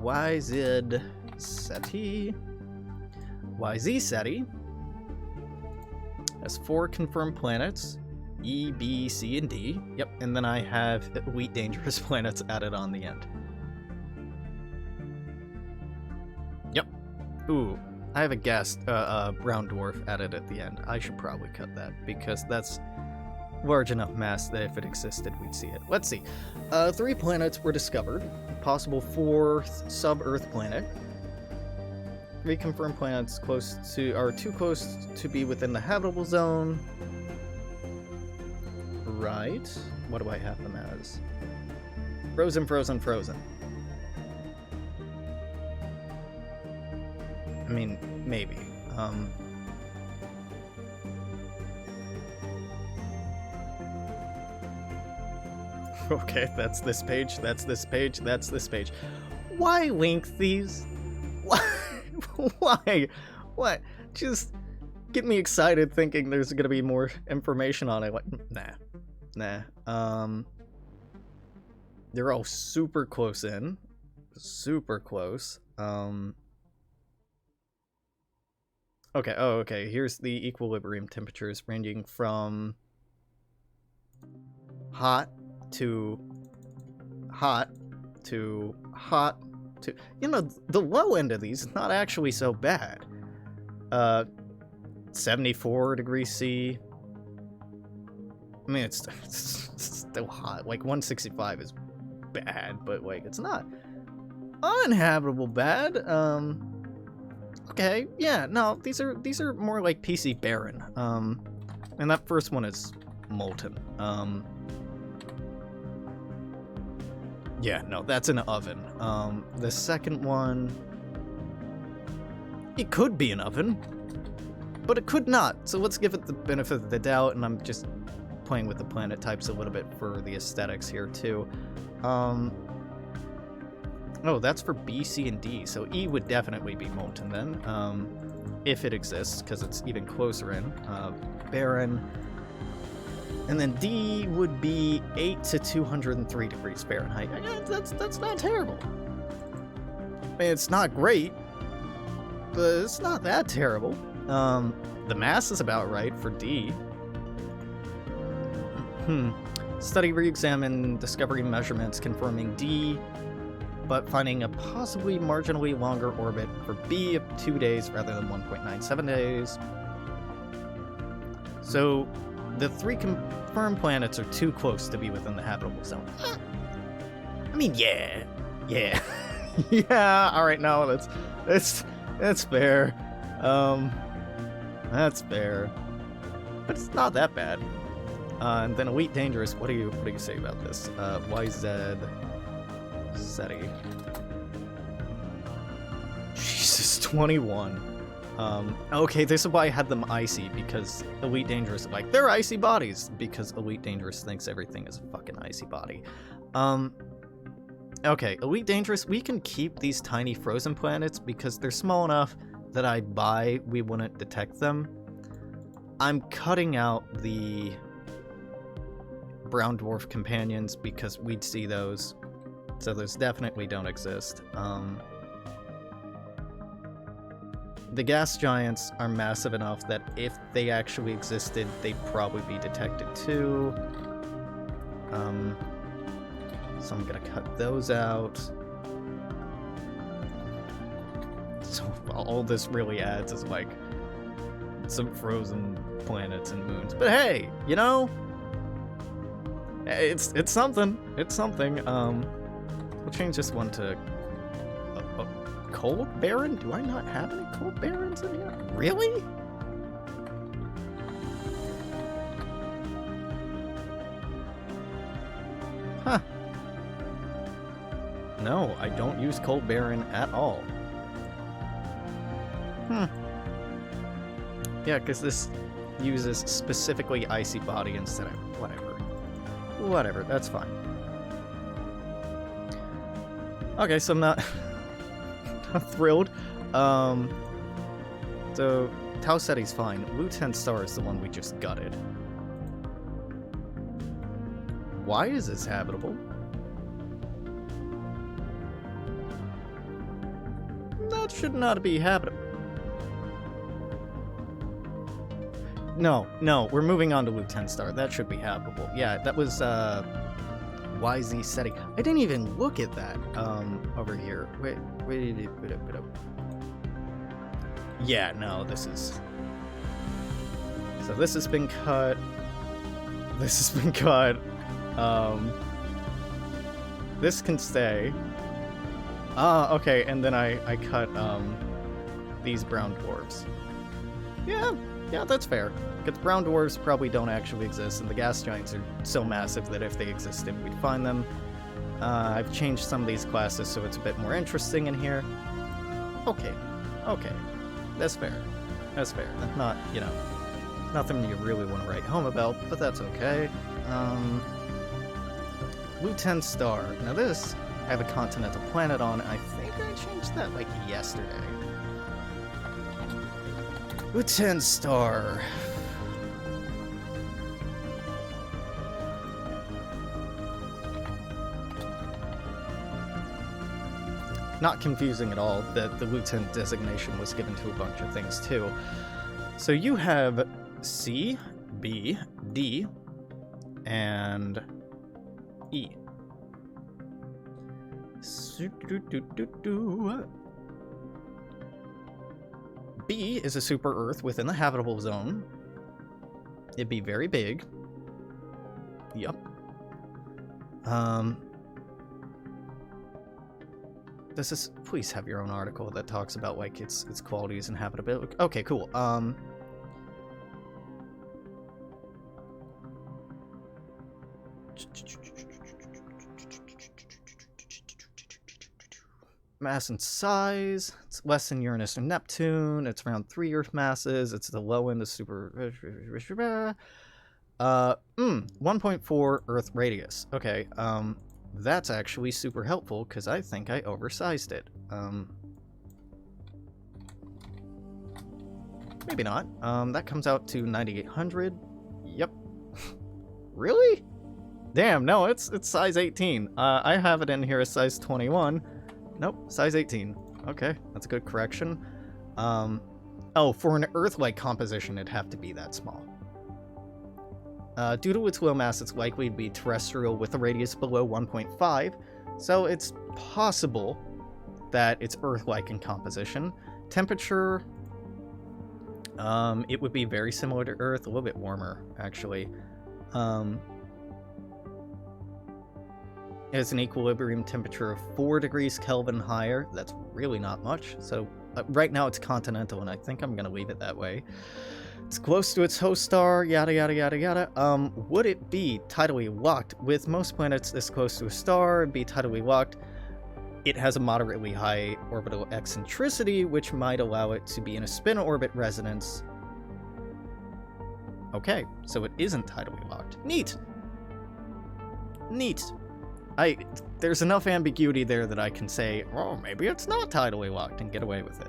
Speaker 1: YZ Ceti. YZ Ceti has 4 confirmed planets. E, B, C, and D. Yep, and then I have elite dangerous planets added on the end. Yep. Ooh, I have a brown dwarf added at the end. I should probably cut that, because that's large enough mass that if it existed, we'd see it. Let's see. 3 planets were discovered. Possible 4th sub-Earth planet. 3 confirmed planets are too close to be within the habitable zone. Right. What do I have them as? Frozen. I mean, maybe. Okay, that's this page, that's this page, that's this page. Why link these? Why? Why? What? Just get me excited thinking there's gonna be more information on it. Like, nah. They're all super close in. Super close. Okay, oh, okay. Here's the equilibrium temperatures ranging from hot to hot to hot to... You know, the low end of these is not actually so bad. 74 degrees C. I mean, it's still hot. Like, 165 is bad, but, like, it's not uninhabitable bad. Okay, yeah, no, these are more like PC barren. And that first one is molten. Yeah, no, that's an oven. The second one, it could be an oven, but it could not. So let's give it the benefit of the doubt, and I'm just playing with the planet types a little bit for the aesthetics here too. Oh, that's for B, C, and D, so E would definitely be molten then, if it exists, because it's even closer in. Barren. And then D would be 8 to 203 degrees Fahrenheit. That's not terrible. I mean, it's not great, but it's not that terrible. The mass is about right for D. Study, re-examine, discovery measurements confirming D, but finding a possibly marginally longer orbit for B of 2 days rather than 1.97 days. So the 3 confirmed planets are too close to be within the habitable zone. I mean, yeah. Yeah, alright, no, that's fair. That's fair. But it's not that bad. And then Elite Dangerous, what do you say about this? YZ SETI. Jesus, 21. Okay, this is why I had them icy, because Elite Dangerous, like, they're icy bodies, because Elite Dangerous thinks everything is a fucking icy body. Okay, Elite Dangerous, we can keep these tiny frozen planets because they're small enough that we wouldn't detect them. I'm cutting out the brown dwarf companions because we'd see those. So those definitely don't exist. The gas giants are massive enough that if they actually existed, they'd probably be detected too. So I'm gonna cut those out. So all this really adds is like some frozen planets and moons. But hey, you know, it's something. It's something. We'll change this one to a cold barren. Do I not have any cold barrens in here? Really? Huh. No, I don't use cold barren at all. Yeah, because this uses specifically icy body instead of whatever, that's fine. Okay, so I'm not thrilled. So Tau Ceti's fine. Lieutenant Star is the one we just gutted. Why is this habitable? That should not be habitable. No, we're moving on to Lieutenant Star. That should be habitable. Yeah, that was YZ SETI. I didn't even look at that over here. Wait. Yeah, no, this is... So this has been cut. This has been cut. This can stay. Okay, and then I cut these brown dwarves. Yeah, that's fair. Because brown dwarves probably don't actually exist, and the gas giants are so massive that if they existed, we'd find them. I've changed some of these classes so it's a bit more interesting in here. Okay. That's fair. That's not, you know, nothing you really want to write home about, but that's okay. Wu-10 Star. Now this, I have a continental planet on. I think I changed that like yesterday. Wu-10 Star. Not confusing at all that the Wu-10 designation was given to a bunch of things too. So you have C, B, D, and E. B is a super Earth within the habitable zone. It'd be very big. Yup. Does this please have your own article that talks about like its qualities and habitability? Okay, cool. Mass and size. It's less than Uranus and Neptune. It's around 3 Earth masses. It's the low end of super. 1.4 Earth radius. Okay. That's actually super helpful because I think I oversized it. Maybe not. That comes out to 9,800. Yep. Really? Damn, no, it's size 18. I have it in here as size 21. Nope, size 18. Okay, that's a good correction. Oh, for an Earth-like composition, it'd have to be that small. Due to its low mass, it's likely to be terrestrial with a radius below 1.5, so it's possible that it's Earth-like in composition. Temperature, it would be very similar to Earth, a little bit warmer, actually. It has an equilibrium temperature of 4 degrees Kelvin higher. That's really not much. So right now it's continental, and I think I'm going to leave it that way. It's close to its host star, yada yada yada yada. Would it be tidally locked? With most planets this close to a star, it'd be tidally locked. It has a moderately high orbital eccentricity, which might allow it to be in a spin orbit resonance. Okay, so it isn't tidally locked. Neat! Neat. There's enough ambiguity there that I can say, oh, maybe it's not tidally locked and get away with it.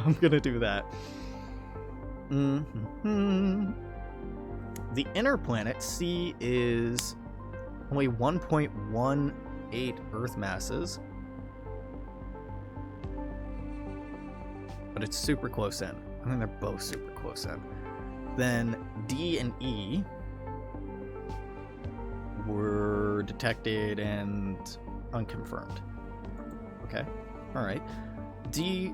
Speaker 1: I'm gonna do that. The inner planet, C, is only 1.18 Earth masses. But it's super close in. I mean, they're both super close in. Then D and E were detected and unconfirmed. Okay, alright. D,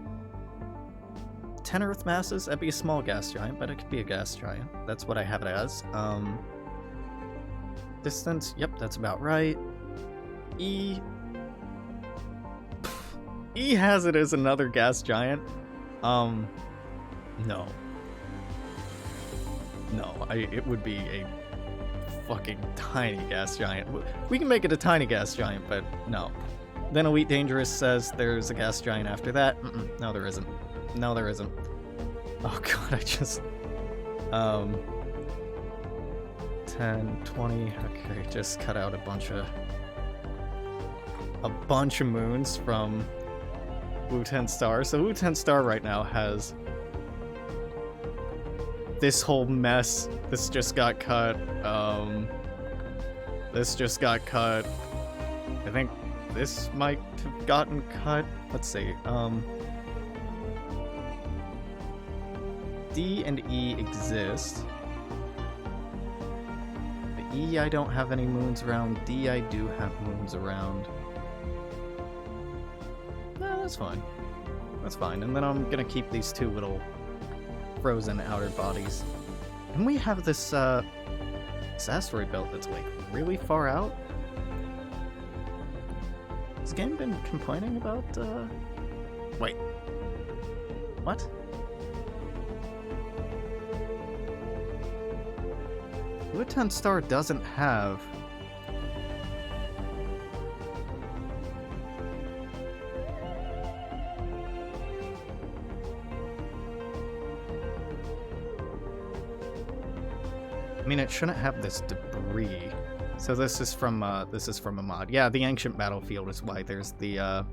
Speaker 1: 10 Earth masses, that'd be a small gas giant, but it could be a gas giant. That's what I have it as. Distance, yep, that's about right. E has it as another gas giant. No. No, it would be a fucking tiny gas giant. We can make it a tiny gas giant, but no. Then Elite Dangerous says there's a gas giant after that. No, there isn't. No, there isn't. Oh god, I just... 10, 20... Okay, just cut out a bunch of moons from Wu-10 Star. So Wu-10 Star right now has this whole mess. This just got cut. This just got cut. I think this might have gotten cut. Let's see. D and E exist. The E I don't have any moons around. D I do have moons around. No, that's fine. That's fine. And then I'm gonna keep these two little frozen outer bodies. And we have this this asteroid belt that's like really far out. Has the game been complaining about wait. What? Wu-10 Star doesn't have... I mean, it shouldn't have this debris. So this is from a mod. Yeah, the ancient battlefield is why there's the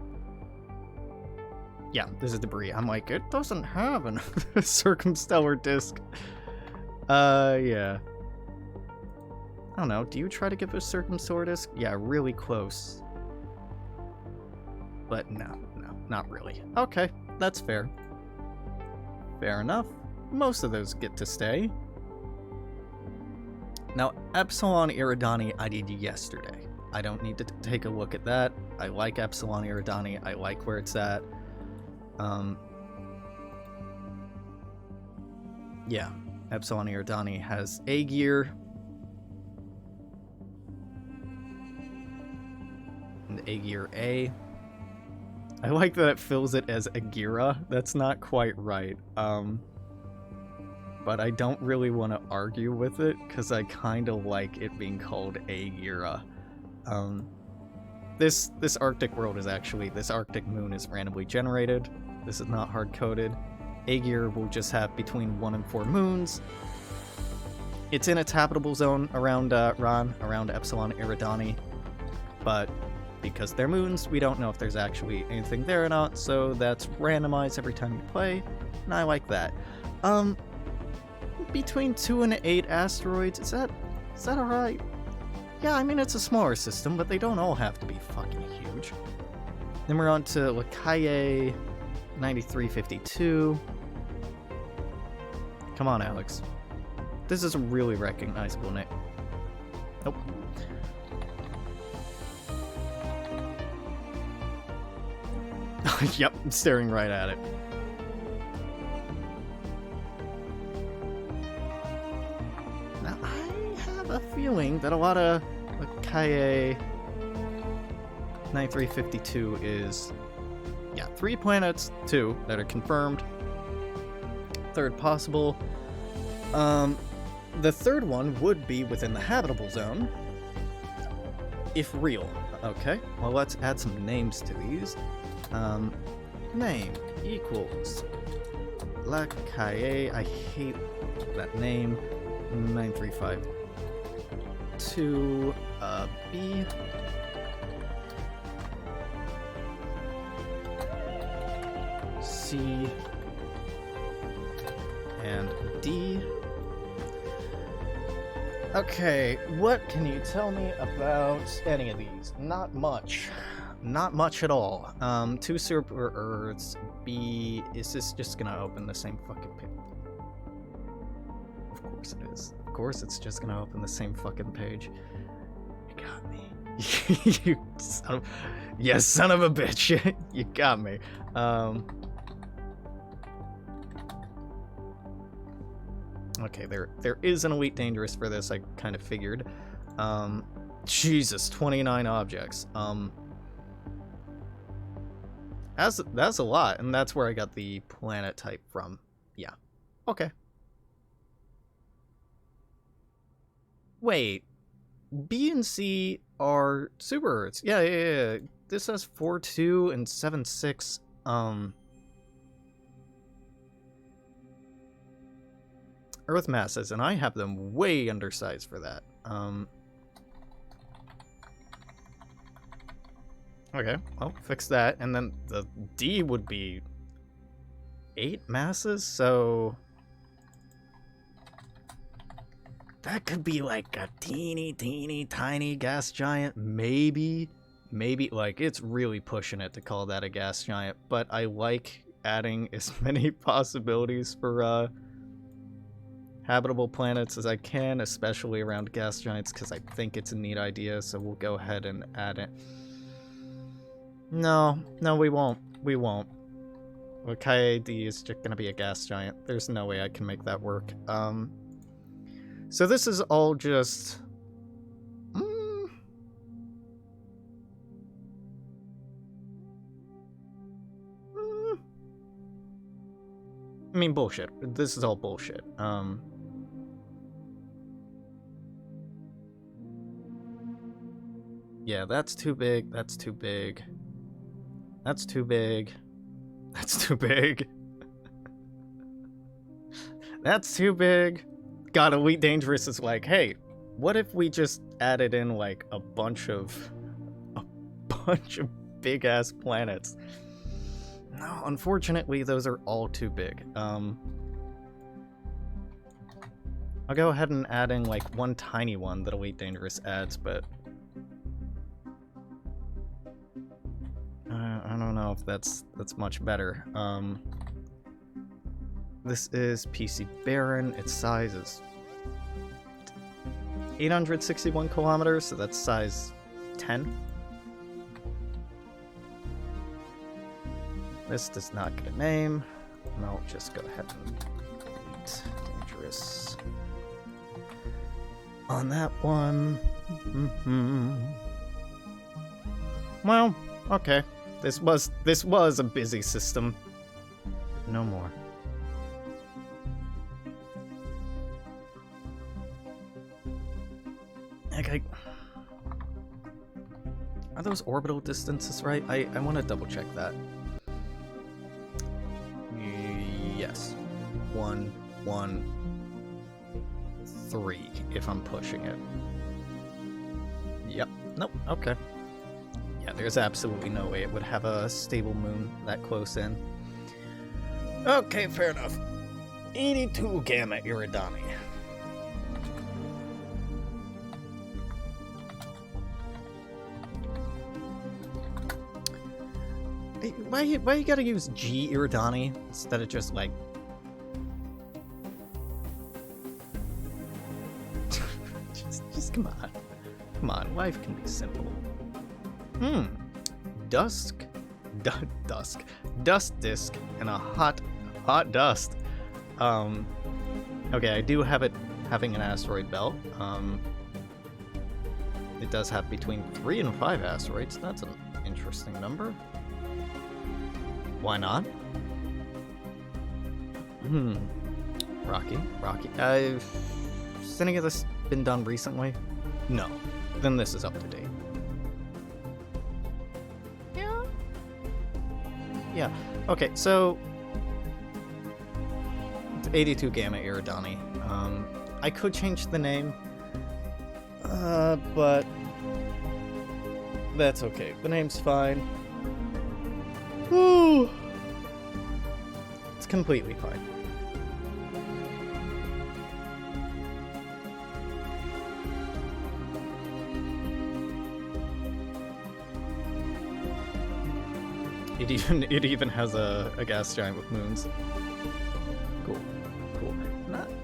Speaker 1: yeah, this is debris. I'm like, it doesn't have a circumstellar disk. Yeah. I don't know. Do you try to give a circumstellar disk? Yeah, really close. But no, not really. Okay, that's fair. Fair enough. Most of those get to stay. Now, Epsilon Eridani I did yesterday. I don't need to take a look at that. I like Epsilon Eridani. I like where it's at. Yeah, Epsilon Eridani has A gear. And A gear A. I like that it fills it as Agira. That's not quite right. But I don't really want to argue with it, because I kind of like it being called Agira. This Arctic world is actually, this Arctic moon is randomly generated. This is not hard-coded. Aegir will just have between 1 and 4 moons. It's in its habitable zone around Ran, around Epsilon Eridani, but because they're moons, we don't know if there's actually anything there or not, so that's randomized every time you play, and I like that. Between 2 and 8 asteroids, is that alright? Yeah, I mean, it's a smaller system, but they don't all have to be fucking huge. Then we're on to Lakaye 9352. Come on, Alex. This is a really recognizable name. Nope. Yep, I'm staring right at it. Now, I have a feeling that a lot of Lakaye 9352 is, yeah, 3 planets, 2 that are confirmed. Third possible. The third one would be within the habitable zone, if real. Okay, well, let's add some names to these. Name equals Lakaye. I hate that name. 9352 B. C and D. Okay, what can you tell me about any of these? Not much. Not much at all. 2 super Earths. B. Is this just gonna open the same fucking page? Of course it is. Of course it's just gonna open the same fucking page. You got me. You son of a bitch. You got me. Okay, there is an Elite Dangerous for this, I kind of figured. Jesus, 29 objects. That's a lot, and that's where I got the planet type from. Yeah. Okay. Wait. B and C are super Earths. Yeah. This has 4-2 and 7-6. Earth masses, and I have them way undersized for that. Okay, well, fix that, and then the D would be 8 masses, so that could be like a teeny tiny gas giant, maybe, like, it's really pushing it to call that a gas giant, but I like adding as many possibilities for, habitable planets as I can, especially around gas giants, because I think it's a neat idea, so we'll go ahead and add it. No, we won't. Lakaye D is just gonna be a gas giant. There's no way I can make that work. So this is all just... I mean, bullshit. This is all bullshit. Yeah, that's too big. That's too big. That's too big. That's too big. That's too big. God, Elite Dangerous is like, hey, what if we just added in like a bunch of big ass planets? No, unfortunately, those are all too big. I'll go ahead and add in like one tiny one that Elite Dangerous adds, but I don't know if that's much better. This is PC Baron. Its size is 861 kilometers, so that's size 10. This does not get a name. And I'll just go ahead and delete Dangerous on that one. Well, okay. This was a busy system. No more. Okay. Are those orbital distances right? I want to double check that. Yes. 1, 1, 3, if I'm pushing it. Yep. Nope. Okay. Yeah, there's absolutely no way it would have a stable moon that close in. Okay, fair enough. 82 Gamma Eridani. Hey, why you gotta use G Eridani instead of just like... just come on. Come on, life can be simple. Dust disk and a hot dust. Okay, I do have it having an asteroid belt. It does have between 3 and 5 asteroids. That's an interesting number. Why not? Rocky. Has any of this been done recently? No. Then this is up to date. Yeah. Okay, so 82 Gamma Eridani. I could change the name, but that's okay. The name's fine. Ooh. It's completely fine. It even has a gas giant with moons. Cool.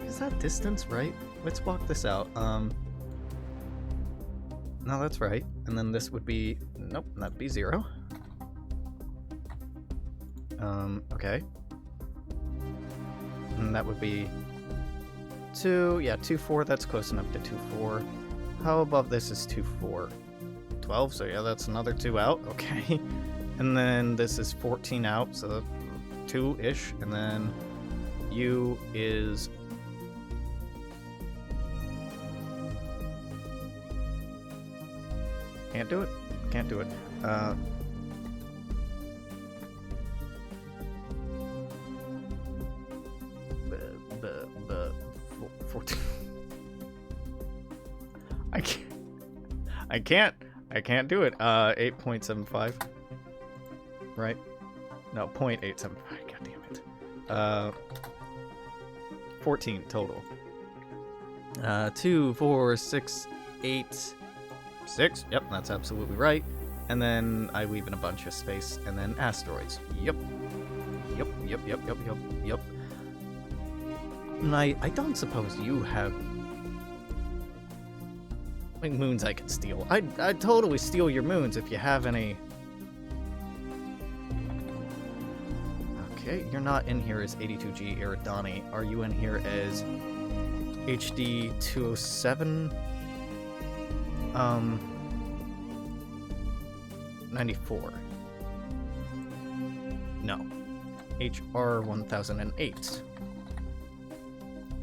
Speaker 1: Is that distance right? Let's walk this out. No, that's right. And then this would be... Nope, that'd be 0. Okay. And that would be 2, yeah, 2, 4, that's close enough to 2, 4. How above this is 2, 4? 12, so yeah, that's another 2 out, okay. And then this is 14 out, so 2-ish, and then U is... Can't do it. 14. I can't do it. 8.75. Right? No, 0.875. God damn it. 14 total. 2, 4, 6, 8, 6. Yep, that's absolutely right. And then I leave in a bunch of space, and then asteroids. Yep. And I don't suppose you have... like moons I could steal. I'd totally steal your moons if you have any... Okay, you're not in here as 82G Eridani. Are you in here as HD 207? 94. No. HR 1008.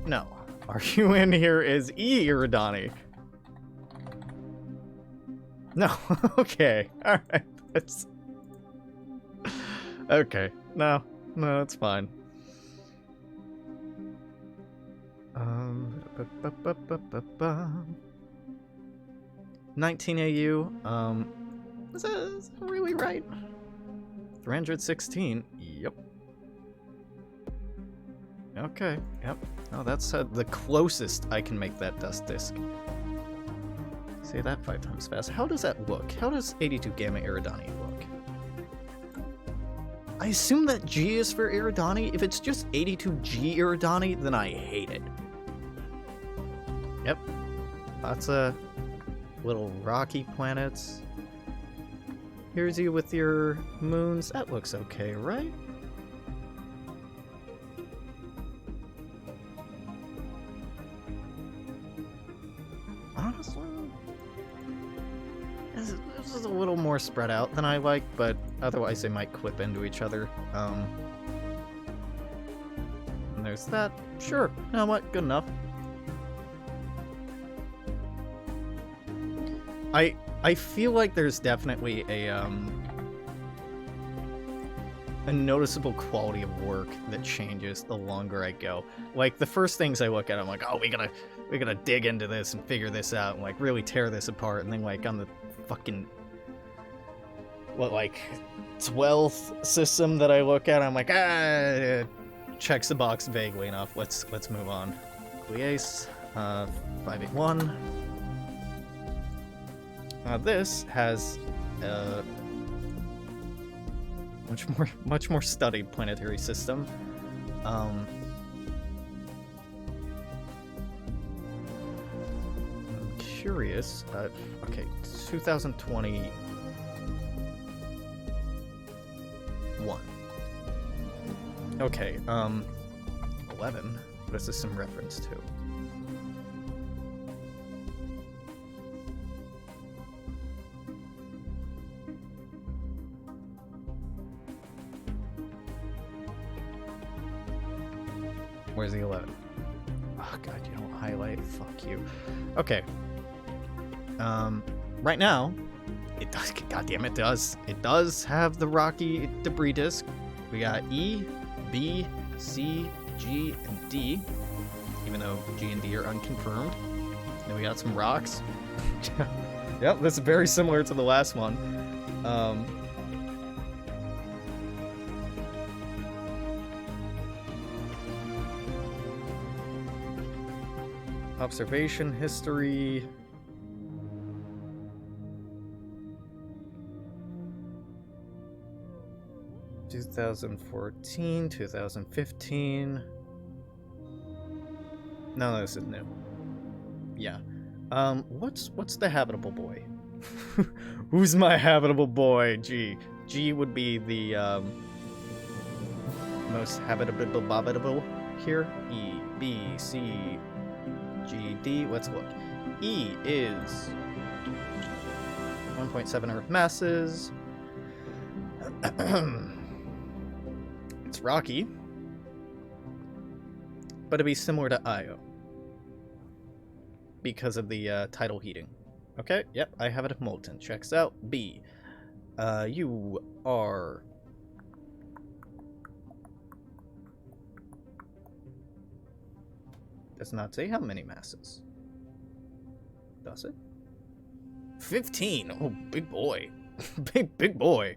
Speaker 1: No. Are you in here as E Eridani? No. Okay. Alright. That's... Okay. No, it's fine. Ba, ba, ba, ba, ba. 19 AU. Is that really right? 316. Yep. Okay. Yep. Oh, that's the closest I can make that dust disk. Say that 5 times fast. How does that look? How does 82 Gamma Eridani look? I assume that G is for Eridani. If it's just 82G Eridani, then I hate it. Yep. Lots of little rocky planets. Here's you with your moons. That looks okay, right? Honestly, this is a little more spread out than I like, but otherwise they might clip into each other. And there's that. Sure. You know what? Good enough. I feel like there's definitely a noticeable quality of work that changes the longer I go. Like, the first things I look at, I'm like, oh, we gotta dig into this and figure this out and, like, really tear this apart. And then, like, on the fucking, what, like, 12th system that I look at, I'm like, checks the box vaguely enough. Let's move on. Gliese, 581. This has much more studied planetary system. I'm curious. Okay, 2021. Okay, 11. What is this in reference to? Where's the 11? Oh god, you don't highlight. Fuck you. Okay. Right now, it does. Goddamn, it does. It does have the rocky debris disk. We got E, B, C, G, and D. Even though G and D are unconfirmed. Then we got some rocks. Yep, this is very similar to the last one. Observation history. (2014, 2015). No, this is new. Yeah. What's the habitable boy? Who's my habitable boy? G. G would be the most habitable here. E, B, C, G, D. Let's look. E is 1.7 Earth masses. It's rocky, but it'd be similar to Io because of the tidal heating. Okay, yep, I have it at molten. Checks out. B. You are... Does not say how many masses. Does it? 15! Oh, big boy. big boy.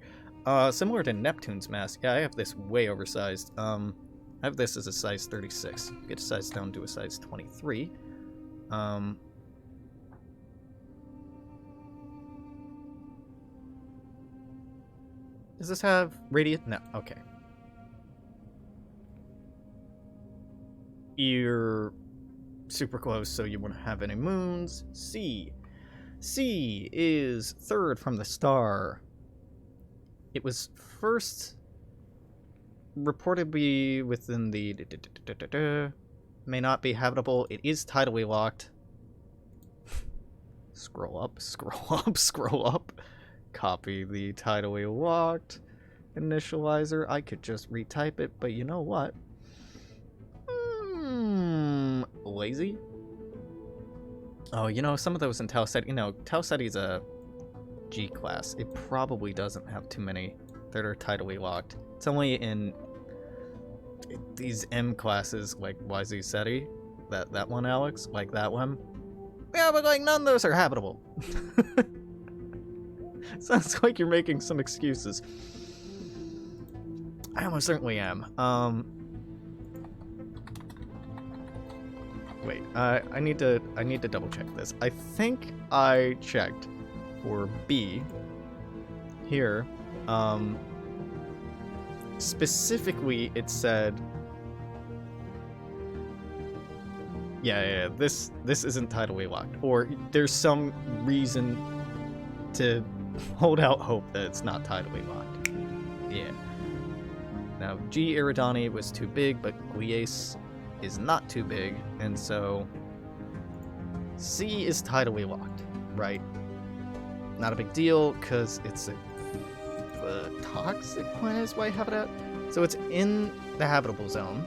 Speaker 1: Similar to Neptune's mass. Yeah, I have this way oversized. I have this as a size 36. Get a size down to a size 23. Does this have radiant? No. Okay. You're super close, so you wouldn't have any moons. C. C is third from the star. It was first reportedly within the... May not be habitable. It is tidally locked. Scroll up, scroll up, scroll up. Copy the tidally locked initializer. I could just retype it, but you know what? Lazy? Oh, you know, some of those in Tau Ceti, you know, Tau Ceti's a G class. It probably doesn't have too many that are tidally locked. It's only in these M classes like YZ Ceti That one, Alex? Like that one? Yeah, but like none of those are habitable. Sounds like you're making some excuses. I almost certainly am. Wait, I need to double check this. I think I checked for B here. Specifically it said, yeah, this isn't tidally locked, or there's some reason to hold out hope that it's not tidally locked. Yeah. Now, G Eridani was too big, but Gliese is not too big, and so C is tidally locked, right? Not a big deal, because it's a toxic planet is why I have it at. So it's in the habitable zone.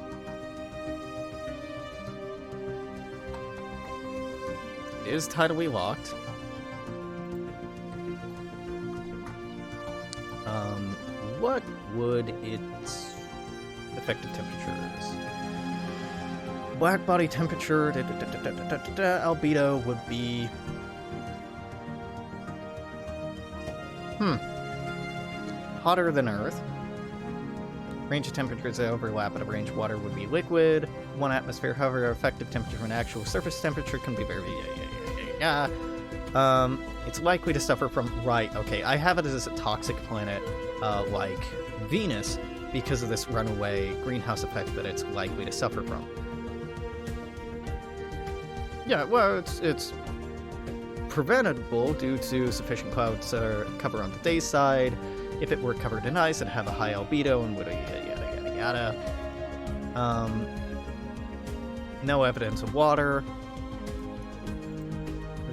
Speaker 1: It is tidally locked. What would its effective temperatures? Black body temperature, albedo would be... hotter than Earth. Range of temperatures that overlap at a range of water would be liquid. 1 atmosphere, however, effective temperature and actual surface temperature can be very... it's likely to suffer from... Right, okay, I have it as a toxic planet, like Venus, because of this runaway greenhouse effect that it's likely to suffer from. Yeah, well, it's preventable due to sufficient clouds cover on the day side. If it were covered in ice, it'd have a high albedo and would yada yada yada. No evidence of water.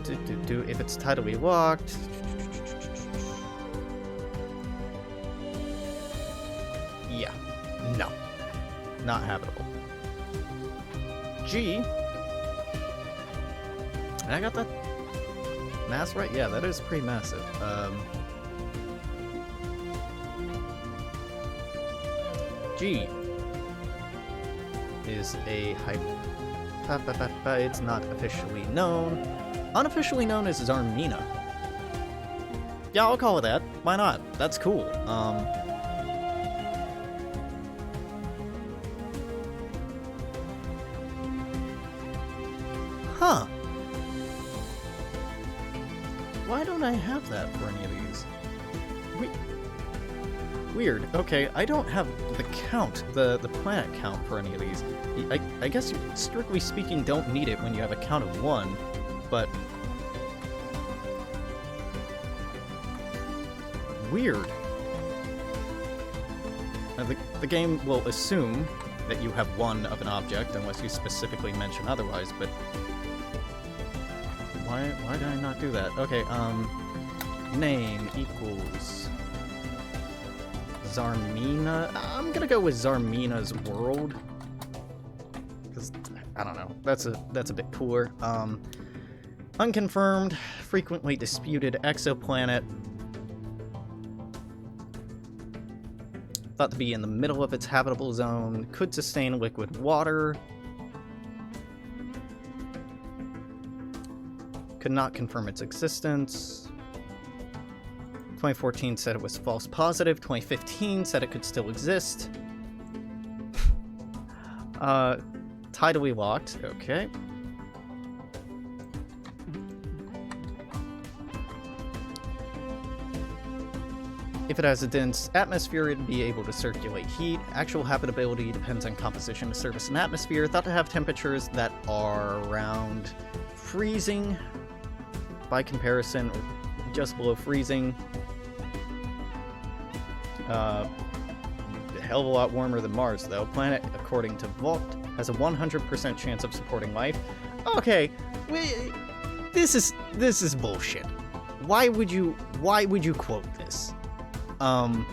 Speaker 1: If it's tidally locked. Yeah. No. Not habitable. G. I got that mass right? Yeah, that is pretty massive. G is a it's not officially known. Unofficially known as Zarmina. Yeah, I'll call it that. Why not? That's cool. Huh. Why don't I have that for any of these? Weird. Okay, I don't have the count, the planet count for any of these. I guess you, strictly speaking, don't need it when you have a count of 1, but... Weird. The game will assume that you have 1 of an object, unless you specifically mention otherwise, but... Why did I not do that? Okay, name equals... Zarmina? I'm gonna go with Zarmina's world. Because, I don't know, that's a bit cooler. Unconfirmed, frequently disputed exoplanet. Thought to be in the middle of its habitable zone. Could sustain liquid water. Could not confirm its existence. 2014 said it was false positive. 2015 said it could still exist. Tidally locked. Okay. If it has a dense atmosphere, it'd be able to circulate heat. Actual habitability depends on composition of surface and atmosphere. Thought to have temperatures that are around freezing. By comparison, just below freezing. A hell of a lot warmer than Mars, though. Planet, according to Vault, has a 100% chance of supporting life. Okay, this is bullshit. Why would you quote this? Oh,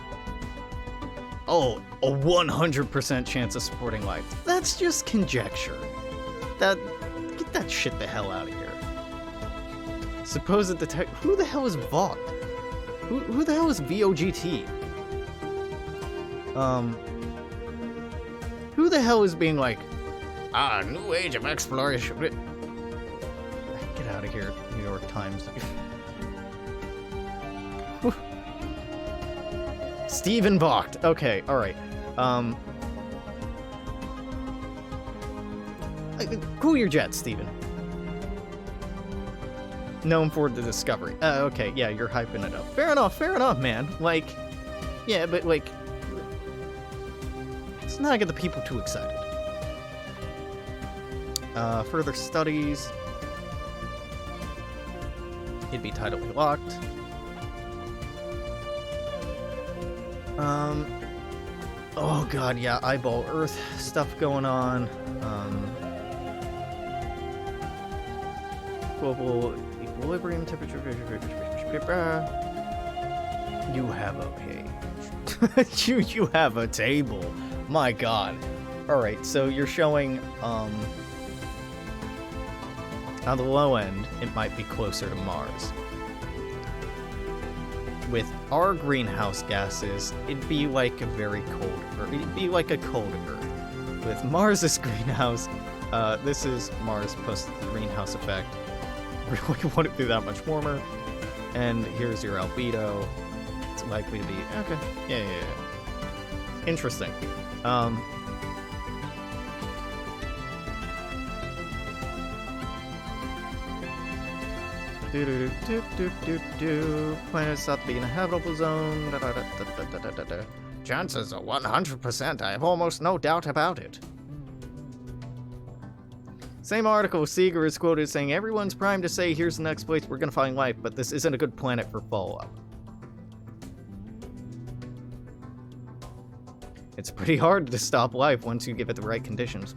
Speaker 1: a 100% chance of supporting life. That's just conjecture. Get that shit the hell out of here. Supposed detect. Who the hell is Vault? Who the hell is VOGT? Who the hell is being like, Ah, new age of exploration. Get out of here, New York Times. Stephen Vogt. Okay, alright. Cool your jets, Stephen. Known for the discovery. Okay, yeah, you're hyping it up. Fair enough, man. Like, yeah, but like, let's not get the people too excited. Further studies. It'd be tidally locked. Oh god, yeah, eyeball Earth stuff going on. Global equilibrium temperature. You have a page. you have a table. My god. Alright, so you're showing, on the low end, it might be closer to Mars. With our greenhouse gases, it'd be like a very cold Earth. It'd be like a cold Earth. With Mars's greenhouse, this is Mars plus the greenhouse effect. Really want it to be that much warmer. And here's your albedo. It's likely to be okay. Yeah. Interesting. Planets thought to be in a habitable zone. Chances are 100%. I have almost no doubt about it. Same article, Seeger is quoted saying, everyone's primed to say here's the next place we're gonna find life, but this isn't a good planet for follow-up. It's pretty hard to stop life once you give it the right conditions.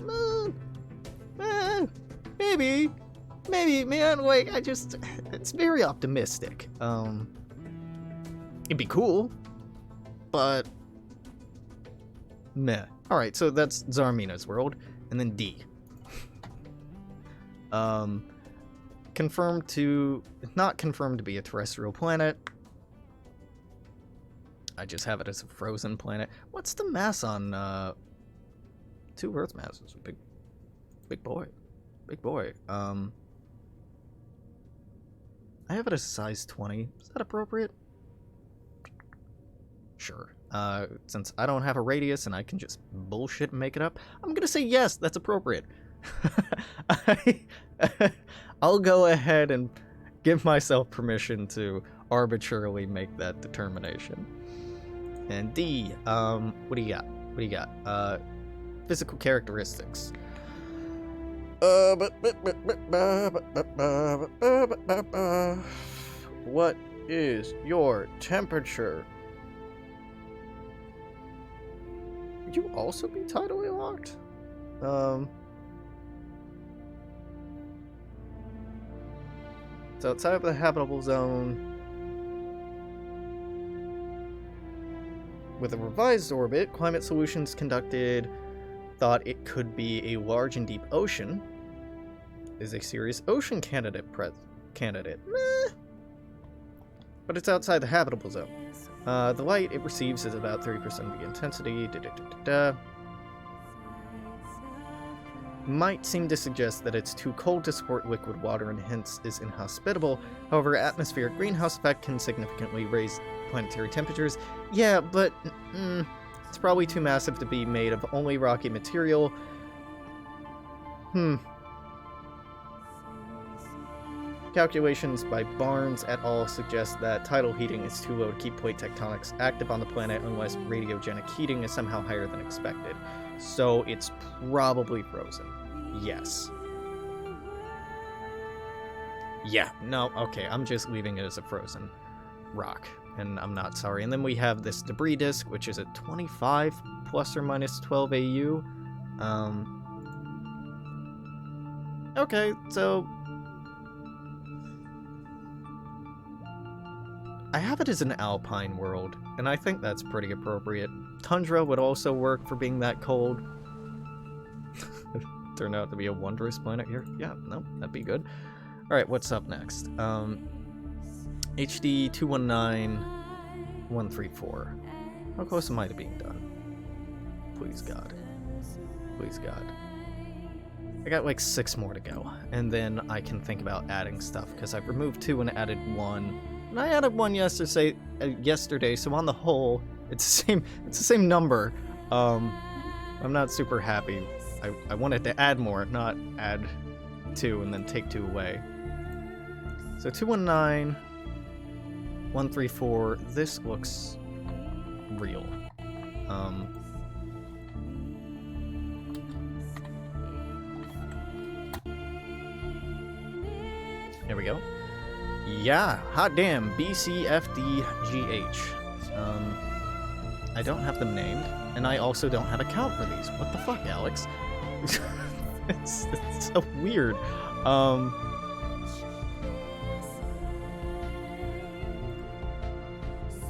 Speaker 1: Maybe, man, like, it's very optimistic. It'd be cool, but meh. Alright, so that's Zarmina's world, and then D. Not confirmed to be a terrestrial planet. I just have it as a frozen planet. What's the mass on, 2 Earth masses? Big boy. I have it as size 20. Is that appropriate? Sure. Since I don't have a radius and I can just bullshit and make it up, I'm gonna say yes, that's appropriate. I'll go ahead and give myself permission to arbitrarily make that determination. And D, what do you got? Physical characteristics. What is your temperature? Would you also be tidally locked? It's outside of the habitable zone. With a revised orbit, Climate Solutions thought it could be a large and deep ocean. Is a serious ocean candidate. Meh. But it's outside the habitable zone. The light it receives is about 30% of the intensity. Might seem to suggest that it's too cold to support liquid water and hence is inhospitable. However, atmospheric greenhouse effect can significantly raise planetary temperatures. Yeah, but it's probably too massive to be made of only rocky material. Calculations by Barnes et al. Suggest that tidal heating is too low to keep plate tectonics active on the planet unless radiogenic heating is somehow higher than expected. So it's probably frozen. Yes. Yeah, no, okay, I'm just leaving it as a frozen rock, and I'm not sorry. And then we have this debris disk, which is at 25 plus or minus 12 AU. Okay, so I have it as an alpine world, and I think that's pretty appropriate. Tundra would also work for being that cold. Turned out to be a wondrous planet here. Yeah, no, that'd be good. Alright, what's up next? HD 219134. How close am I to being done? Please God. Please God. I got like 6 more to go, and then I can think about adding stuff, because I've removed 2 and added 1. And I added 1 yesterday, so on the whole, it's the same number. I'm not super happy. I wanted to add more, not add 2 and then take 2 away. So 219, 134. This looks real. There we go. Yeah, hot damn, BCFDGH. I don't have them named, and I also don't have a count for these. What the fuck, Alex? it's so weird.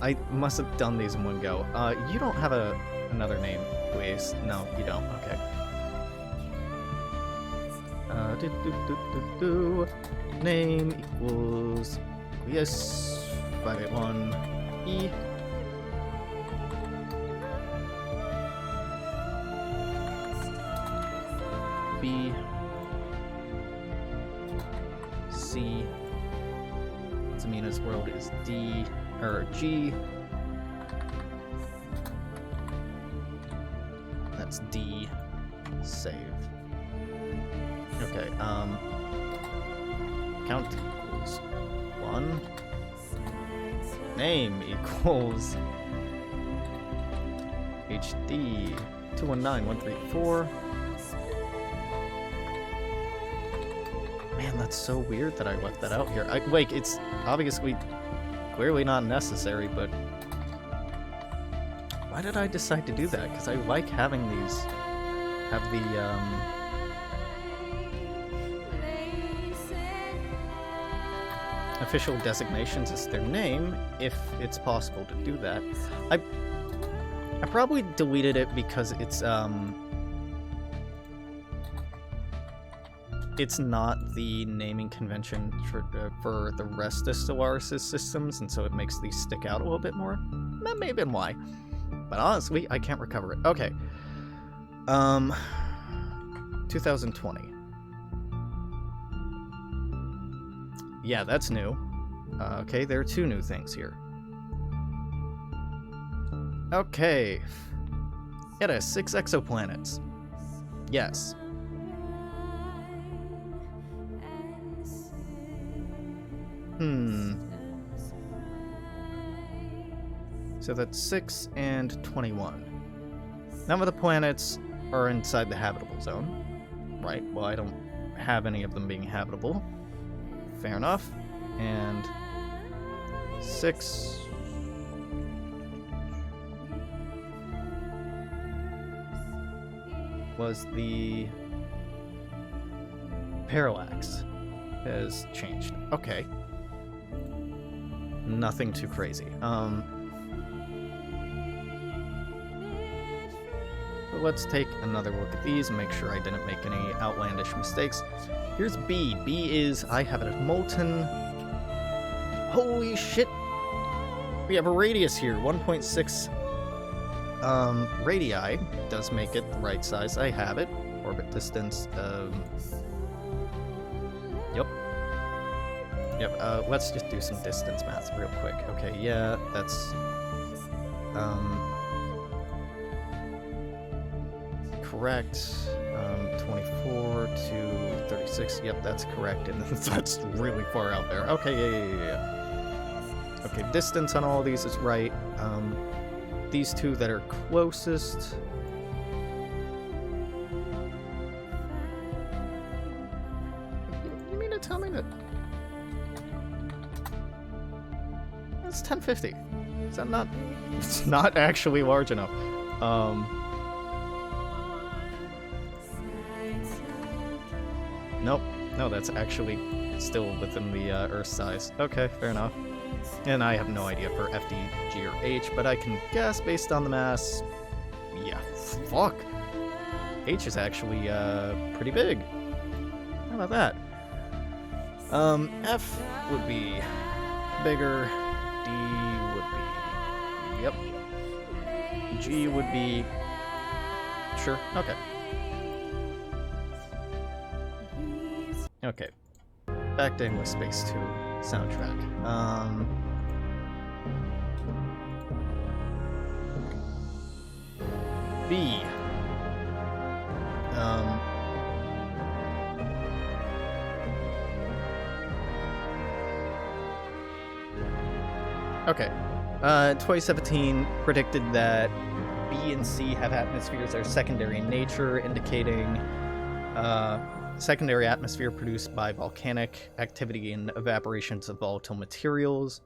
Speaker 1: I must have done these in one go. You don't have another name, please. No, you don't. Okay. Name equals yes 581 E. B C. Zamina's world is D or G. That's D. Save. Okay, count equals 1. Name equals HD 219134. Man, that's so weird that I left that out here. Like, it's obviously clearly not necessary, but why did I decide to do that? Because I like having these have the official designations as their name, if it's possible to do that. I probably deleted it because it's not the naming convention for the rest of Stellaris' systems, and so it makes these stick out a little bit more. That may have been why. But honestly, I can't recover it. Okay. 2020. Yeah, that's new. Okay, there are 2 new things here. Okay. It has 6 exoplanets. Yes. So that's 6 and 21. None of the planets are inside the habitable zone. Right, well, I don't have any of them being habitable. Fair enough. And 6... was the parallax has changed. Okay. Nothing too crazy. But let's take another look at these and make sure I didn't make any outlandish mistakes. Here's B. B is, I have it as molten. Holy shit! We have a radius here, 1.6 radii. Does make it the right size. I have it. Orbit distance, Yep, let's just do some distance math real quick. Okay, yeah, that's, correct. 24 to 36, yep, that's correct, and that's really far out there. Okay, yeah. Okay, distance on all of these is right. These 2 that are closest... You mean to tell me that... It's 1050. Is that not... It's not actually large enough. Nope. No, that's actually still within the Earth size. Okay, fair enough. And I have no idea for FD, G, or H, but I can guess based on the mass. Yeah, fuck. H is actually pretty big. How about that? F would be bigger. D would be... Yep. G would be... Sure, okay. Okay. Back to Endless Space 2 soundtrack. B. Okay. 2017 predicted that B and C have atmospheres that are secondary in nature, indicating secondary atmosphere produced by volcanic activity and evaporations of volatile materials.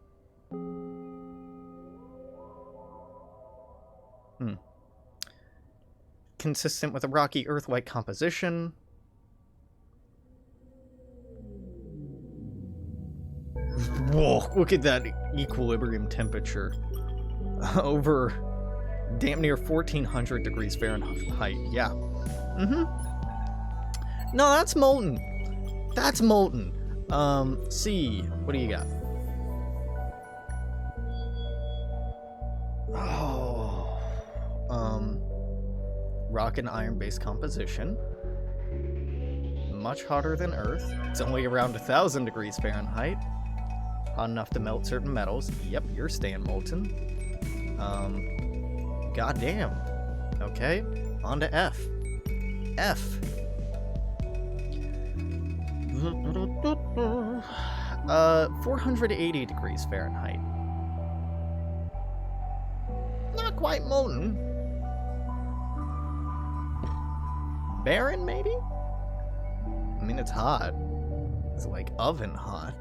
Speaker 1: Consistent with a rocky Earth-like composition. Whoa, look at that equilibrium temperature. Over damn near 1400 degrees Fahrenheit. Yeah. No, that's molten. That's molten. C, what do you got? Oh. Rock and iron-based composition. Much hotter than Earth. It's only around 1000 degrees Fahrenheit. Hot enough to melt certain metals. Yep, you're staying molten. Goddamn. Okay, on to F. F. 480 degrees Fahrenheit. Not quite molten. Barren, maybe? I mean, it's hot. It's like oven hot.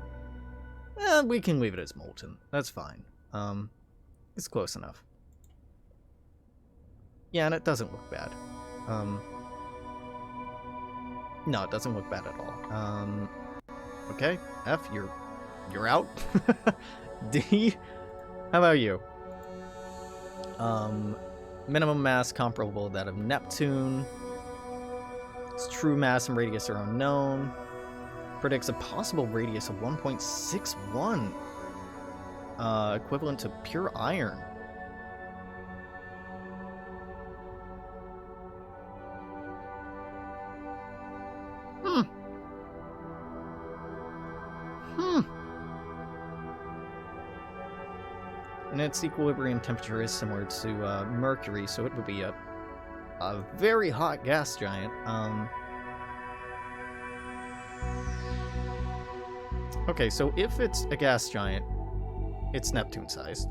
Speaker 1: We can leave it as molten. That's fine. It's close enough. Yeah, and it doesn't look bad. No, it doesn't look bad at all. Okay, F, you're out. D, how about you? Minimum mass comparable to that of Neptune. Its true mass and radius are unknown. Predicts a possible radius of 1.61, equivalent to pure iron. And its equilibrium temperature is similar to Mercury, so it would be a very hot gas giant. Okay, so if it's a gas giant, it's Neptune-sized.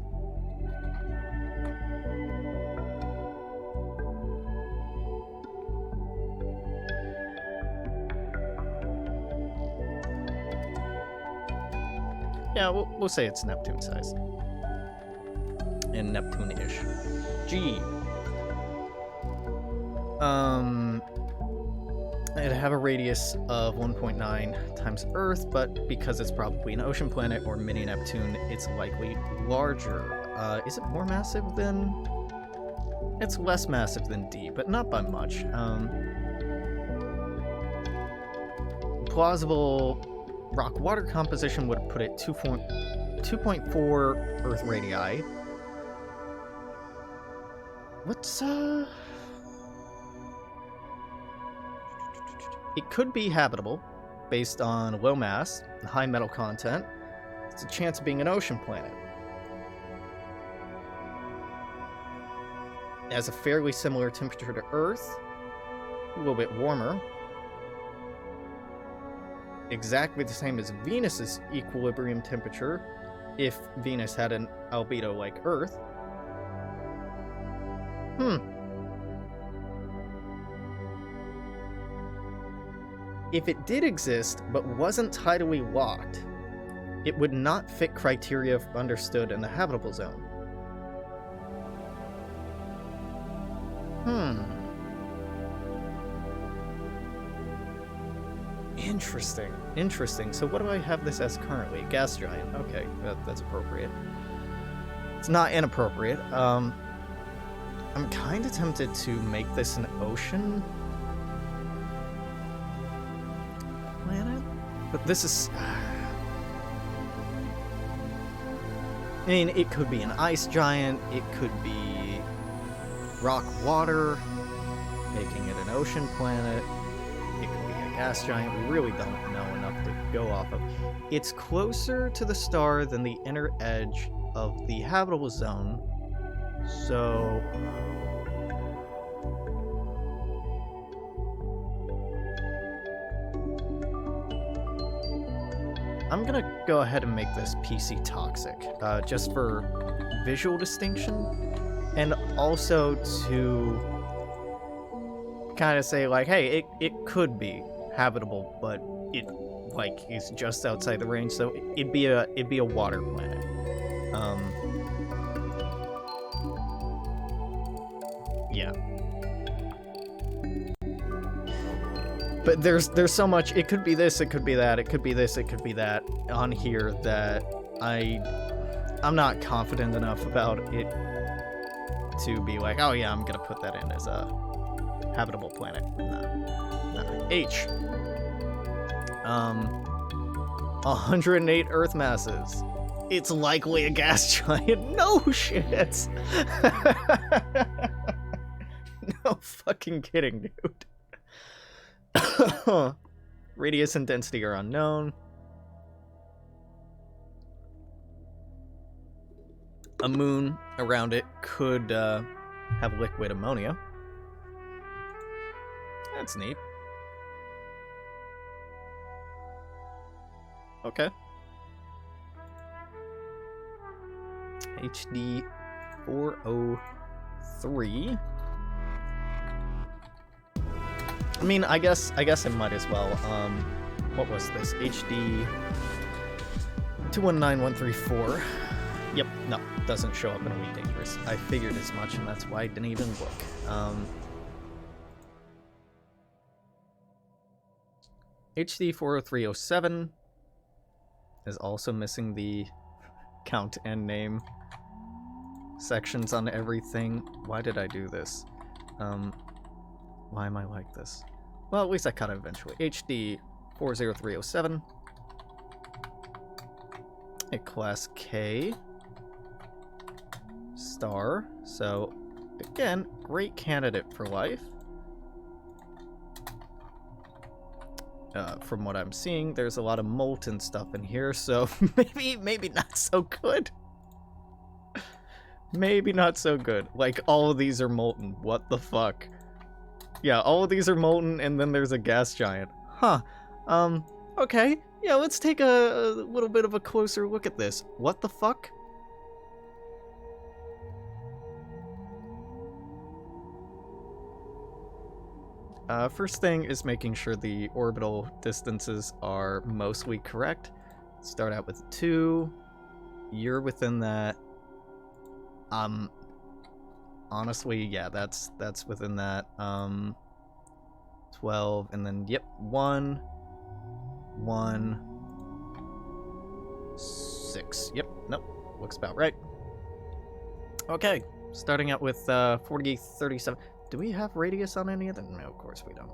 Speaker 1: Yeah, we'll say it's Neptune-sized. And Neptune-ish. G. It'd have a radius of 1.9 times Earth, but because it's probably an ocean planet or mini Neptune, it's likely larger. Is it more massive than... It's less massive than D, but not by much. Plausible rock-water composition would put it 2.4 Earth radii. What's, It could be habitable, based on low mass and high metal content. It's a chance of being an ocean planet. It has a fairly similar temperature to Earth, a little bit warmer. Exactly the same as Venus's equilibrium temperature, if Venus had an albedo like Earth. If it did exist, but wasn't tidally locked, it would not fit criteria understood in the habitable zone. Interesting. So what do I have this as currently? Gas giant. Okay, that's appropriate. It's not inappropriate. I'm kind of tempted to make this an ocean planet, but this is... I mean, it could be an ice giant, it could be rock water, making it an ocean planet, it could be a gas giant. We really don't know enough go off of. It's closer to the star than the inner edge of the habitable zone, so... I'm gonna go ahead and make this PC toxic, just for visual distinction, and also to kind of say, like, hey, it could be habitable, but it, like, is just outside the range, so it'd be a water planet. Yeah. But there's so much, it could be this, it could be that, it could be this, it could be that on here that I'm not confident enough about it to be like, oh yeah, I'm gonna put that in as a habitable planet. No. H. 108 Earth masses. It's likely a gas giant. No shit. No fucking kidding, dude. Radius and density are unknown. A moon around it could have liquid ammonia. That's neat. Okay. HD 403. I mean, I guess I might as well. What was this? HD 219134. Yep, no, doesn't show up in Elite Dangerous. I figured as much, and that's why I didn't even look. HD 40307 is also missing the count and name sections on everything. Why did I do this? Why am I like this? Well, at least I cut it eventually. HD 40307. A class K star. So, again, great candidate for life. From what I'm seeing, there's a lot of molten stuff in here, so maybe not so good. Maybe not so good. Like, all of these are molten. What the fuck? Yeah, all of these are molten, and then there's a gas giant. Huh. Okay. Yeah, let's take a little bit of a closer look at this. What the fuck? First thing is making sure the orbital distances are mostly correct. Start out with 2. You're within that. Honestly, yeah, that's within that. 12, and then, yep, 1, 1, 6. Yep, nope, looks about right. Okay, starting out with 4037. Do we have radius on any of them? No, of course we don't.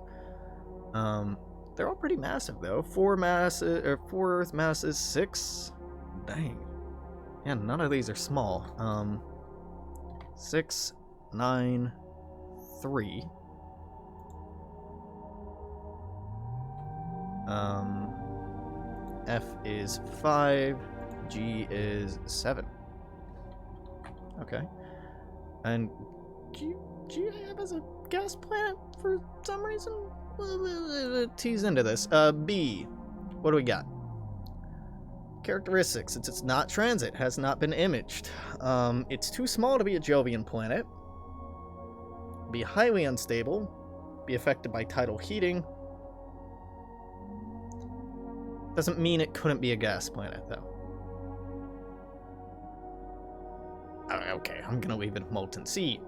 Speaker 1: They're all pretty massive though. 4 Earth masses, 6. Dang. Yeah, none of these are small. 6, 9, 3. F is 5. G is 7. Okay. And G I have as a gas planet for some reason? Tease into this. B. What do we got? Characteristics. Since it's not transit, has not been imaged. It's too small to be a Jovian planet. Be highly unstable. Be affected by tidal heating. Doesn't mean it couldn't be a gas planet, though. Oh, okay, I'm gonna leave it molten. C.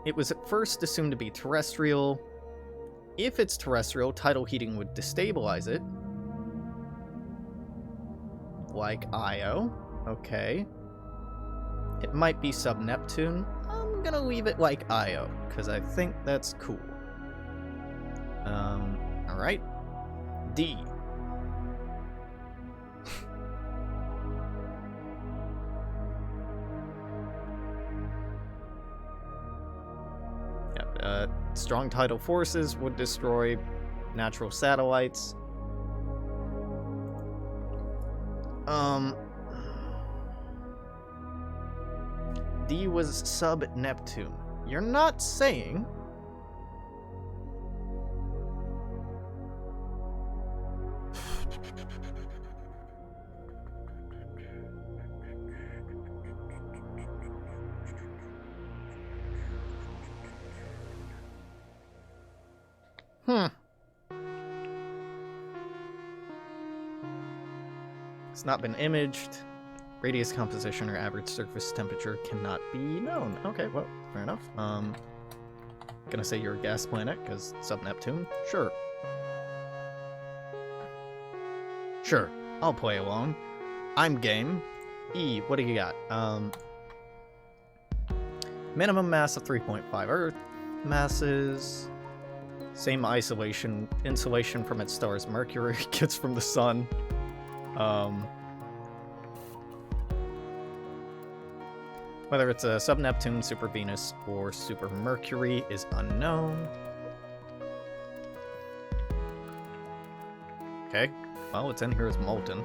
Speaker 1: It was at first assumed to be terrestrial. If it's terrestrial, tidal heating would destabilize it. Like Io. Okay. It might be sub-Neptune. I'm gonna leave it like Io, because I think that's cool. Alright. D. Strong tidal forces would destroy natural satellites. D was sub-Neptune. You're not saying... It's not been imaged. Radius composition or average surface temperature cannot be known. Okay, well, fair enough. Gonna say you're a gas planet, because sub-Neptune? Sure. Sure, I'll play along. I'm game. E, what do you got? Minimum mass of 3.5 Earth masses. Same insulation from its star as Mercury gets from the sun. Whether it's a sub-Neptune, super Venus, or super Mercury is unknown. Okay, well, what's in here is molten.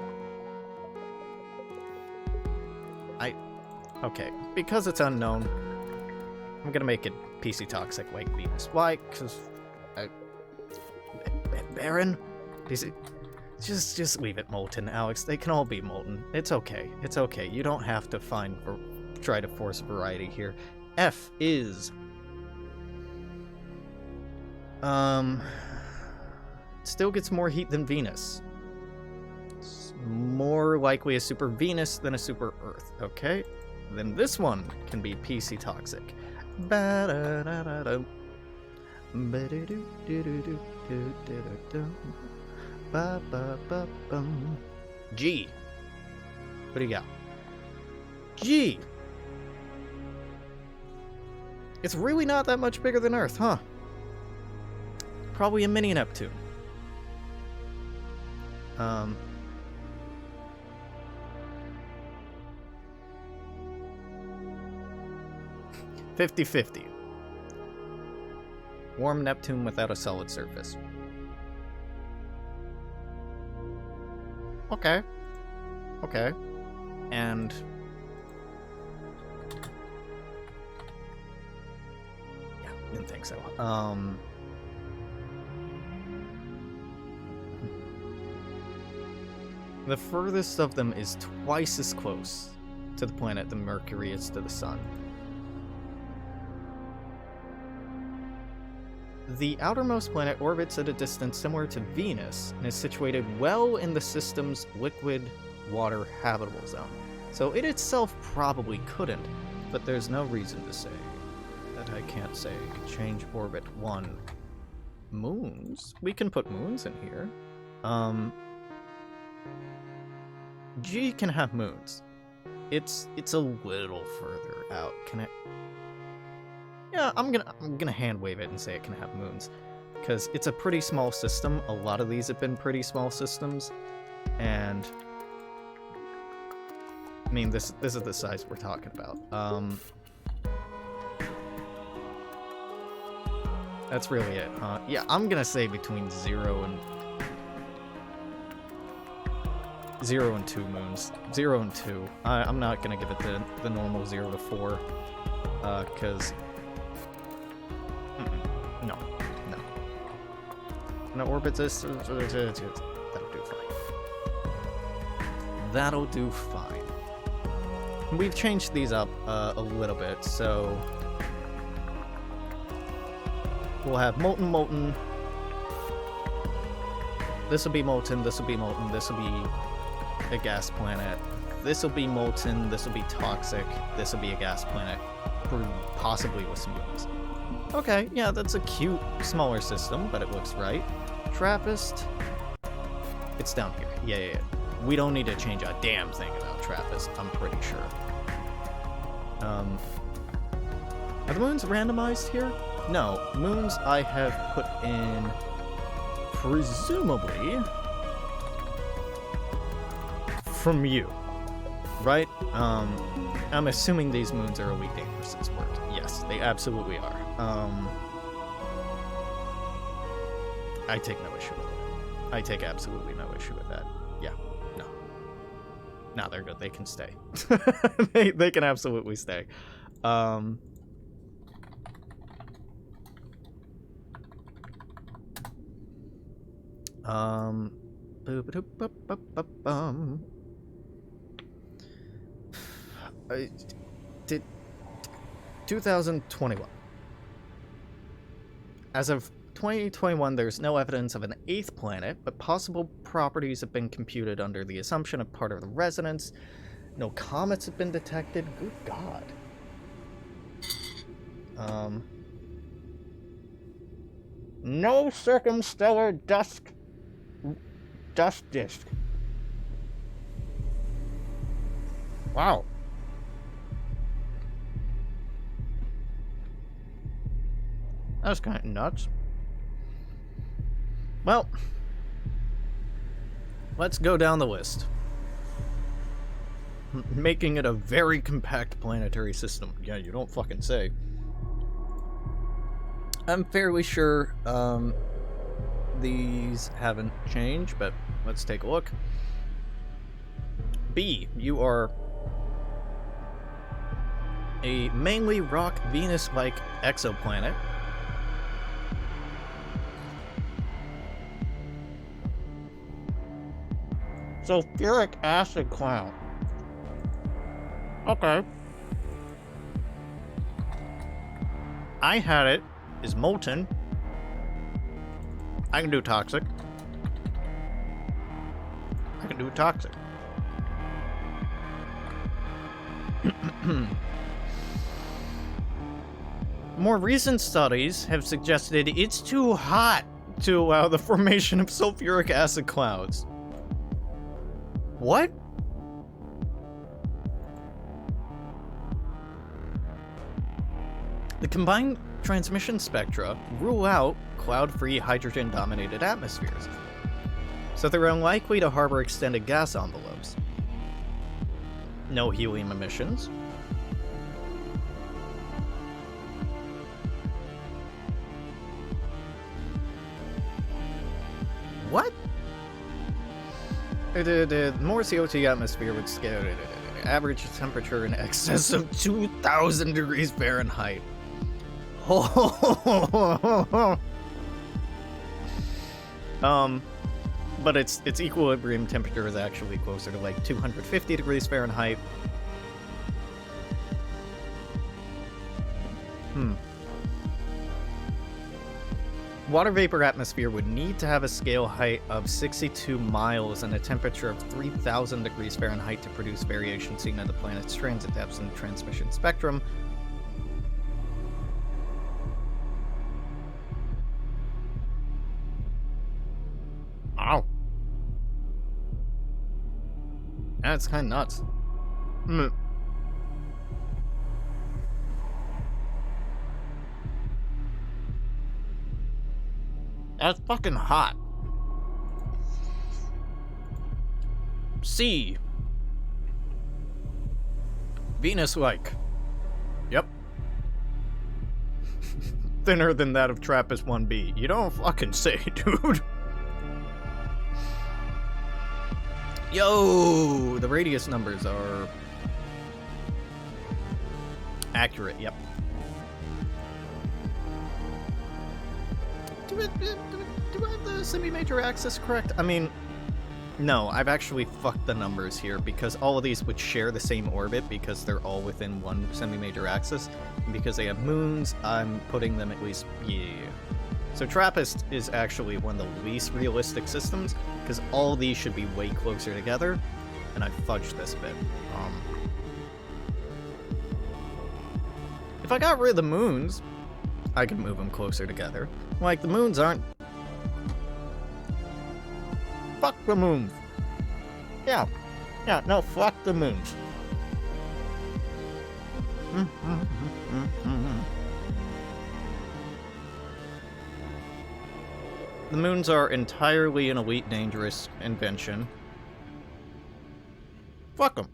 Speaker 1: Okay, because it's unknown, I'm gonna make it PC toxic like Venus. Why? Because... Barren? PC... Just leave it molten, Alex. They can all be molten. It's okay. It's okay. You don't have to try to force variety here. F is... still gets more heat than Venus. It's more likely a super Venus than a super Earth, okay? Then this one can be PC toxic. G. What do you got? G. It's really not that much bigger than Earth, huh? Probably a mini Neptune. 50-50. Warm Neptune without a solid surface. Okay. Okay. And... yeah, didn't think so. The furthest of them is twice as close to the planet than Mercury is to the Sun. The outermost planet orbits at a distance similar to Venus and is situated well in the system's liquid water habitable zone. So it itself probably couldn't, but there's no reason to say that I can't say it could change orbit. 1. Moons? We can put moons in here. G can have moons. It's a little further out. Can it? Yeah, I'm gonna hand wave it and say it can have moons, because it's a pretty small system. A lot of these have been pretty small systems, and I mean this is the size we're talking about. That's really it, huh? Yeah, I'm gonna say between 0 and 2 moons. 0 and 2. I'm not gonna give it the normal 0 to 4, because no orbits this. That'll do fine. That'll do fine. We've changed these up a little bit, so we'll have molten. This will be molten. This will be molten. This will be a gas planet. This will be molten. This will be toxic. This will be a gas planet, possibly with some moons. Okay, yeah, that's a cute, smaller system, but it looks right. TRAPPIST, it's down here. Yeah. We don't need to change a damn thing about TRAPPIST, I'm pretty sure. Are the moons randomized here? No, moons I have put in, presumably, from you, right? I'm assuming these moons are Elite Dangerous's work. Yes, they absolutely are. I take no issue with it. I take absolutely no issue with that. Yeah, no. No, they're good. They can stay. they can absolutely stay. Did 2021. As of 2021, there's no evidence of an 8th planet, but possible properties have been computed under the assumption of part of the resonance. No comets have been detected. Good God. No circumstellar dust disk. Wow. That's kind of nuts. Well, let's go down the list. Making it a very compact planetary system. Yeah, you don't fucking say. I'm fairly sure these haven't changed, but let's take a look. B, you are a mainly rock Venus-like exoplanet. Sulfuric acid cloud. Okay. I had it is molten. I can do toxic. I can do toxic. More recent studies have suggested it's too hot to allow the formation of sulfuric acid clouds. What? The combined transmission spectra rule out cloud-free hydrogen-dominated atmospheres, so they're unlikely to harbor extended gas envelopes. No helium emissions. What? More CO2 atmosphere would scare average temperature in excess of 2,000 degrees Fahrenheit. But its equilibrium temperature is actually closer to like 250 degrees Fahrenheit. Water vapor atmosphere would need to have a scale height of 62 miles and a temperature of 3,000 degrees Fahrenheit to produce variation seen at the planet's transit depths in the transmission spectrum. Ow. That's kind of nuts. That's fucking hot. C. Venus-like. Yep. Thinner than that of TRAPPIST-1b. You don't fucking say, dude. Yo! The radius numbers are accurate, yep. Do I have the semi-major axis correct? I mean, no, I've actually fucked the numbers here because all of these would share the same orbit because they're all within one semi-major axis. And because they have moons, I'm putting them at least, yeah. So TRAPPIST is actually one of the least realistic systems because all these should be way closer together, and I fudged this bit. If I got rid of the moons, I could move them closer together. Like, the moons aren't... Fuck the moons. Yeah, no, fuck the moons. The moons are entirely an elite dangerous invention. Fuck them.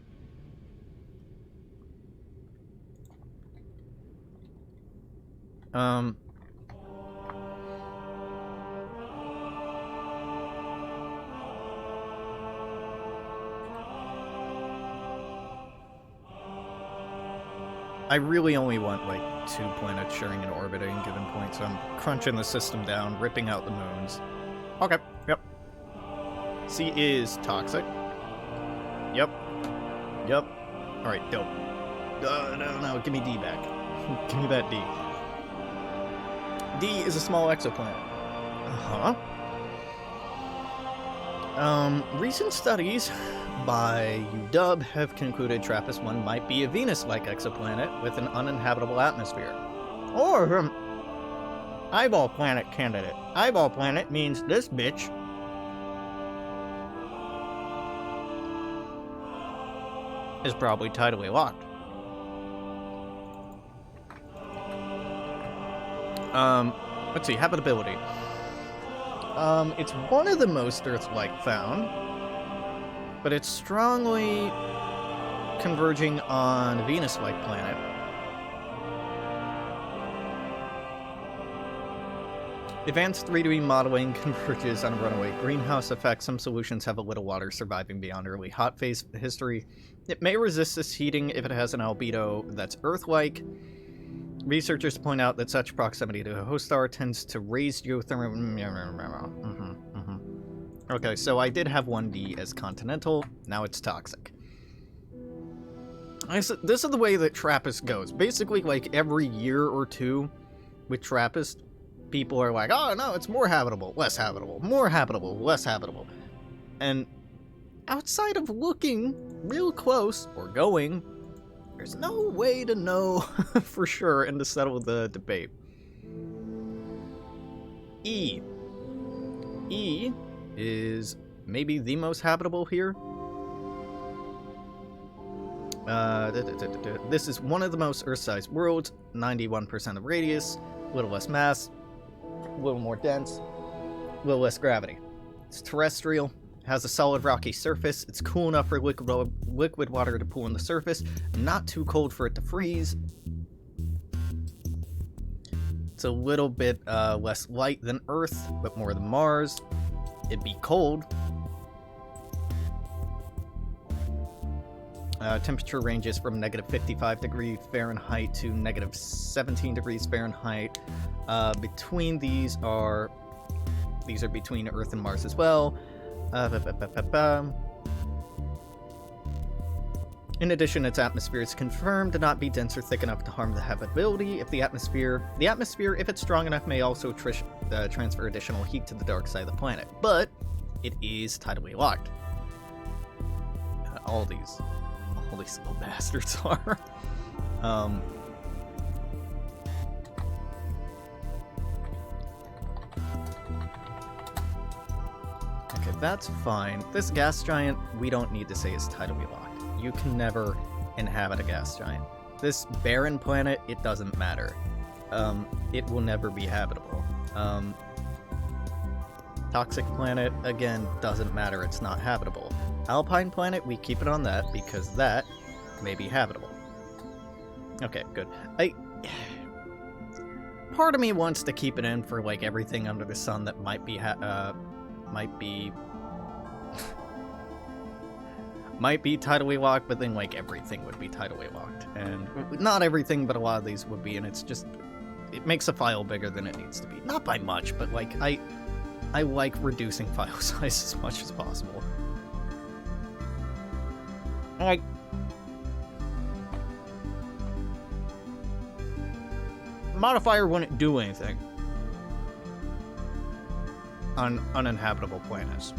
Speaker 1: I really only want, like, 2 planets sharing an orbit at any given point, so I'm crunching the system down, ripping out the moons. Okay, yep. C is toxic. Yep. Yep. Alright, dope. No, give me D back. Give me that D. D is a small exoplanet. Uh-huh. Recent studies by UW have concluded TRAPPIST-1 might be a Venus-like exoplanet with an uninhabitable atmosphere. Or, eyeball planet candidate. Eyeball planet means this bitch is probably tidally locked. Let's see, habitability. It's one of the most Earth-like found, but it's strongly converging on a Venus-like planet. Advanced 3D modeling converges on a runaway greenhouse effect. Some solutions have a little water surviving beyond early hot phase history. It may resist this heating if it has an albedo that's Earth-like. Researchers point out that such proximity to a host star tends to raise geothermal. Okay, so I did have 1D as continental. Now it's toxic. This is the way that TRAPPIST goes. Basically, like every year or two with TRAPPIST, people are like, oh no, it's more habitable, less habitable, more habitable, less habitable. And outside of looking real close or going, there's no way to know for sure and to settle the debate. E. E is maybe the most habitable here. This is one of the most Earth-sized worlds, 91% of radius, a little less mass, a little more dense, a little less gravity. It's terrestrial, has a solid rocky surface, it's cool enough for liquid water to pool on the surface, not too cold for it to freeze. It's a little bit less light than Earth, but more than Mars. It'd be cold. Temperature ranges from -55 degrees Fahrenheit to -17 degrees Fahrenheit. Between these are between Earth and Mars as well. In addition, its atmosphere is confirmed to not be dense or thick enough to harm the habitability. If the atmosphere, if it's strong enough, may also transfer additional heat to the dark side of the planet. But it is tidally locked. All these little bastards are. Okay, that's fine. This gas giant, we don't need to say is tidally locked. You can never inhabit a gas giant. This barren planet, it doesn't matter. It will never be habitable. Toxic planet, again, doesn't matter. It's not habitable. Alpine planet, we keep it on that because that may be habitable. Okay, good. Part of me wants to keep it in for like everything under the sun that might be might be tidally locked, but then like everything would be tidally locked, and not everything, but a lot of these would be, and it's just it makes a file bigger than it needs to be. Not by much, but like I like reducing file size as much as possible. Like, modifier wouldn't do anything on uninhabitable planets.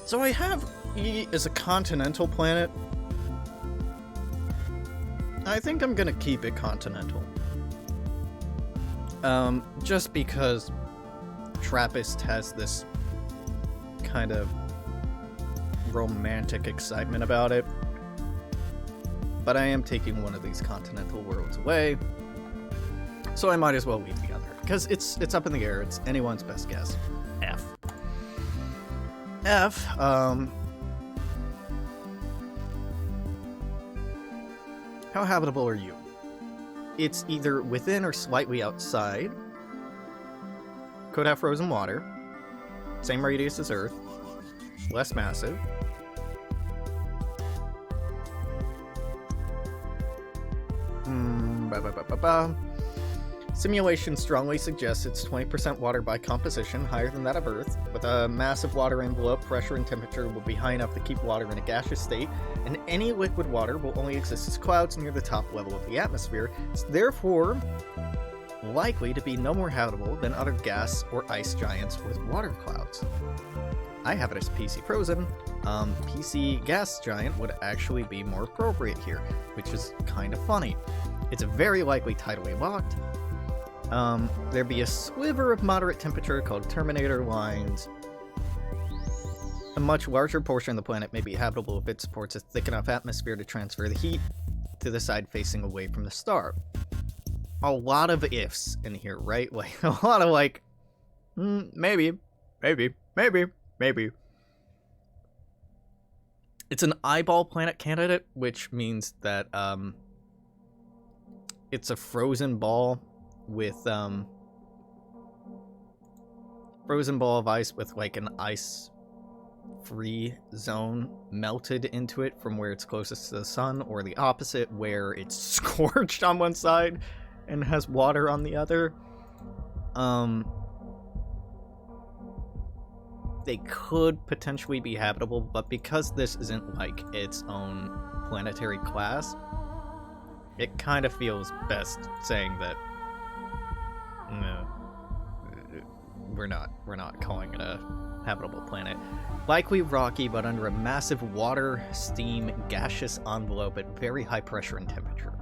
Speaker 1: So I have E as a continental planet. I think I'm gonna keep it continental. Just because TRAPPIST has this kind of romantic excitement about it. But I am taking one of these continental worlds away, so I might as well leave the other, because it's up in the air. It's anyone's best guess. F. How habitable are you? It's either within or slightly outside. Could have frozen water. Same radius as Earth. Less massive. Simulation strongly suggests it's 20% water by composition, higher than that of Earth. With a massive water envelope, pressure and temperature will be high enough to keep water in a gaseous state, and any liquid water will only exist as clouds near the top level of the atmosphere. It's therefore likely to be no more habitable than other gas or ice giants with water clouds. I have it as PC Frozen. PC Gas Giant would actually be more appropriate here, which is kind of funny. It's very likely tidally locked. There'd be a sliver of moderate temperature called Terminator Lines. A much larger portion of the planet may be habitable if it supports a thick enough atmosphere to transfer the heat to the side facing away from the star. A lot of ifs in here, right? Like, a lot of like, maybe. It's an eyeball planet candidate, which means that, it's a frozen ball with, frozen ball of ice with, like, an ice-free zone melted into it from where it's closest to the sun, or the opposite, where it's scorched on one side and has water on the other. They could potentially be habitable, but because this isn't, like, its own planetary class, it kind of feels best saying that no, we're not calling it a habitable planet. Likely rocky, but under a massive water, steam, gaseous envelope at very high pressure and temperature.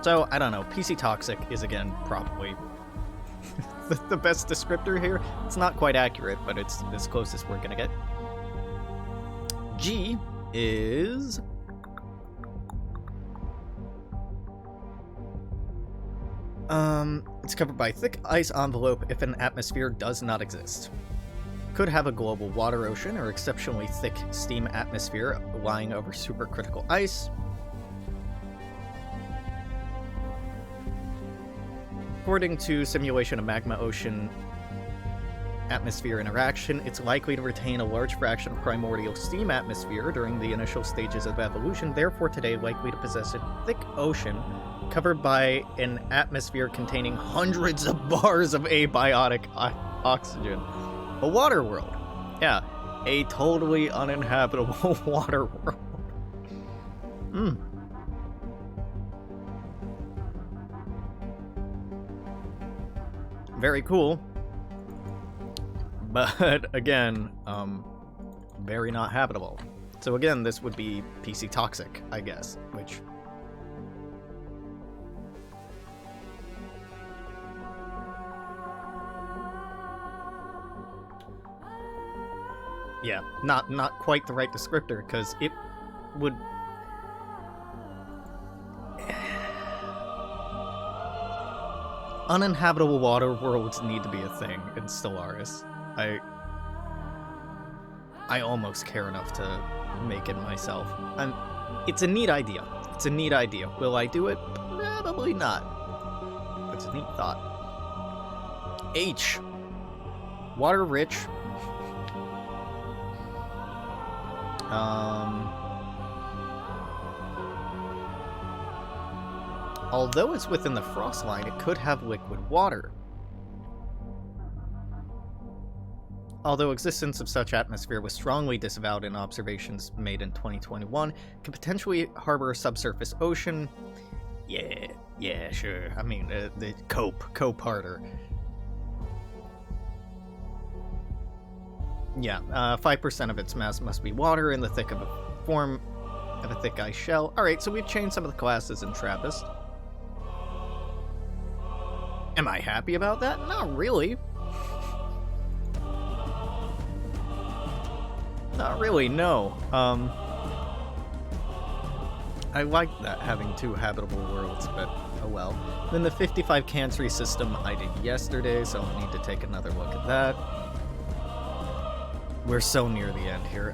Speaker 1: So, I don't know, PC Toxic is, again, probably the best descriptor here. It's not quite accurate, but it's as close as we're gonna get. G is... it's covered by thick ice envelope if an atmosphere does not exist. Could have a global water ocean or exceptionally thick steam atmosphere lying over supercritical ice. According to simulation of magma ocean atmosphere interaction, it's likely to retain a large fraction of primordial steam atmosphere during the initial stages of evolution, therefore today likely to possess a thick ocean covered by an atmosphere containing hundreds of bars of abiotic oxygen. A water world. Yeah, a totally uninhabitable water world. Very cool. But again, very not habitable. So again, this would be PC Toxic, I guess, which... yeah, not quite the right descriptor, because it would... uninhabitable water worlds need to be a thing in Stellaris. I almost care enough to make it myself. It's a neat idea. It's a neat idea. Will I do it? Probably not. It's a neat thought. H. Water rich. Although it's within the frost line, it could have liquid water. Although existence of such atmosphere was strongly disavowed in observations made in 2021, could potentially harbor a subsurface ocean. Yeah, sure. I mean, the cope harder. Yeah, 5% of its mass must be water in the thick of a form of a thick ice shell. Alright, so we've changed some of the classes in TRAPPIST. Am I happy about that? Not really. Not really, no. I like that, having two habitable worlds, but oh well. Then the 55 Cancri system I did yesterday, so I need to take another look at that. We're so near the end here.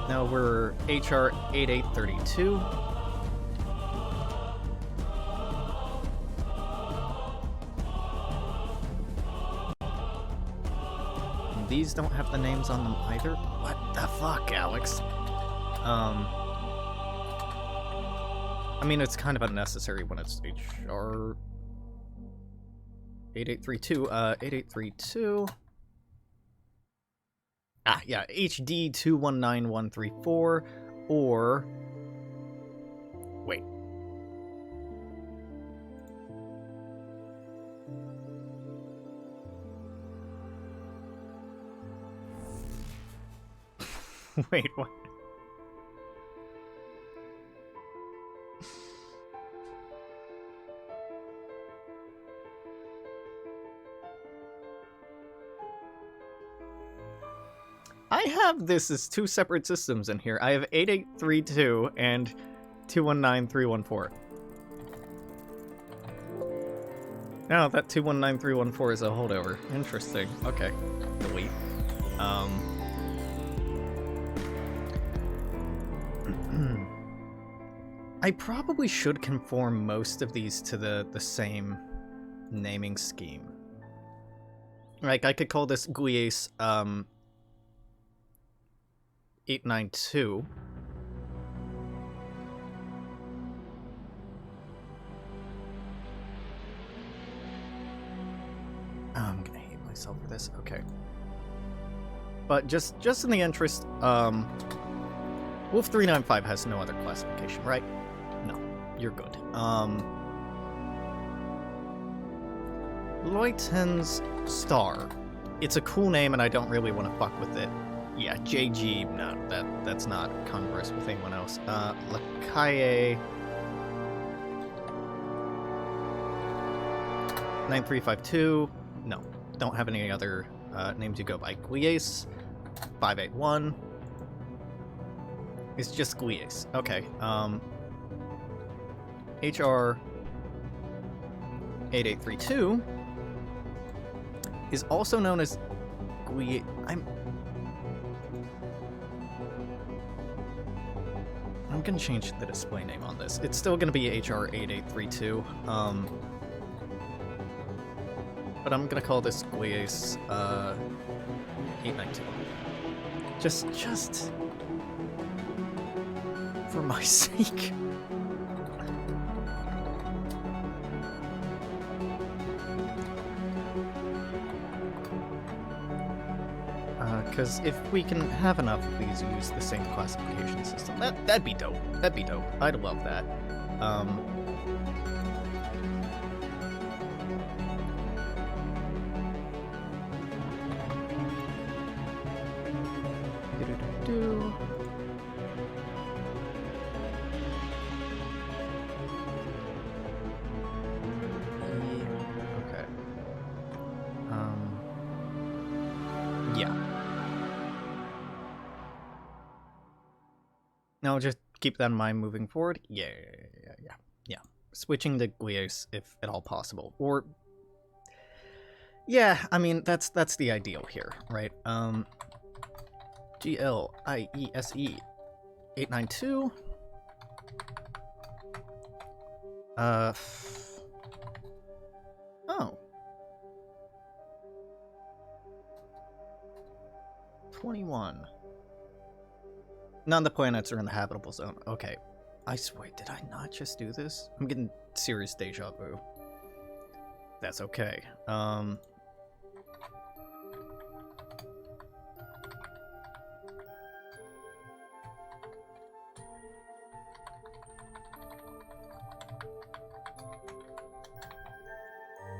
Speaker 1: Now we're HR 8832. These don't have the names on them either? What the fuck, Alex? I mean, it's kind of unnecessary when it's HR 8832. 8832. Ah, yeah, HD 219134, or wait. Wait, what? I have this as two separate systems in here. I have 8832 and 219314. No, that 219314 is a holdover. Interesting. Okay. Delete. I probably should conform most of these to the same naming scheme. Like, I could call this Gliese, 892. I'm gonna hate myself for this. Okay. But just in the interest, Wolf 395 has no other classification, right? No, you're good. Luyten's Star. It's a cool name, and I don't really want to fuck with it. Yeah, JG, no, that's not congruous with anyone else. Lacaille 9352. No, don't have any other names you go by. Gliese 581. It's just Gliese. Okay. HR 8832 is also known as Gliese. I'm gonna change the display name on this. It's still gonna be HR 8832. But I'm gonna call this Gliese 892. Just for my sake. Because if we can have enough of these use the same classification system, that'd be dope. That'd be dope. I'd love that. Okay. Yeah. Now just keep that in mind moving forward. Yeah. Switching to Gliese if at all possible. Or yeah, I mean that's the ideal here, right? GLIESE 892. Oh. 21. None of the planets are in the habitable zone. Okay. I swear, did I not just do this? I'm getting serious deja vu. That's okay.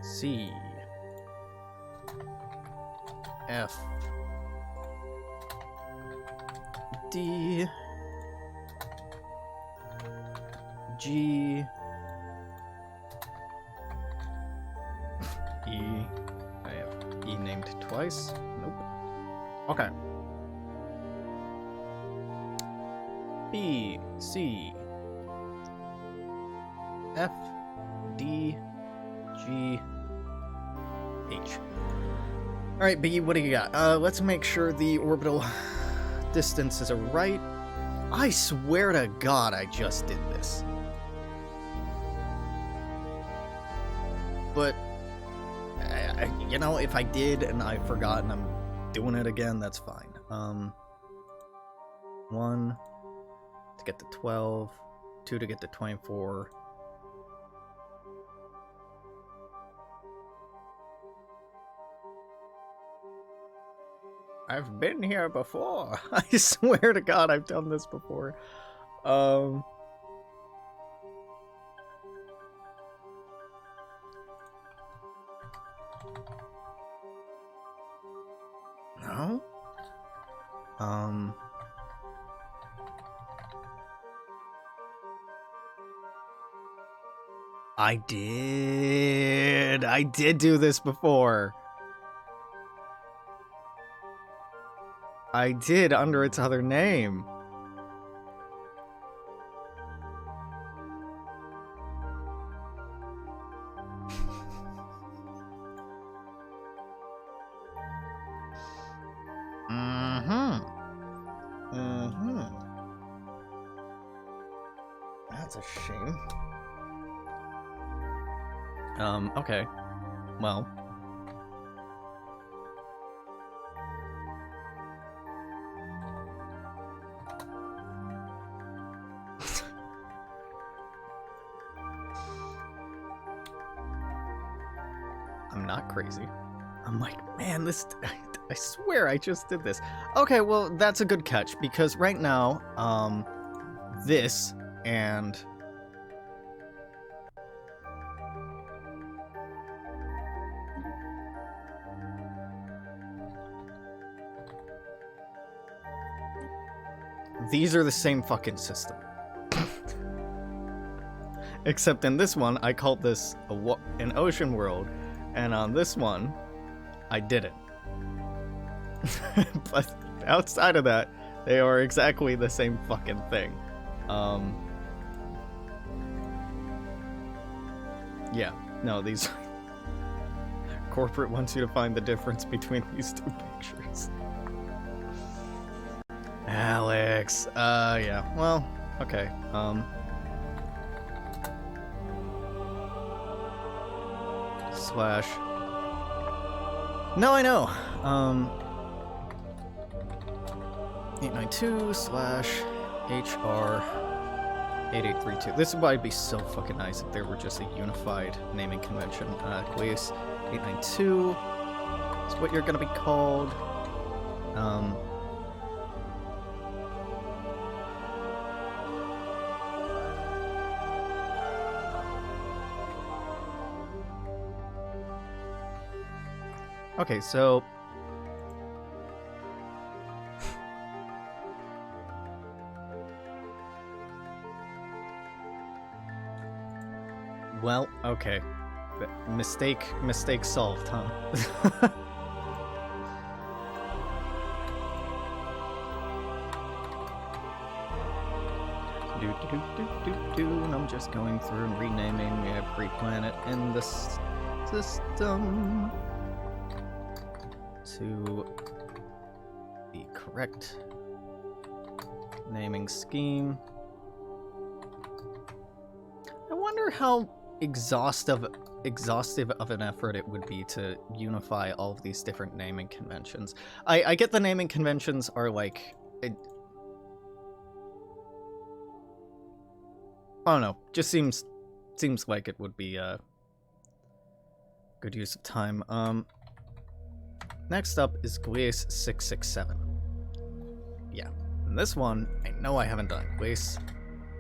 Speaker 1: C F D G E. I have E named twice. Nope. Okay. B C F D G H. Alright, B, what do you got? Let's make sure the orbital distances are right. I swear to God I just did this. But, you know, if I did and I forgot and I'm doing it again, that's fine. 1, to get to 12, 2 to get to 24. I've been here before. I swear to God, I've done this before. No? I did do this before. I did under its other name. That's a shame. Okay. Well. I'm not crazy. I'm like, man, this... I swear I just did this. Okay, well, that's a good catch, because right now, this and... these are the same fucking system. Except in this one, I called this an ocean world, and on this one, I didn't. But outside of that, they are exactly the same fucking thing. Yeah, no, these... Corporate wants you to find the difference between these two pictures. Alex, yeah, well, okay, slash... No, I know, 892 slash HR 8832. This is why it'd be so fucking nice if there were just a unified naming convention. Glace 892 is what you're gonna be called. Okay, so... well, okay. Mistake solved, huh? And I'm just going through and renaming every planet in the system to the correct naming scheme. I wonder how exhaustive of an effort it would be to unify all of these different naming conventions. I get the naming conventions are like... I don't know, just seems like it would be a good use of time. Next up is Glace 667. Yeah, and this one I know I haven't done. Glace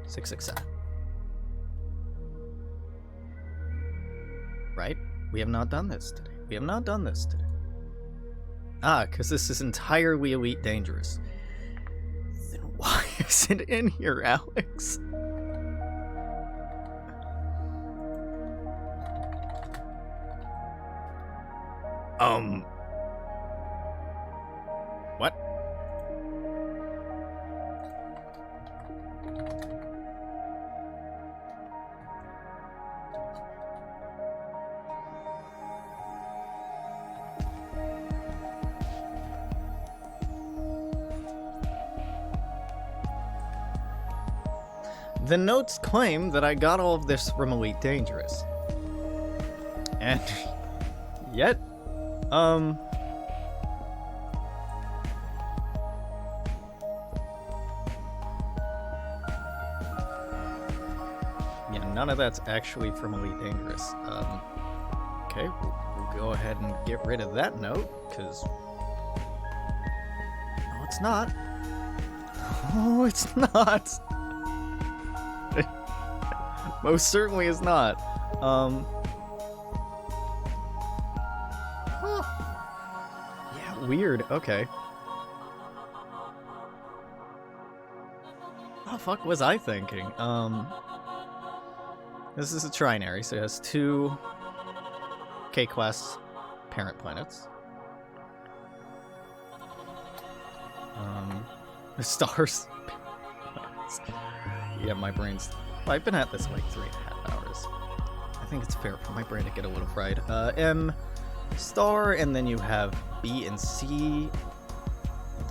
Speaker 1: 667. Right? We have not done this today. Ah, because this is entirely Elite Dangerous. Then why is it in here, Alex? What? The notes claim that I got all of this from Elite Dangerous. And yet, and none of that's actually formally dangerous. Okay, we'll go ahead and get rid of that note, because... No, it's not. Oh, it's not! Most certainly is not. Huh. Yeah, weird, okay. What the fuck was I thinking? This is a trinary, so it has 2 K-class parent planets. Stars. Yeah, my brain's... Well, I've been at this like 3.5 hours. I think it's fair for my brain to get a little fried. M star, and then you have B and C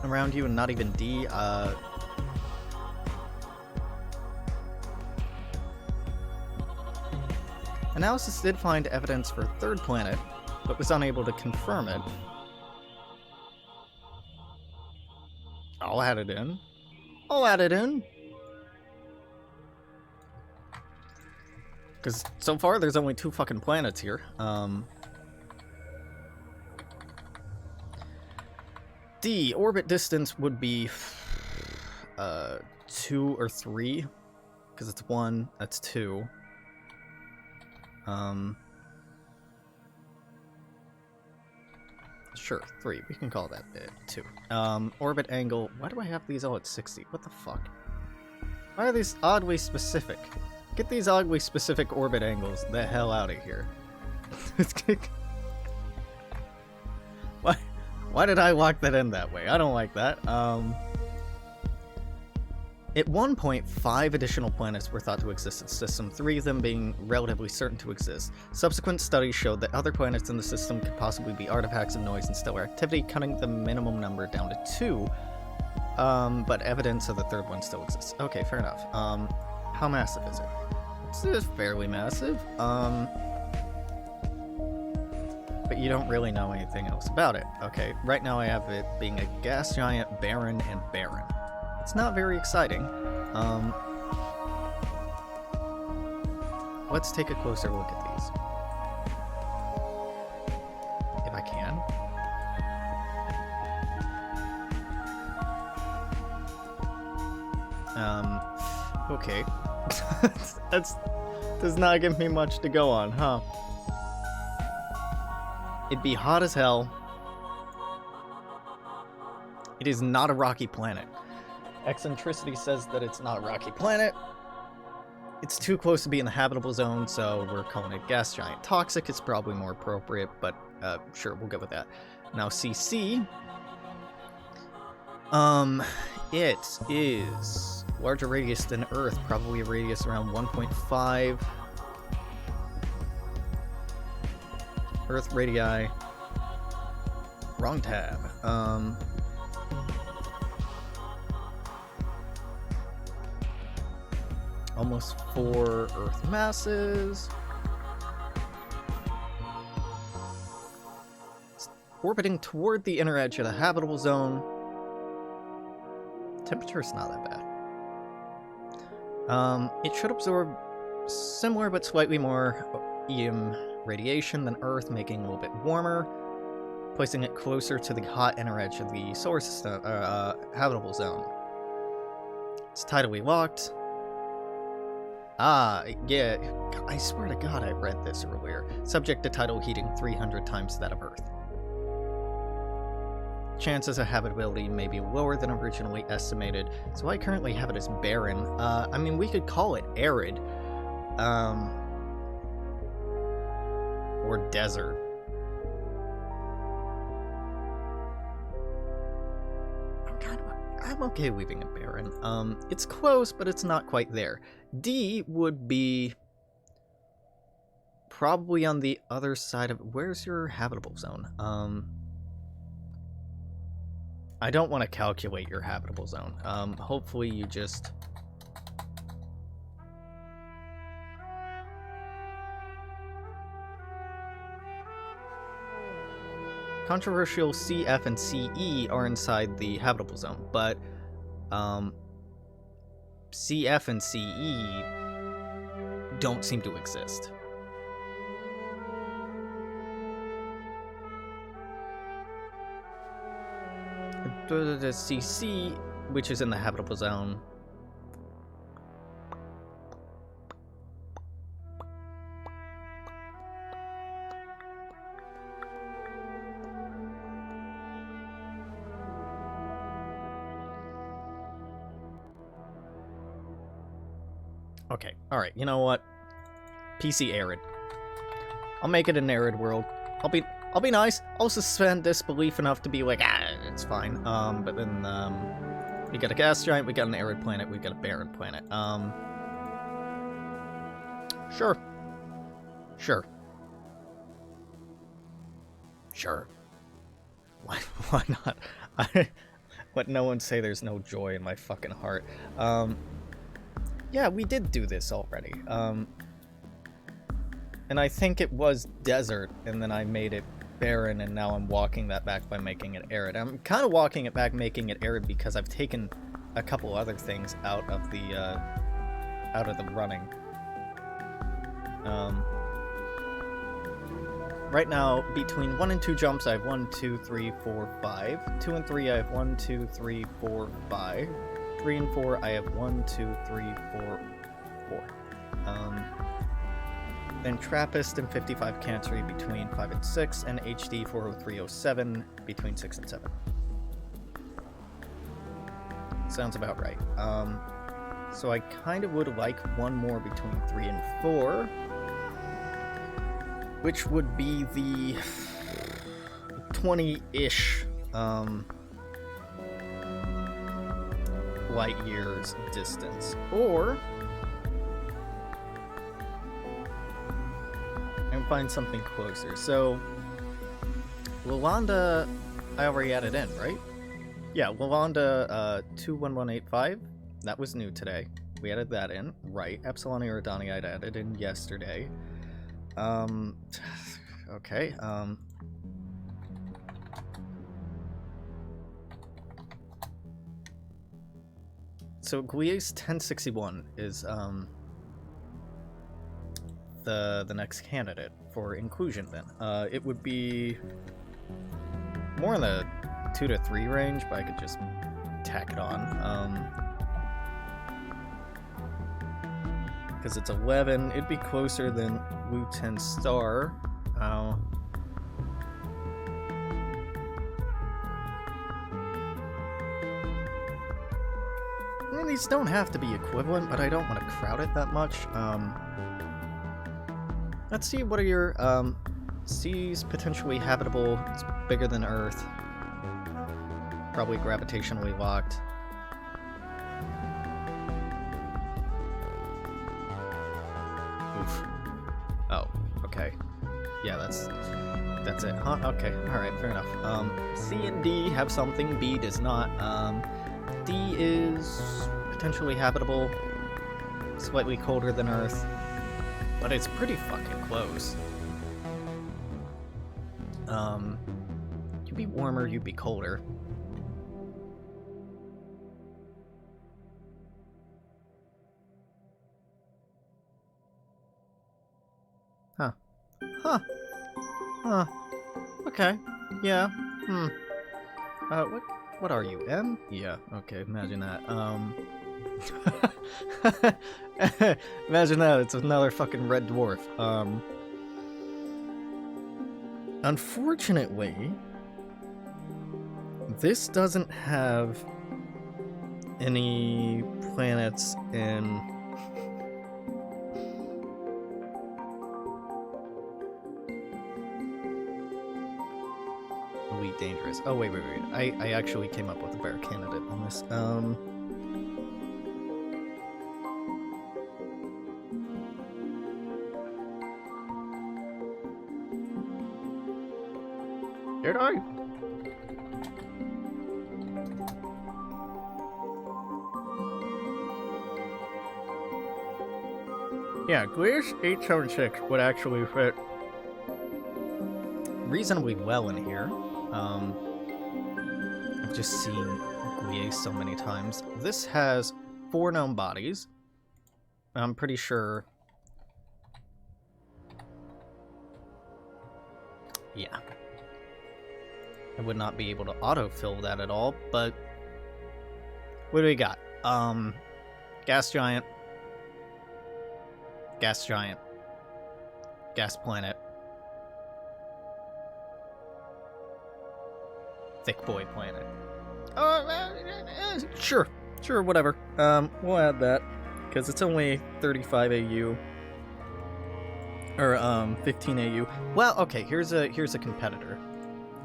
Speaker 1: around you, and not even D. Analysis did find evidence for a 3rd planet, but was unable to confirm it. I'll add it in. I'll add it in. Because so far there's only 2 fucking planets here. D, orbit distance would be 2 or 3. Because it's 1, that's 2. Sure, 3. We can call that 2. Orbit angle. Why do I have these all at 60? What the fuck? Why are these oddly specific? Get these oddly specific orbit angles the hell out of here. Why did I lock that in that way? I don't like that. At one point, 5 additional planets were thought to exist in the system, 3 of them being relatively certain to exist. Subsequent studies showed that other planets in the system could possibly be artifacts of noise and stellar activity, cutting the minimum number down to 2. But evidence of the 3rd one still exists. Okay, fair enough. How massive is it? It's fairly massive. But you don't really know anything else about it. Okay, right now I have it being a gas giant, barren, and barren. It's not very exciting. Let's take a closer look at these. If I can. Okay. That's does not give me much to go on, huh? It'd be hot as hell. It is not a rocky planet. Eccentricity says that it's not a rocky planet. It's too close to be in the habitable zone, so we're calling it gas giant. Toxic is probably more appropriate, but sure, we'll go with that. Now CC. It is larger radius than Earth, probably a radius around 1.5. Earth radii. Wrong tab. Almost 4 Earth masses. It's orbiting toward the inner edge of the habitable zone. Temperature's not that bad. It should absorb similar but slightly more EM radiation than Earth, making it a little bit warmer, placing it closer to the hot inner edge of the solar system, habitable zone. It's tidally locked. Ah, yeah, I swear to God I read this earlier. Subject to tidal heating 300 times that of Earth. Chances of habitability may be lower than originally estimated, so I currently have it as barren. I mean, we could call it arid. Or desert. I'm okay leaving it barren. It's close, but it's not quite there. D would be probably on the other side of... Where's your habitable zone? I don't want to calculate your habitable zone. Hopefully you just... Controversial CF and CE are inside the habitable zone, but CF and CE don't seem to exist. The CC, which is in the habitable zone. Okay, alright, you know what? PC arid. I'll make it an arid world. I'll be nice. I'll suspend disbelief enough to be like, it's fine. But then, we got a gas giant, we got an arid planet, we got a barren planet. Sure. Sure. Sure. Why not? Let no one say there's no joy in my fucking heart. Yeah, we did do this already. And I think it was desert, and then I made it barren, and now I'm walking that back by making it arid. I'm kind of walking it back, making it arid, because I've taken a couple other things out of the running. Right now, between 1 and 2 jumps, I have 1, 2, 3, 4, 5. 2 and 3, I have 1, 2, 3, 4, 5. 3 and 4, I have 1, 2, 3, 4, 4. Then Trappist and 55 Cancery between 5 and 6, and HD 40307 between 6 and 7. Sounds about right. So I kind of would like one more between 3 and 4, which would be the 20-ish light years distance, or and find something closer. So Lalanda, I already added in, right? Yeah, Lalanda 21185, that was new today. We added that in, right? Epsilon Eridani I'd added in yesterday. Okay, so Gliese 1061 is the next candidate for inclusion then. It would be more in the 2 to 3 range, but I could just tack it on. Because it's 11, it'd be closer than Wu 10 Star. I mean, these don't have to be equivalent, but I don't want to crowd it that much. Let's see, what are your, seas potentially habitable? It's bigger than Earth. Probably gravitationally locked. Oof. Oh, okay. Yeah, that's it, huh? Okay, alright, fair enough. C and D have something, B does not. D is potentially habitable, slightly colder than Earth, but it's pretty fucking close. You'd be warmer, you'd be colder. Huh. Huh. Huh. Okay. Yeah. What are you, M? Yeah, okay, imagine that. Imagine that, it's another fucking red dwarf. Unfortunately, this doesn't have any planets in... Elite Dangerous. Oh, wait. I actually came up with a better candidate on this. Did I? Yeah, Gliese 876 would actually fit reasonably well in here. I've just seen Gliese so many times. This has 4 known bodies. I'm pretty sure Yeah. I would not be able to autofill that at all, but what do we got? Gas giant. Gas giant. Gas planet. Thick boy planet. Sure, whatever. We'll add that because it's only 35 AU or 15 AU. Well, okay. Here's a competitor.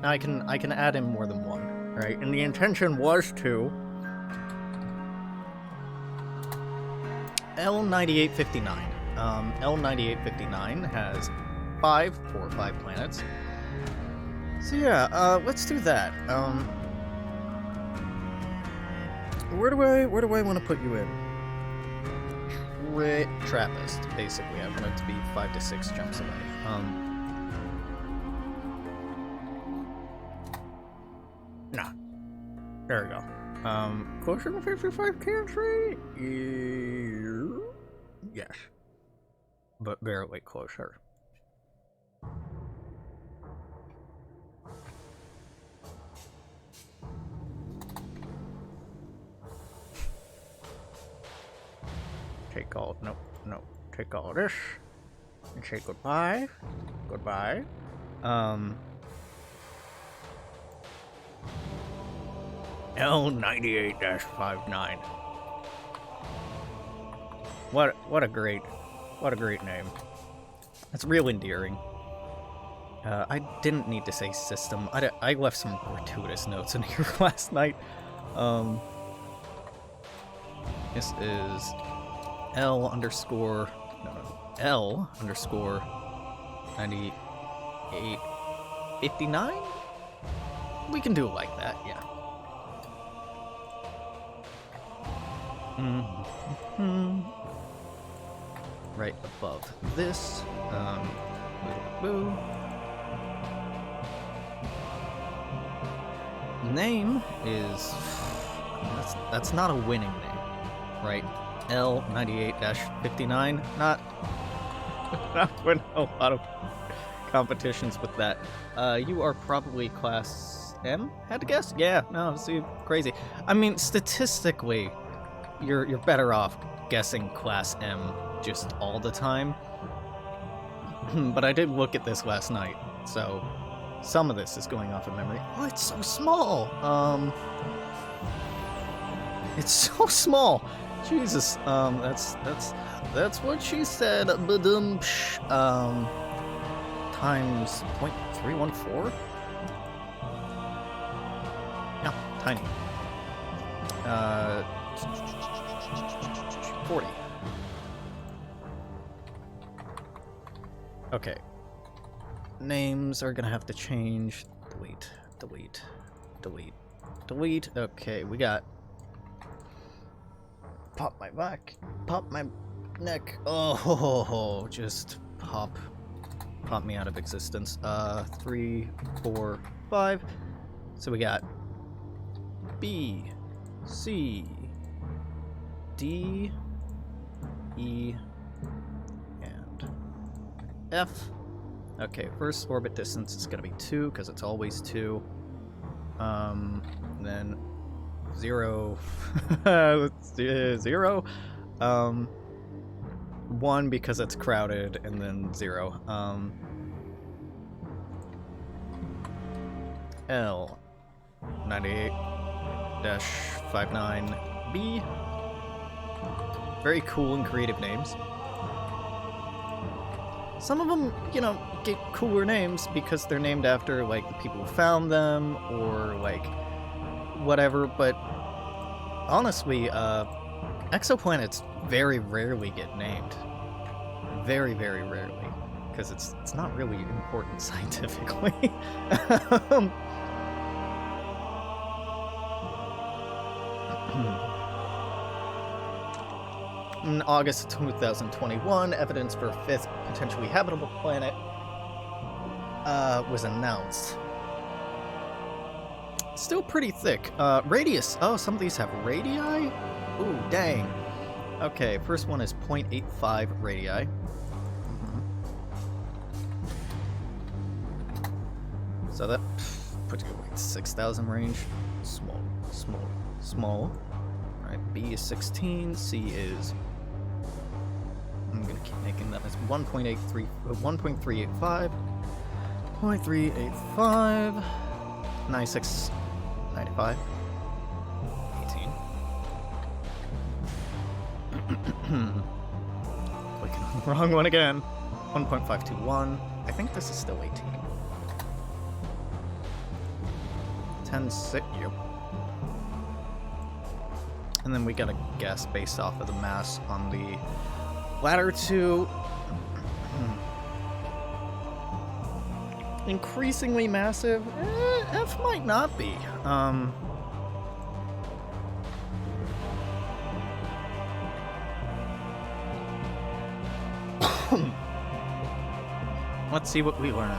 Speaker 1: Now I can add in more than one, right? And the intention was to L9859. L9859 has 4 or 5 planets. So yeah, let's do that. Where do I want to put you in? Trappist, basically. I want it to be 5 to 6 jumps away. Nah. There we go. Closer to 55 country? Yes. But barely closer. Take all, no, take all this, and say goodbye, L98-59. What a great name. It's real endearing. I didn't need to say system. I left some gratuitous notes in here last night. This is L underscore 9859? We can do it like that, yeah. Right above this, boo. Name is, that's not a winning name, right? L98-59, not win a lot of competitions with that. You are probably class M, had to guess? Yeah, no, see, crazy. I mean, statistically, you're better off guessing class M just all the time. But I did look at this last night, so some of this is going off of memory. Oh, it's so small! It's so small! Jesus, that's what she said. Badumsh. Times 0.314? No, tiny. 40. Okay. Names are gonna have to change. Delete. Okay, we got pop my back, pop my neck. Oh, just pop me out of existence. 3, 4, 5. So we got B, C, D, E, and F. Okay, first orbit distance is gonna be 2 because it's always 2. Then 0. 0. 1 because it's crowded, and then 0. L 98-59B. Very cool and creative names. Some of them, get cooler names because they're named after, like, the people who found them, or, like, whatever, but honestly, exoplanets very rarely get named. Very, very rarely. Because it's not really important scientifically. In August 2021, evidence for a 5th potentially habitable planet was announced. Still pretty thick. Radius. Oh, some of these have radii? Ooh, dang. Okay, first one is 0.85 radii. So that puts you like 6,000 range. Small, small, small. Alright, B is 16, C is... I'm gonna keep making them as 1.83, 1.385, 0.385, 96, 95, 18. Clicking on the wrong one again. 1.521. I think this is still 18. 10, 6, yep. And then we gotta guess based off of the mass on the latter two. Increasingly massive? F might not be. Let's see what we learn.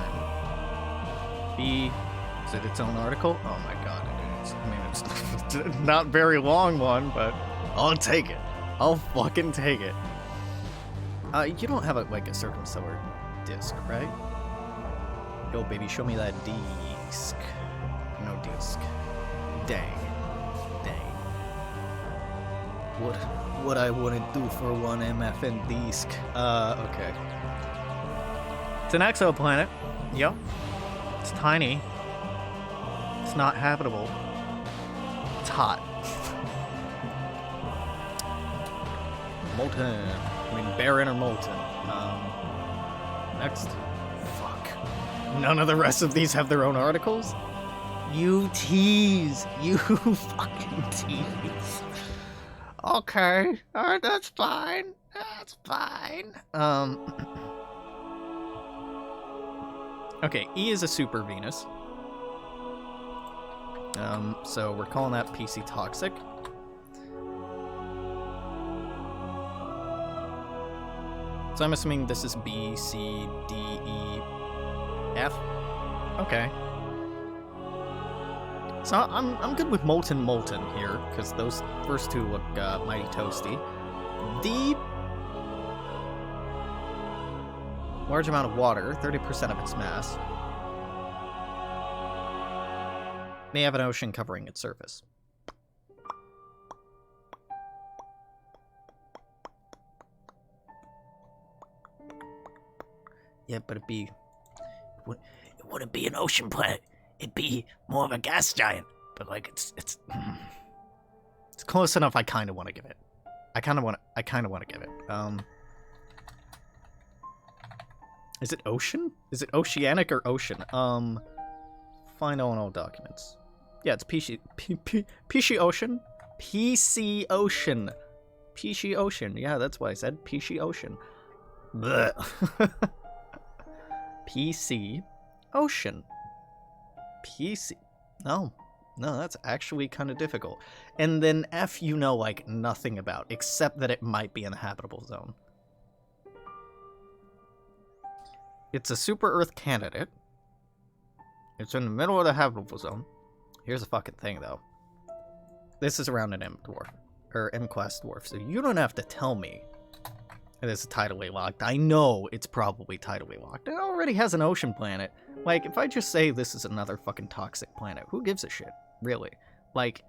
Speaker 1: B, is it its own article? Oh my god, it is. I mean, it's not very long one, but I'll take it. I'll fucking take it. You don't have like a circumstellar disk, right? Yo, baby, show me that disc. No disc. Dang. Dang. What I wouldn't do for one MFN disc. Okay. It's an exoplanet. Yep. It's tiny. It's not habitable. It's hot. Molten. I mean, barren or molten. Next. Fuck. None of the rest of these have their own articles? You tease. You fucking tease. Okay. Alright, that's fine. That's fine. Okay, E is a super Venus. So we're calling that PC toxic. So I'm assuming this is B, C, D, E, F. Okay. So I'm good with molten here, because those first two look mighty toasty. D, large amount of water, 30% of its mass. May have an ocean covering its surface. Yeah, but it wouldn't be an ocean planet. It'd be more of a gas giant. But like it's close enough. I kind of want to give it. I kind of want to give it. Is it ocean? Is it oceanic or ocean? Find all documents. Yeah, it's PC Ocean. PC Ocean. PC Ocean. Yeah, that's what I said. PC Ocean. Blech. PC Ocean. PC. No, that's actually kind of difficult. And then F, you know, like nothing about, except that it might be in the habitable zone. It's a super Earth candidate. It's in the middle of the habitable zone. Here's a fucking thing, though. This is around an M dwarf, or M-class dwarf, so you don't have to tell me it is tidally locked. I know it's probably tidally locked. It already has an ocean planet. Like, if I just say this is another fucking toxic planet, who gives a shit? Really? Like...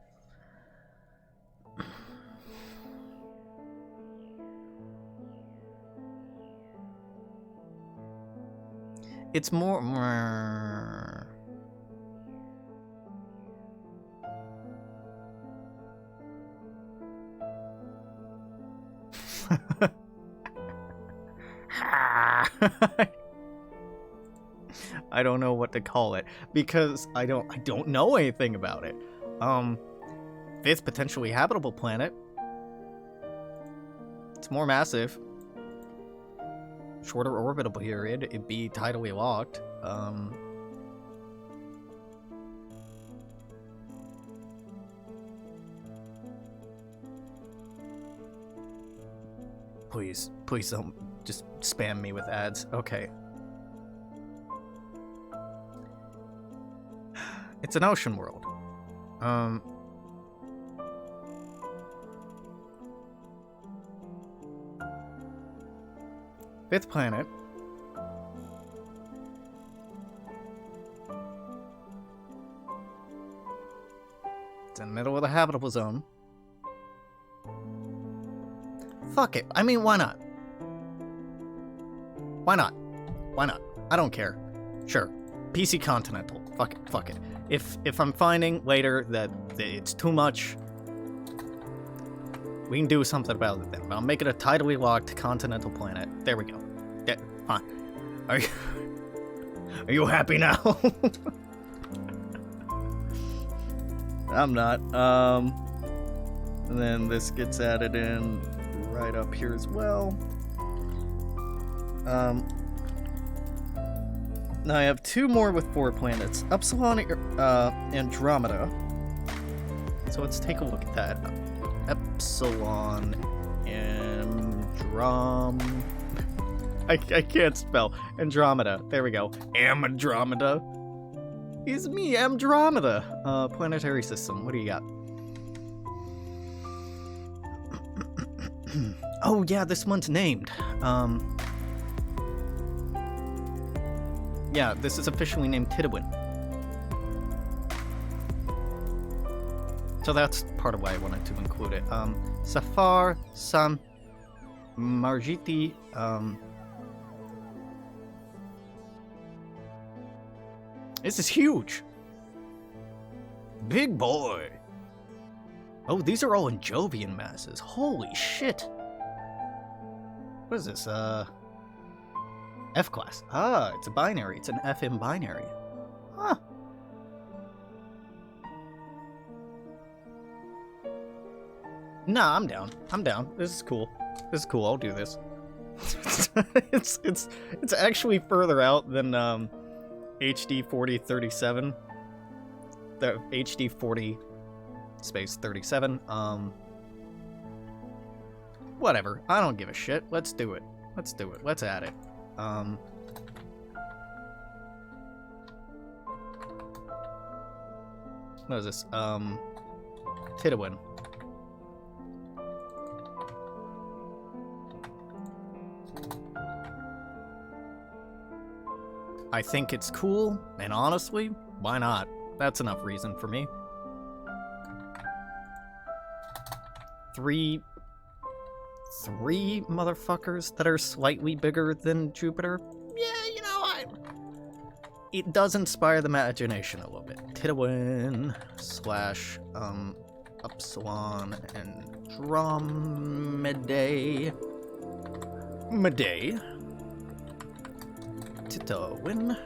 Speaker 1: It's more... I don't know what to call it because I don't know anything about it. Fifth potentially habitable planet. It's more massive. Shorter orbital period. It'd be tidally locked. Please don't just spam me with ads. Okay. It's an ocean world. Fifth planet. It's in the middle of the habitable zone. Fuck it. I mean, why not? Why not? Why not? I don't care. Sure. PC Continental. Fuck it. Fuck it. If I'm finding later that it's too much, we can do something about it then. But I'll make it a tidally locked continental planet. There we go. Yeah, fine. Are you happy now? I'm not. And then this gets added in right up here as well. Now I have 2 more with 4 planets. Epsilon, Andromeda. So let's take a look at that. Epsilon, I can't spell. Andromeda. There we go. Andromeda. Is me, Andromeda. Planetary system. What do you got? Oh yeah, this one's named. Yeah, this is officially named Tidwin. So that's part of why I wanted to include it. Safar San Margiti. This is huge. Big boy. Oh, these are all in Jovian masses. Holy shit. What is this? F class. Ah, it's a binary. It's an FM binary. Huh. Nah, I'm down. I'm down. This is cool. This is cool. I'll do this. it's actually further out than HD 4037. The HD 40 space 37. Whatever. I don't give a shit. Let's do it. Let's do it. Let's add it. What is this? Tidwin. I think it's cool, and honestly, why not? That's enough reason for me. 3 motherfuckers that are slightly bigger than Jupiter. Yeah, you know, it does inspire the imagination a little bit. Tidwin slash Epsilon Andromedae. Medae. Tidwin.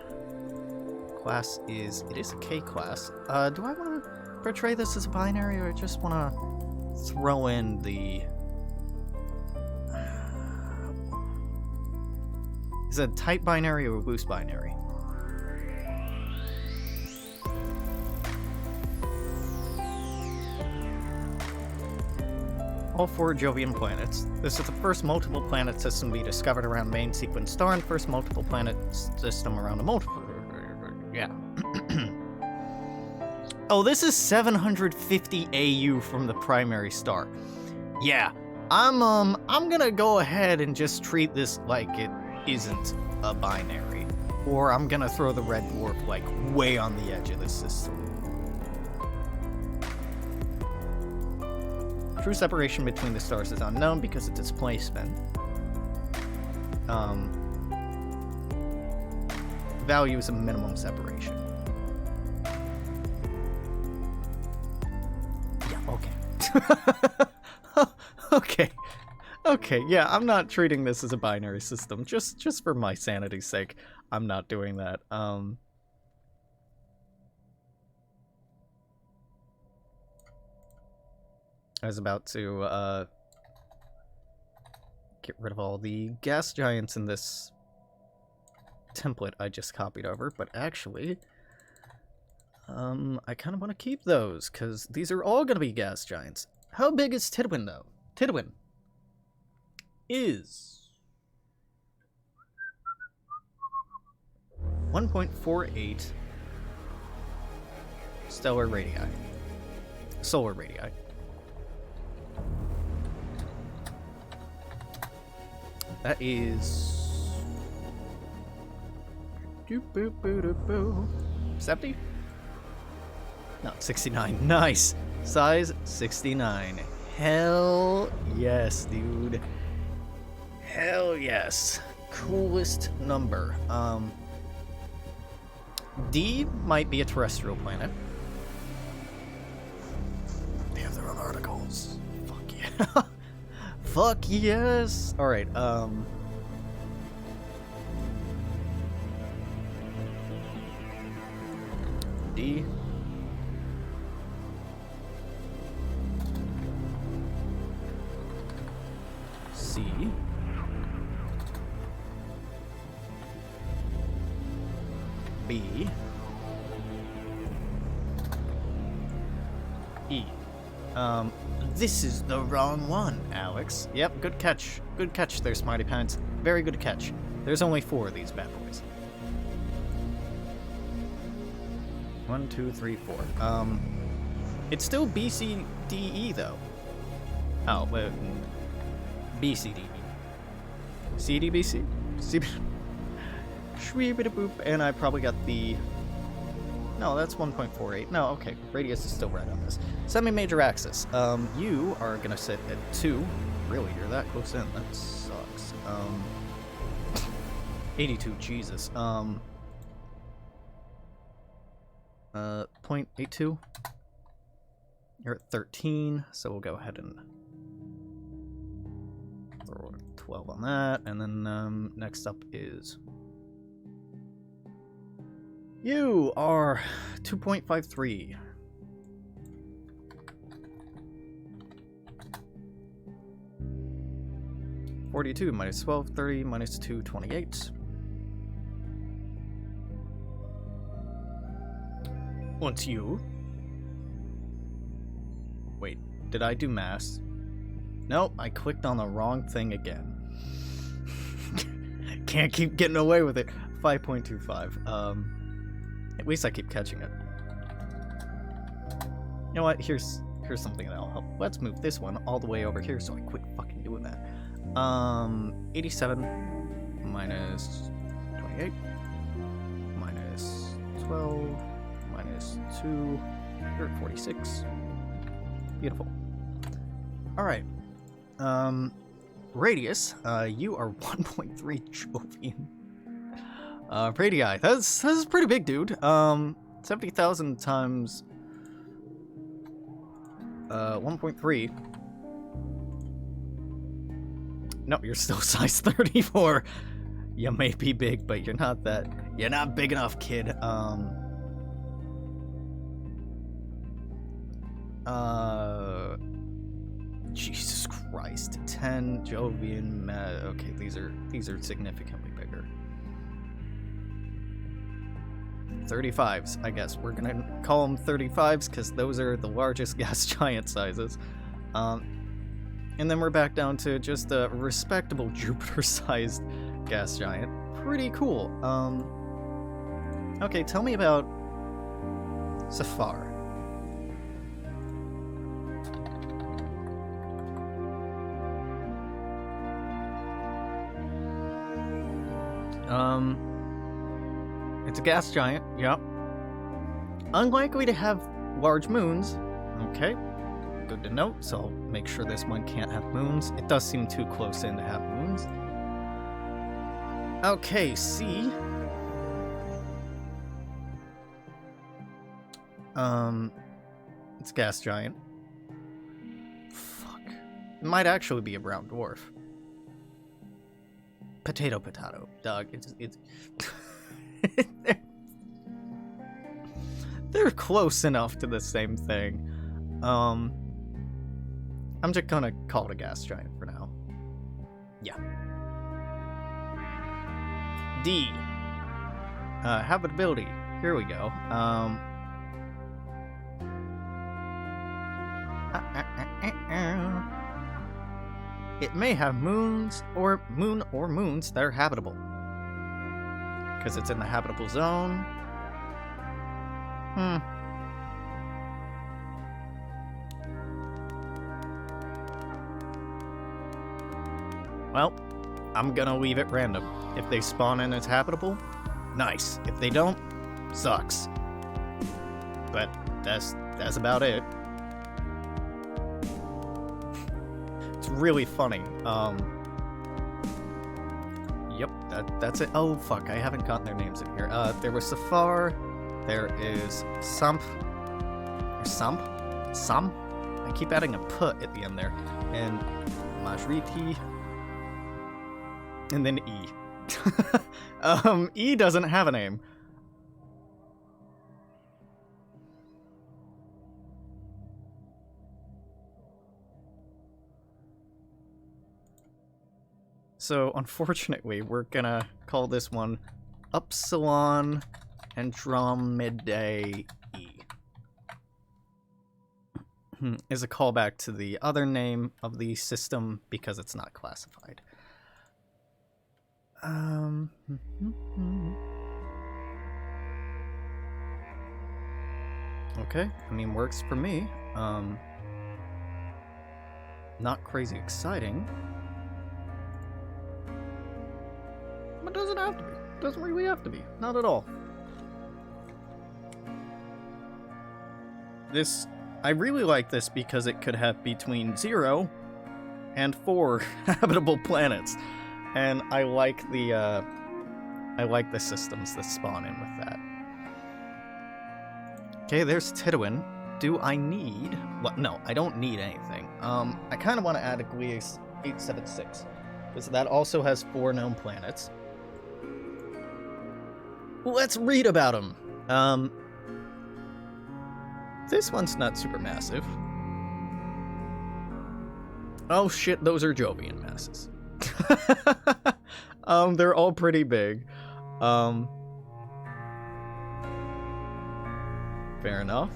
Speaker 1: Class is, it is a K class. Do I want to portray this as a binary, or I just want to throw in the... Is it a tight binary or a loose binary? All 4 Jovian planets. This is the first multiple planet system to be discovered around main sequence star and first multiple planet system around a multiple... Yeah. Oh, this is 750 AU from the primary star. Yeah, I'm gonna go ahead and just treat this like it isn't a binary, or I'm gonna throw the red dwarf like way on the edge of this system. True separation between the stars is unknown because of displacement. Value is a minimum separation. Yeah, okay. Okay, yeah, I'm not treating this as a binary system. Just for my sanity's sake, I'm not doing that. I was about to get rid of all the gas giants in this template I just copied over, but actually I kind of want to keep those because these are all going to be gas giants. How big is Tidwin though? Tidwin is 1.48 stellar radii. Solar radii. That is 70? No, 69. Nice. Size 69. Hell yes, dude. Hell yes. Coolest number. D might be a terrestrial planet. They have their own articles. Fuck yeah. Fuck yes. Alright, D. C. B. E. This is the wrong one, Alex. Yep, good catch. Good catch there, Smarty Pants. Very good catch. There's only 4 of these bad boys. 1, 2, 3, 4. It's still B, C, D, E, though. Oh, wait. B, C, D, E. C, D, B, C? C, Shwee-bida-boop, and I probably got the... No, that's 1.48. No, okay. Radius is still right on this. Semi-major axis. You are gonna sit at 2. Really, you're that close in. That sucks. 82, Jesus. 0.82. You're at 13, so we'll go ahead and throw 12 on that, and then next up is... You are 2.53. (42) minus 12, 30, minus 2, 28. Und you? Wait, did I do mass? Nope, I clicked on the wrong thing again. Can't keep getting away with it. 5.25. At least I keep catching it. You know what? Here's something that'll help. Let's move this one all the way over here so I quit fucking doing that. 87 minus 28 minus 12 minus 2. You're at 46. Beautiful. Alright. Radius, you are 1.3 Jovian. Radii, that's pretty big, dude. 70,000 times 1.3. No, you're still size 34. You may be big, but you're not big enough, kid. Jesus Christ. 10 Jovian, okay, these are significantly bigger. 35s, I guess. We're gonna call them 35s because those are the largest gas giant sizes. And then we're back down to just a respectable Jupiter-sized gas giant. Pretty cool. Okay, tell me about Safar. It's a gas giant, yep. Unlikely to have large moons. Okay, good to note, so I'll make sure this one can't have moons. It does seem too close in to have moons. Okay, C. It's a gas giant. Fuck. It might actually be a brown dwarf. Potato, dog. It's they're close enough to the same thing. I'm just gonna call it a gas giant for now. Yeah. D. Habitability. Here we go. It may have moons or moons that are habitable. Because it's in the habitable zone. Well, I'm gonna leave it random. If they spawn in as habitable, nice. If they don't, sucks. But that's about it. really funny. Yep, that's it. Oh, fuck, I haven't gotten their names in here. There was Safar, there is Sump, or Sump? Sum? I keep adding a put at the end there. And Majriti, and then E. E doesn't have a name. So, unfortunately, we're gonna call this one Upsilon Andromedae E. Is a callback to the other name of the system because it's not classified. Okay, I mean, works for me. Not crazy exciting. But doesn't have to be. Doesn't really have to be. Not at all. I really like this because it could have between 0 and 4 habitable planets. And I like the systems that spawn in with that. Okay, there's Tidwin. Do I need... Well, no, I don't need anything. I kind of want to add a Gliese 876, because that also has 4 known planets. Let's read about them. This one's not super massive. Oh shit, those are Jovian masses. They're all pretty big. Fair enough.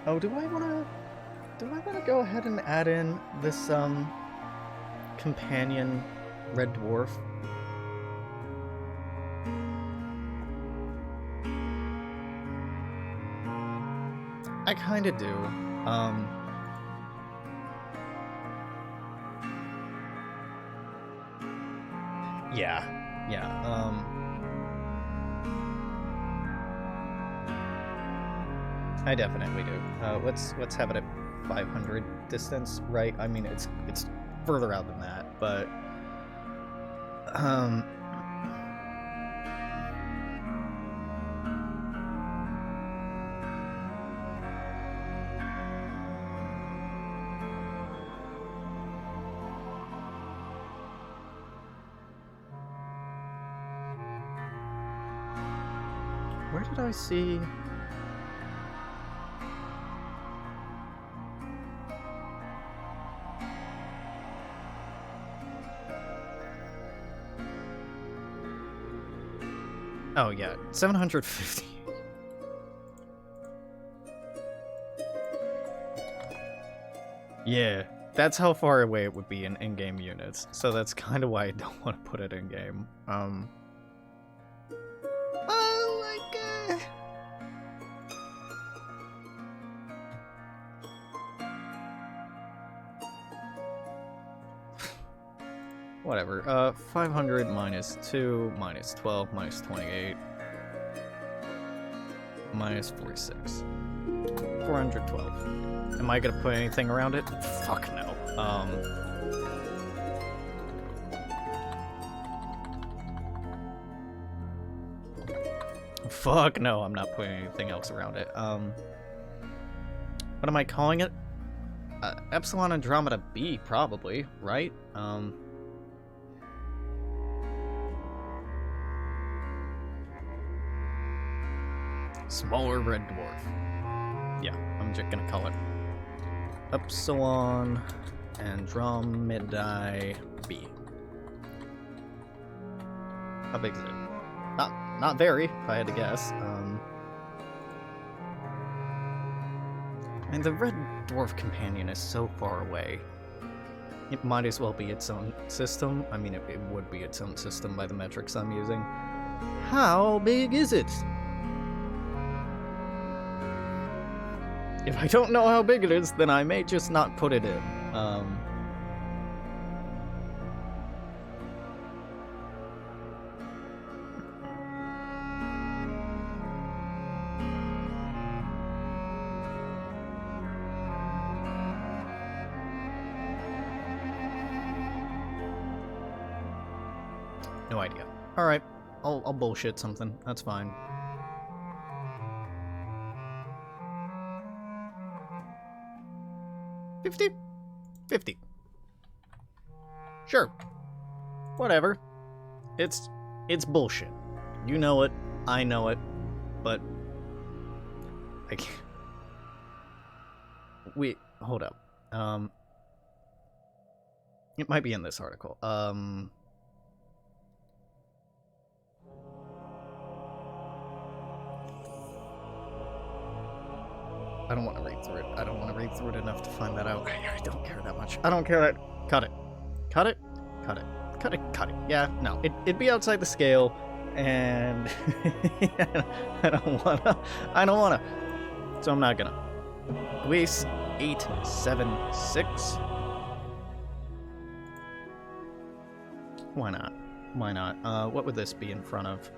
Speaker 1: Oh, do I wanna go ahead and add in this, companion red dwarf? I kinda do. Yeah. I definitely do. Let's have it at 500 distance, right? I mean, it's further out than that, but where did I see? Oh yeah, 750. Yeah, that's how far away it would be in in-game units. So that's kind of why I don't want to put it in-game. Whatever, 500 minus 2, minus 12, minus 28, minus 46. 412. Am I gonna put anything around it? Fuck no. Fuck no, I'm not putting anything else around it. What am I calling it? Epsilon Andromeda B, probably, right? Smaller red dwarf. Yeah, I'm just gonna call it Epsilon Andromedae B. How big is it? Not very, if I had to guess. And the red dwarf companion is so far away. It might as well be its own system. I mean, it would be its own system by the metrics I'm using. How big is it? If I don't know how big it is, then I may just not put it in. No idea. Alright, I'll bullshit something. That's fine. $50? $50. Sure. Whatever. It's bullshit. You know it. I know it. But I can't. Wait, hold up. It might be in this article. I don't want to read through it. I don't want to read through it enough to find that out. I don't care that much. I don't care that. Cut it. Cut it. Cut it. Cut it. Cut it. Yeah, no. It'd be outside the scale, and I don't wanna. So I'm not gonna. Luis 876. Why not? Why not? What would this be in front of?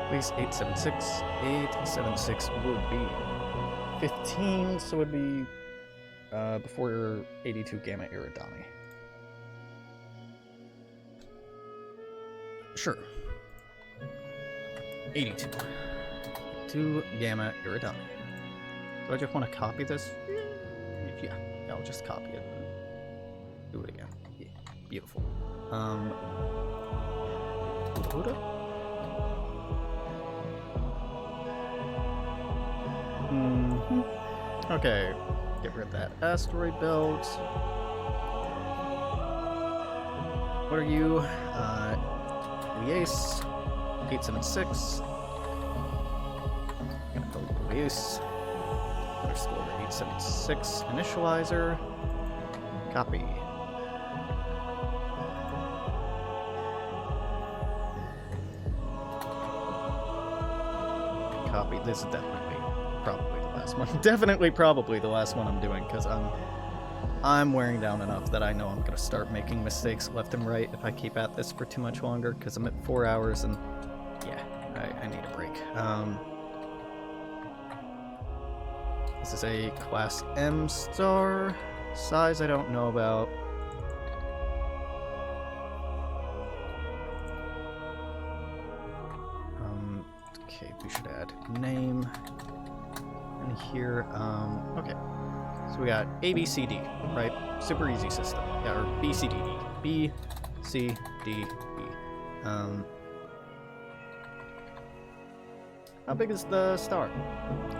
Speaker 1: At least 876. 876 would be 15, so it would be before 82 Gamma Eridani. Sure. 82. 2 Gamma Eridani. Do I just want to copy this? Yeah, I'll just copy it and do it again. Yeah, beautiful. Buddha? Okay, get rid of that asteroid belt. What are you? Liace 876. Gonna go Liace underscore 876 initializer. Copy. Copy. This is definitely probably the last one. Definitely probably the last one I'm doing, because I'm wearing down enough that I know I'm gonna start making mistakes left and right if I keep at this for too much longer, because I'm at 4 hours and yeah, I need a break. This is a Class M star. Size I don't know about. Okay, we should add name in here. Okay. So we got A, B, C, D, right? Super easy system. Yeah, or B, C, D, E. B, C, D, E. How big is the star?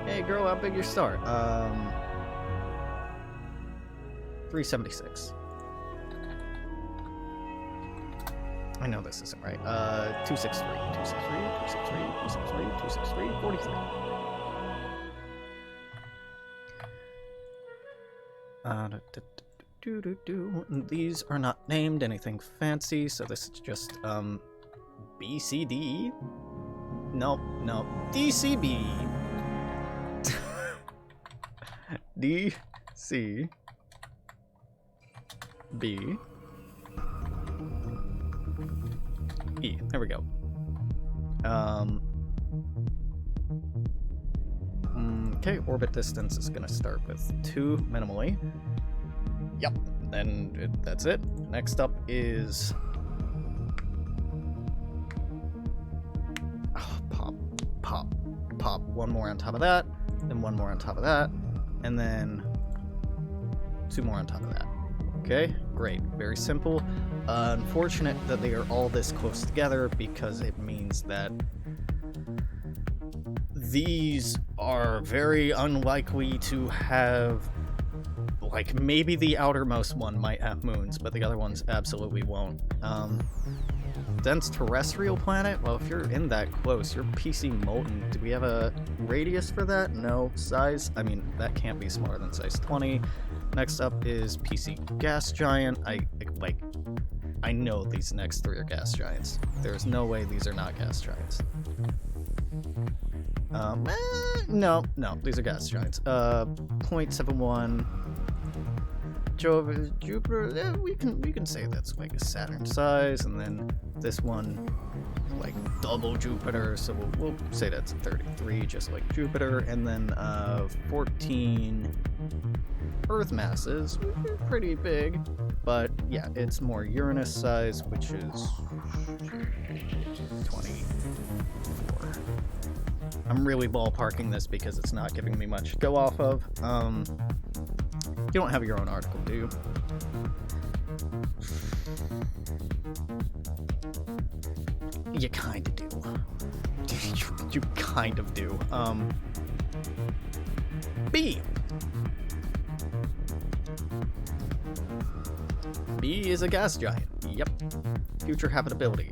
Speaker 1: Hey girl, how big your star? 376. I know this isn't right. 263, 263, 263, 263, 263, 43. These are not named anything fancy, so this is just BCD. Nope, nope. DCB. DCB. E. There we go. Okay, orbit distance is gonna start with 2 minimally. Yep, then that's it. Next up is pop. One more on top of that, then one more on top of that, and then 2 more on top of that. Okay, great. Very simple. Unfortunate that they are all this close together, because it means that these are very unlikely to have, like, maybe the outermost one might have moons, but the other ones absolutely won't. Dense terrestrial planet? Well, if you're in that close, you're PC molten. Do we have a radius for that? No. Size? I mean, that can't be smaller than size 20. Next up is PC gas giant. I know these next 3 are gas giants. There's no way these are not gas giants. No, these are gas giants. 0.71 Jupiter, we can say that's like a Saturn size, and then this one like double Jupiter, so we'll say that's 33, just like Jupiter, and then 14 Earth masses, which are pretty big, but yeah, it's more Uranus size, which is 24. I'm really ballparking this because it's not giving me much to go off of. You don't have your own article, do you? You kind of do. You kind of do. B. B is a gas giant. Yep. Future habitability.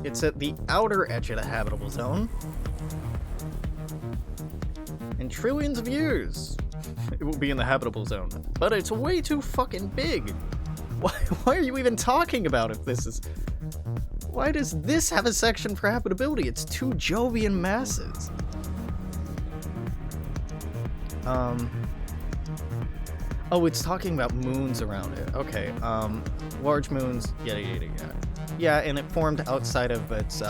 Speaker 1: It's at the outer edge of the habitable zone. In trillions of years, it will be in the habitable zone. But it's way too fucking big. Why are you even talking about if this is... Why does this have a section for habitability? It's 2 Jovian masses. Oh, it's talking about moons around it. Okay, large moons, yada yada yada. Yeah, and it formed outside of its,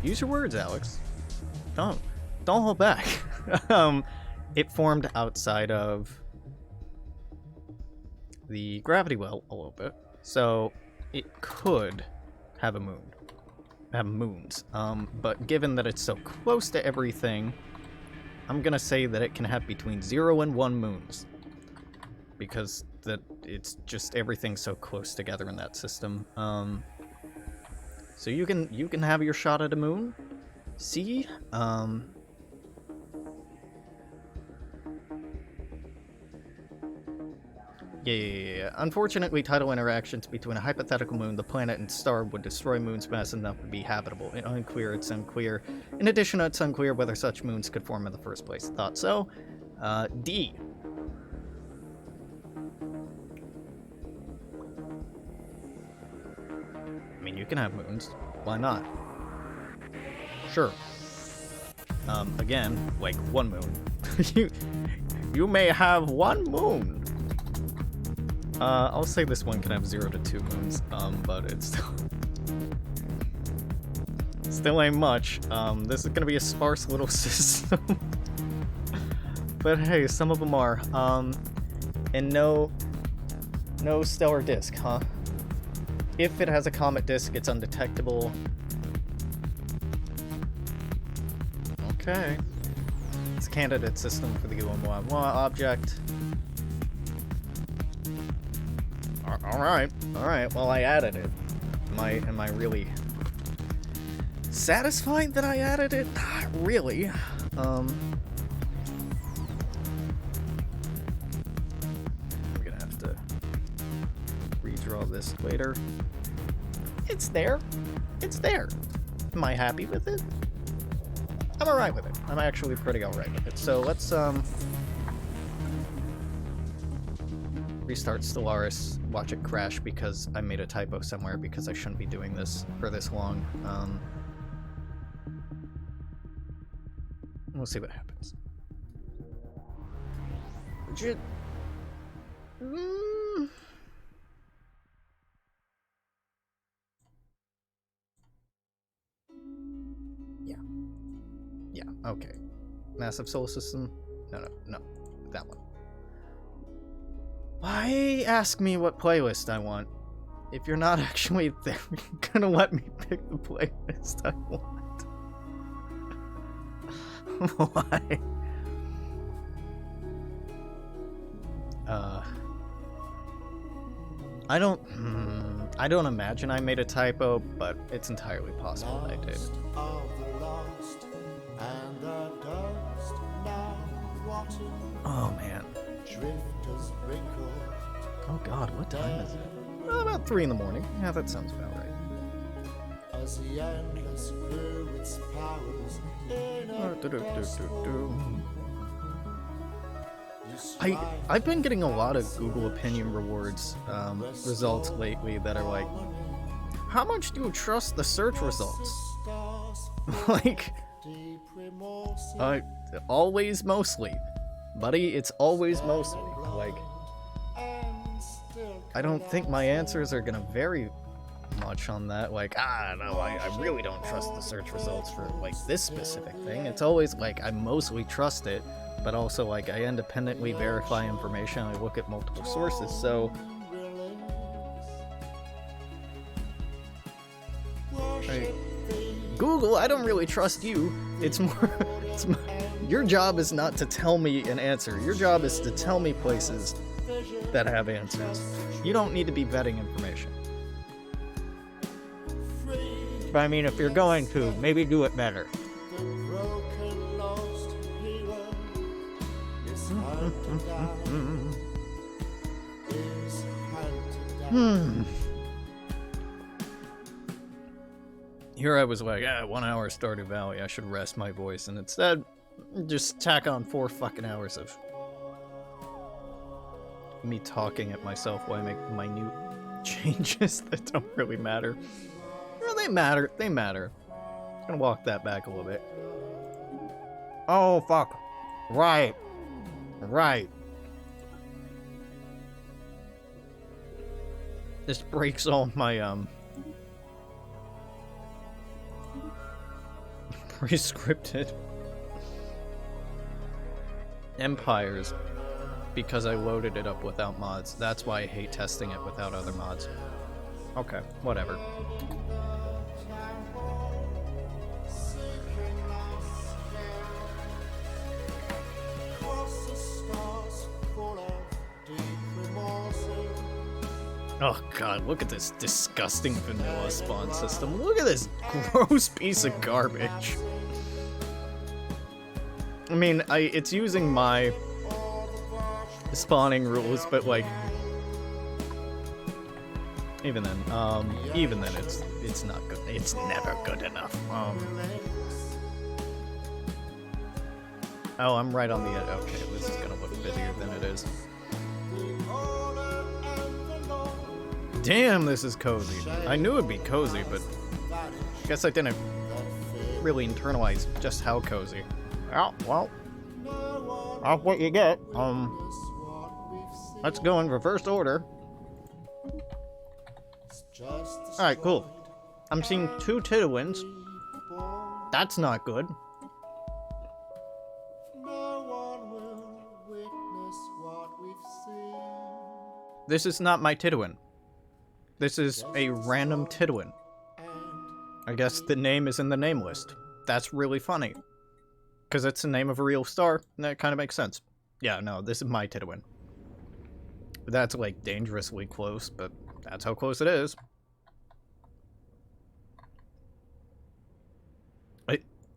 Speaker 1: Use your words, Alex. Don't hold back. It formed outside of the gravity well a little bit, so it could have a moon. Have moons. But given that it's so close to everything, I'm gonna say that it can have between 0 and 1 moons. Because it's just everything's so close together in that system. So you can have your shot at a moon. See? Yeah. Unfortunately, tidal interactions between a hypothetical moon, the planet, and star would destroy moon's mass enough to be habitable. It's unclear. In addition, it's unclear whether such moons could form in the first place. Thought so. D. I mean, you can have moons. Why not? Sure. Again, like 1 moon. you may have 1 moon. I'll say this one can have 0 to 2 moons, but it's still ain't much. This is gonna be a sparse little system. But hey, some of them are. And no stellar disk, huh? If it has a comet disk, it's undetectable. Okay. It's a candidate system for the Oumuamua object. Alright, well I added it. Am I really satisfied that I added it? Not really. I'm gonna have to redraw this later. It's there. Am I happy with it? I'm alright with it. I'm actually pretty alright with it. So let's restart Stellaris, watch it crash because I made a typo somewhere because I shouldn't be doing this for this long. We'll see what happens. Yeah, okay. Massive solar system? No, that one. Why ask me what playlist I want if you're not actually there, gonna let me pick the playlist I want? Why? I don't imagine I made a typo, but it's entirely possible that I did. Oh man. Oh god, what time is it? Oh, about 3 in the morning. Yeah, that sounds about right. I've been getting a lot of Google Opinion Rewards results lately that are like, how much do you trust the search results? Like, Always mostly. Buddy, it's always mostly. Like, I don't think my answers are gonna vary much on that. Like, no, I really don't trust the search results for, like, this specific thing. It's always, like, I mostly trust it, but also, like, I independently verify information. I look at multiple sources, so... Google, I don't really trust you. It's more... your job is not to tell me an answer. Your job is to tell me places that have answers. You don't need to be vetting information. But I mean, if you're going to, maybe do it better. Here I was like, 1 hour Stardew Valley, I should rest my voice, and instead, just tack on 4 fucking hours of me talking at myself while I make minute changes that don't really matter. Well, they matter. I'm gonna walk that back a little bit. Oh, fuck. Right. This breaks all my, pre-scripted empires because I loaded it up without mods. That's why I hate testing it without other mods. Okay, whatever. Oh god, look at this disgusting vanilla spawn system. Look at this gross piece of garbage. I mean, it's using my spawning rules, but like, even then it's not good. It's never good enough. Oh, I'm right on the edge. Okay, this is gonna look busier than it is. Damn, this is cozy. I knew it'd be cozy, but I guess I didn't really internalize just how cozy. Oh, well, that's what you get. Let's go in reverse order. Alright, cool. I'm seeing 2 Tidwins. That's not good. This is not my Tidwin. This is a random Tidwin. I guess the name is in the name list. That's really funny. Because it's the name of a real star, and that kind of makes sense. Yeah, no, this is my Tidwin. That's, like, dangerously close, but that's how close it is.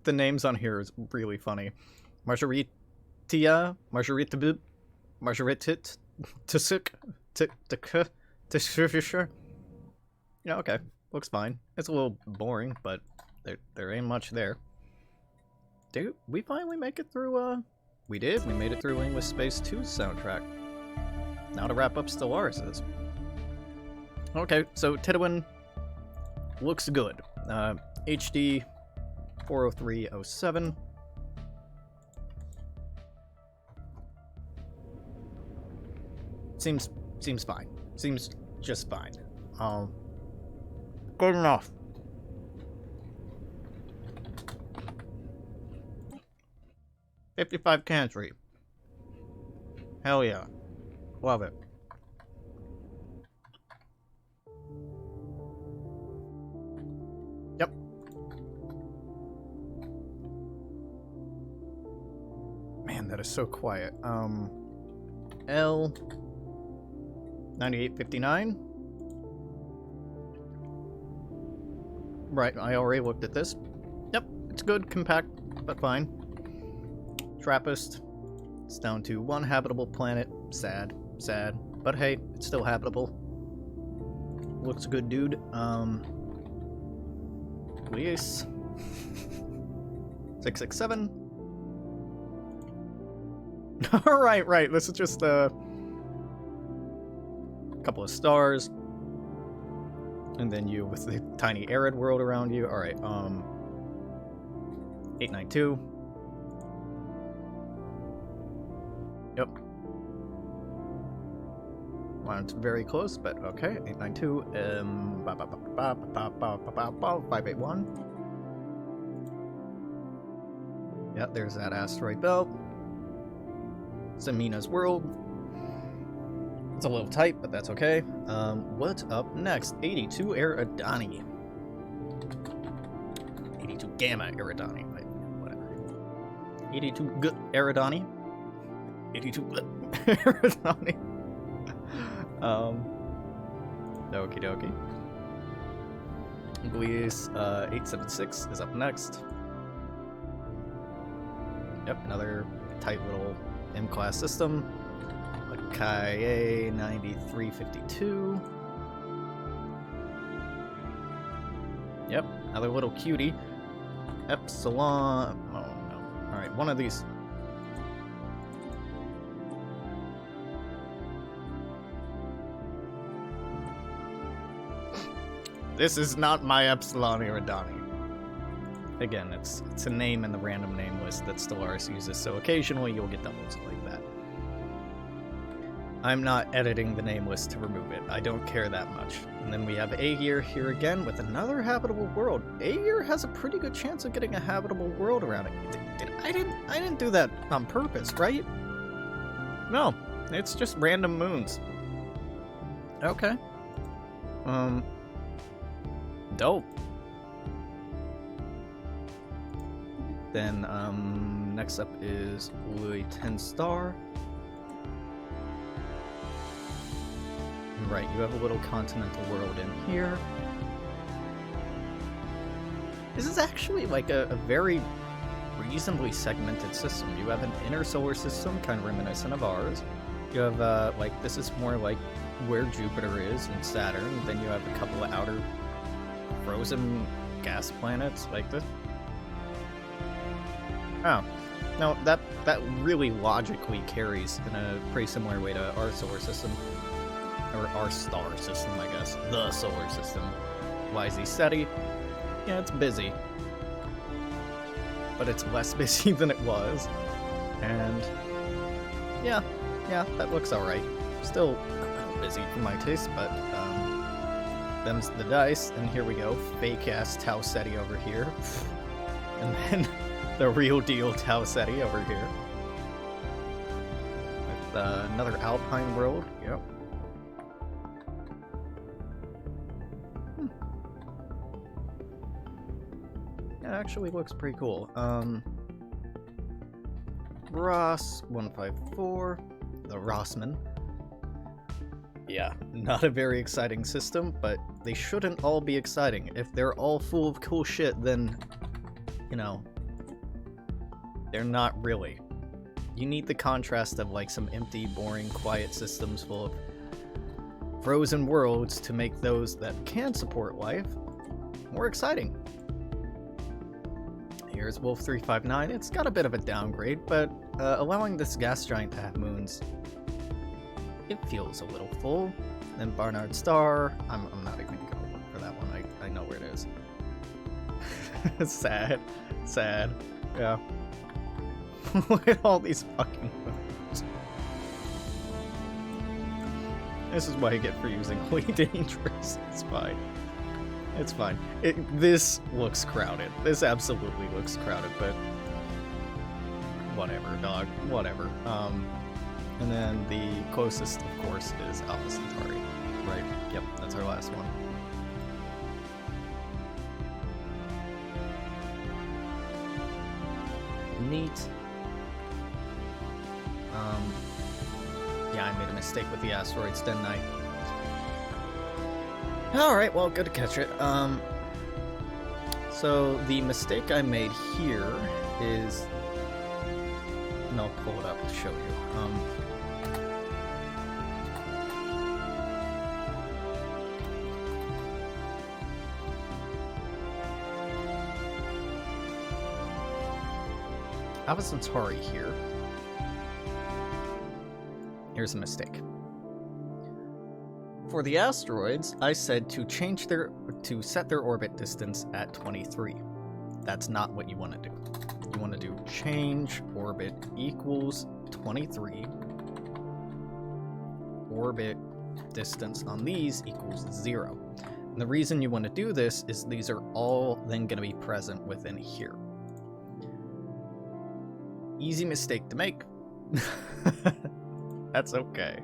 Speaker 1: The names on here is really funny. Margaritia, Margaritabib, Margaritit, Tisik, Tisik, yeah, okay. Looks fine. It's a little boring, but there ain't much there. Did we finally make it through, we did. We made it through English Space 2's soundtrack. Now to wrap up Stellaris's. Okay, so Tidwin looks good. HD 40307. Seems fine. Seems just fine. Good enough. $55 country. Hell yeah. Love it. Yep. Man, that is so quiet. L 9859. Right, I already looked at this. Yep, it's good, compact, but fine. Trappist. It's down to 1 habitable planet. Sad. But hey, it's still habitable. Looks good, dude. Please. 667. Alright, right. This is just a couple of stars. And then you with the tiny arid world around you. Alright, 892. Well, it's very close, but okay. 892, 581. Yeah, there's that asteroid belt. Semina's world. It's a little tight, but that's okay. What's up next? 82 Eridani. 82 Gamma Eridani. Wait, whatever. 82 G Eridani. 82 G Eridani. Okie dokie. Gliese 876 is up next. Yep, another tight little M-class system. Kaye 9352. Yep, another little cutie. Epsilon. Oh no. Alright, one of these. This is not my Epsilon Eridani. Again, it's a name in the random name list that Stellaris uses, so occasionally you'll get doubles like that. I'm not editing the name list to remove it. I don't care that much. And then we have Aegir here again with another habitable world. Aegir has a pretty good chance of getting a habitable world around it. I didn't do that on purpose, right? No, it's just random moons. Okay. Dope. Then, next up is Louis 10 Star. Right, you have a little continental world in here. This is actually like a very reasonably segmented system. You have an inner solar system, kind of reminiscent of ours. You have, like, this is more like where Jupiter is and Saturn. Then you have a couple of outer frozen gas planets like this. Oh, no, that really logically carries in a pretty similar way to our solar system. Or our star system, I guess. The solar system. YZ SETI. Yeah, it's busy. But it's less busy than it was. And yeah, that looks alright. Still a little busy for my taste, but them's the dice. And here we go. Fake-ass Tau Ceti over here. And then the real deal Tau Ceti over here. With another Alpine world. Yep. It actually looks pretty cool. Ross 154, the Rossman. Yeah, not a very exciting system, but they shouldn't all be exciting. If they're all full of cool shit, then, you know, they're not really. You need the contrast of like some empty, boring, quiet systems full of frozen worlds to make those that can support life more exciting. Here's Wolf 359. It's got a bit of a downgrade, but allowing this gas giant to have moons, it feels a little full. Then Barnard Star. I'm not even gonna look for that one. I know where it is. Sad. Yeah. Look at all these fucking moons. This is what I get for using Holy Dangerous. It's fine. It's fine. This looks crowded. This absolutely looks crowded, but whatever, dog. Whatever. And then the closest, of course, is Alpha Centauri. Right? Yep, that's our last one. Neat. Yeah, I made a mistake with the asteroids, didn't I? Alright, well, good to catch it. So the mistake I made here is... And I'll pull it up to show you. Alpha Centauri here. Here's a mistake. For the asteroids, I said to set their orbit distance at 23. That's not what you want to do. You want to do change orbit equals 23. Orbit distance on these equals 0. And the reason you want to do this is these are all then going to be present within here. Easy mistake to make. That's okay.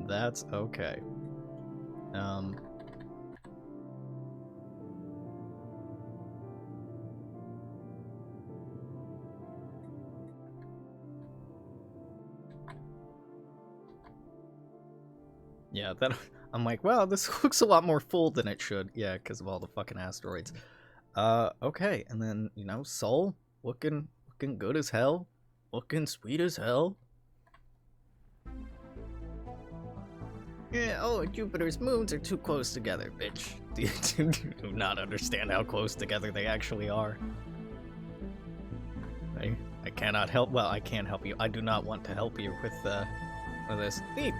Speaker 1: That's okay. Yeah, that I'm like, wow, this looks a lot more full than it should. Yeah, because of all the fucking asteroids. Okay, and then, you know, Sol, looking good as hell. Looking sweet as hell. Yeah, oh, Jupiter's moons are too close together, bitch. Do you not understand how close together they actually are? I cannot help, well, I can't help you. I do not want to help you with this. Neat.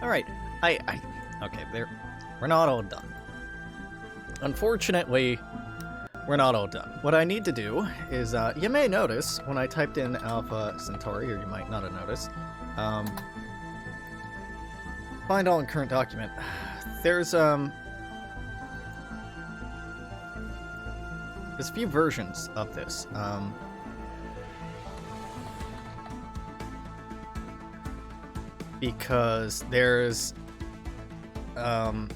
Speaker 1: Alright, okay, we're not all done. Unfortunately, we're not all done. What I need to do is, you may notice when I typed in Alpha Centauri, or you might not have noticed, find all in current document. There's a few versions of this. Because there's Am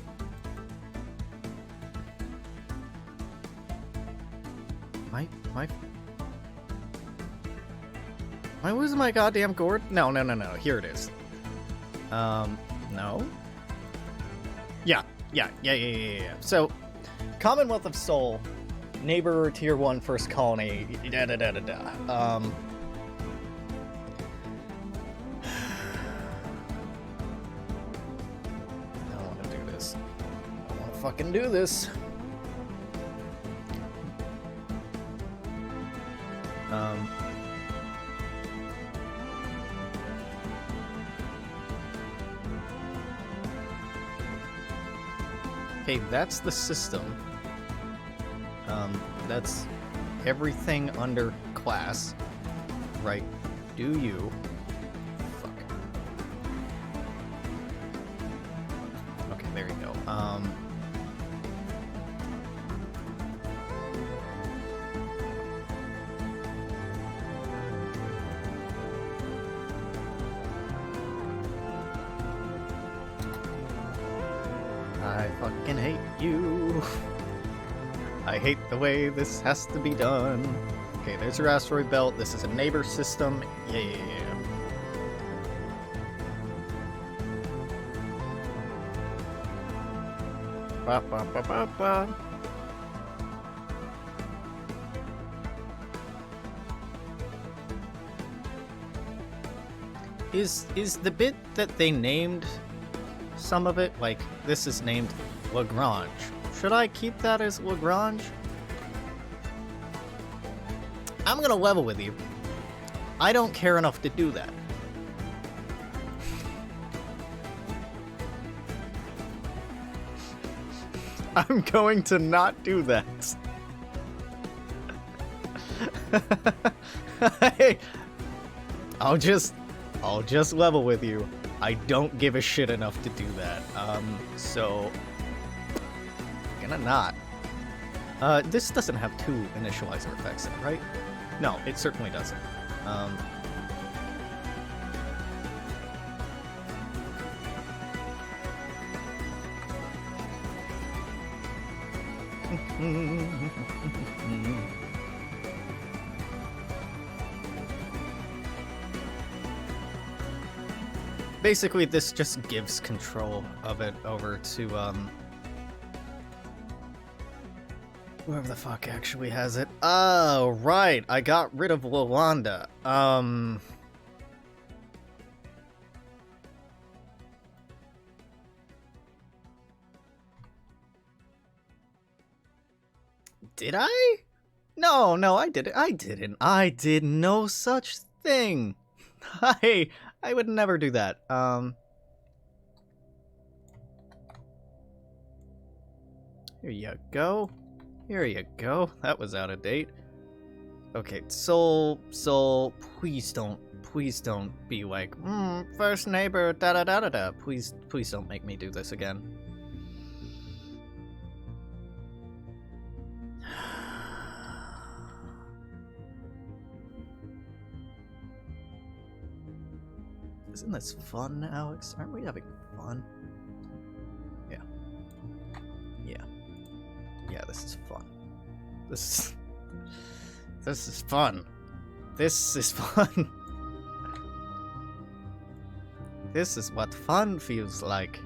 Speaker 1: I losing my goddamn gourd? No. Here it is. No? Yeah. So, Commonwealth of Sol, neighbor Tier 1 first colony, da-da-da-da-da. I don't want to do this. I don't want to fucking do this. Okay, that's the system. That's everything under class, right? Do you? Fuck. Okay, there you go. I fucking hate you. I hate the way this has to be done. Okay, there's your asteroid belt. This is a neighbor system. Yeah. Ba, ba, ba, ba, ba. Is the bit that they named some of it, like, this is named Lagrange. Should I keep that as Lagrange? I'm gonna level with you. I don't care enough to do that. I'm going to not do that. Hey, I'll just level with you. I don't give a shit enough to do that. So gonna not. This doesn't have two initializer effects in it, right? No, it certainly doesn't. Basically, this just gives control of it over to, whoever the fuck actually has it. Oh, right, I got rid of Lolanda. Did I? No, I didn't. I did no such thing. I would never do that. Here you go. Here you go. That was out of date. Okay, Sol, please don't Please don't be like, first neighbor, da-da-da-da-da. Please don't make me do this again. Isn't this fun, Alex? Aren't we having fun? Yeah. Yeah. Yeah, this is fun. This is fun. This is fun. This is what fun feels like.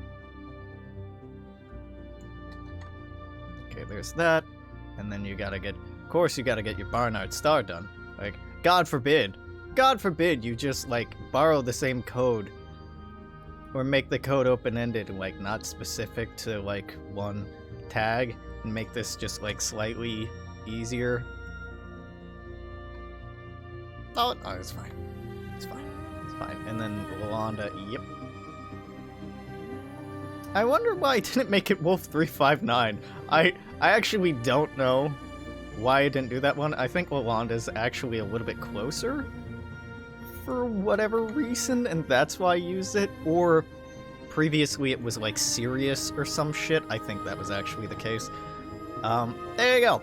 Speaker 1: Okay, there's that. And then you gotta get... Of course you gotta get your Barnard Star done. Like, God forbid you just, like, borrow the same code. Or make the code open-ended and, like, not specific to, like, one tag. And make this just, like, slightly easier. Oh, no, it's fine. It's fine. It's fine. And then Yolanda, yep. I wonder why I didn't make it Wolf 359. I actually don't know why I didn't do that one. I think Yolanda's actually a little bit closer for whatever reason, and that's why I used it. Or previously it was like Sirius or some shit. I think that was actually the case. There you go.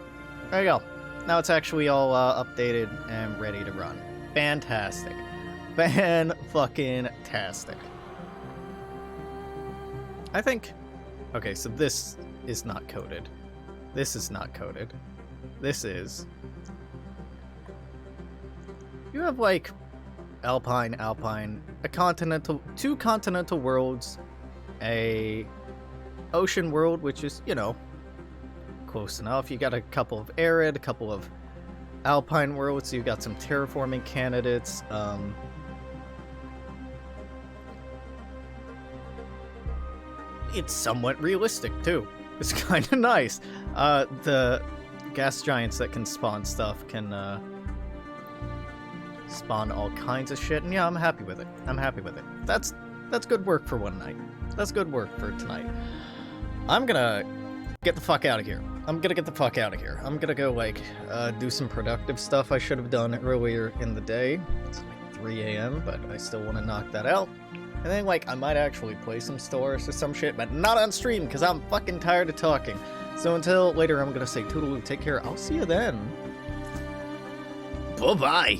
Speaker 1: There you go. Now it's actually all updated and ready to run. Fantastic. Fan-fucking-tastic. I think... Okay, so this is not coded. This is not coded. This is... You have, like, Alpine, a continental... 2 continental worlds, a ocean world, which is, you know, close enough. You got a couple of arid, a couple of Alpine worlds, so you got some terraforming candidates. It's somewhat realistic, too. It's kind of nice. The gas giants that can spawn stuff can spawn all kinds of shit, and yeah, I'm happy with it. I'm happy with it. That's good work for one night. That's good work for tonight. I'm gonna get the fuck out of here. I'm gonna get the fuck out of here. I'm gonna go, like, do some productive stuff I should have done earlier in the day. It's like 3 a.m., but I still want to knock that out. And then, like, I might actually play some stores or some shit, but not on stream, because I'm fucking tired of talking. So until later, I'm gonna say toodaloo, take care, I'll see you then. Bye-bye!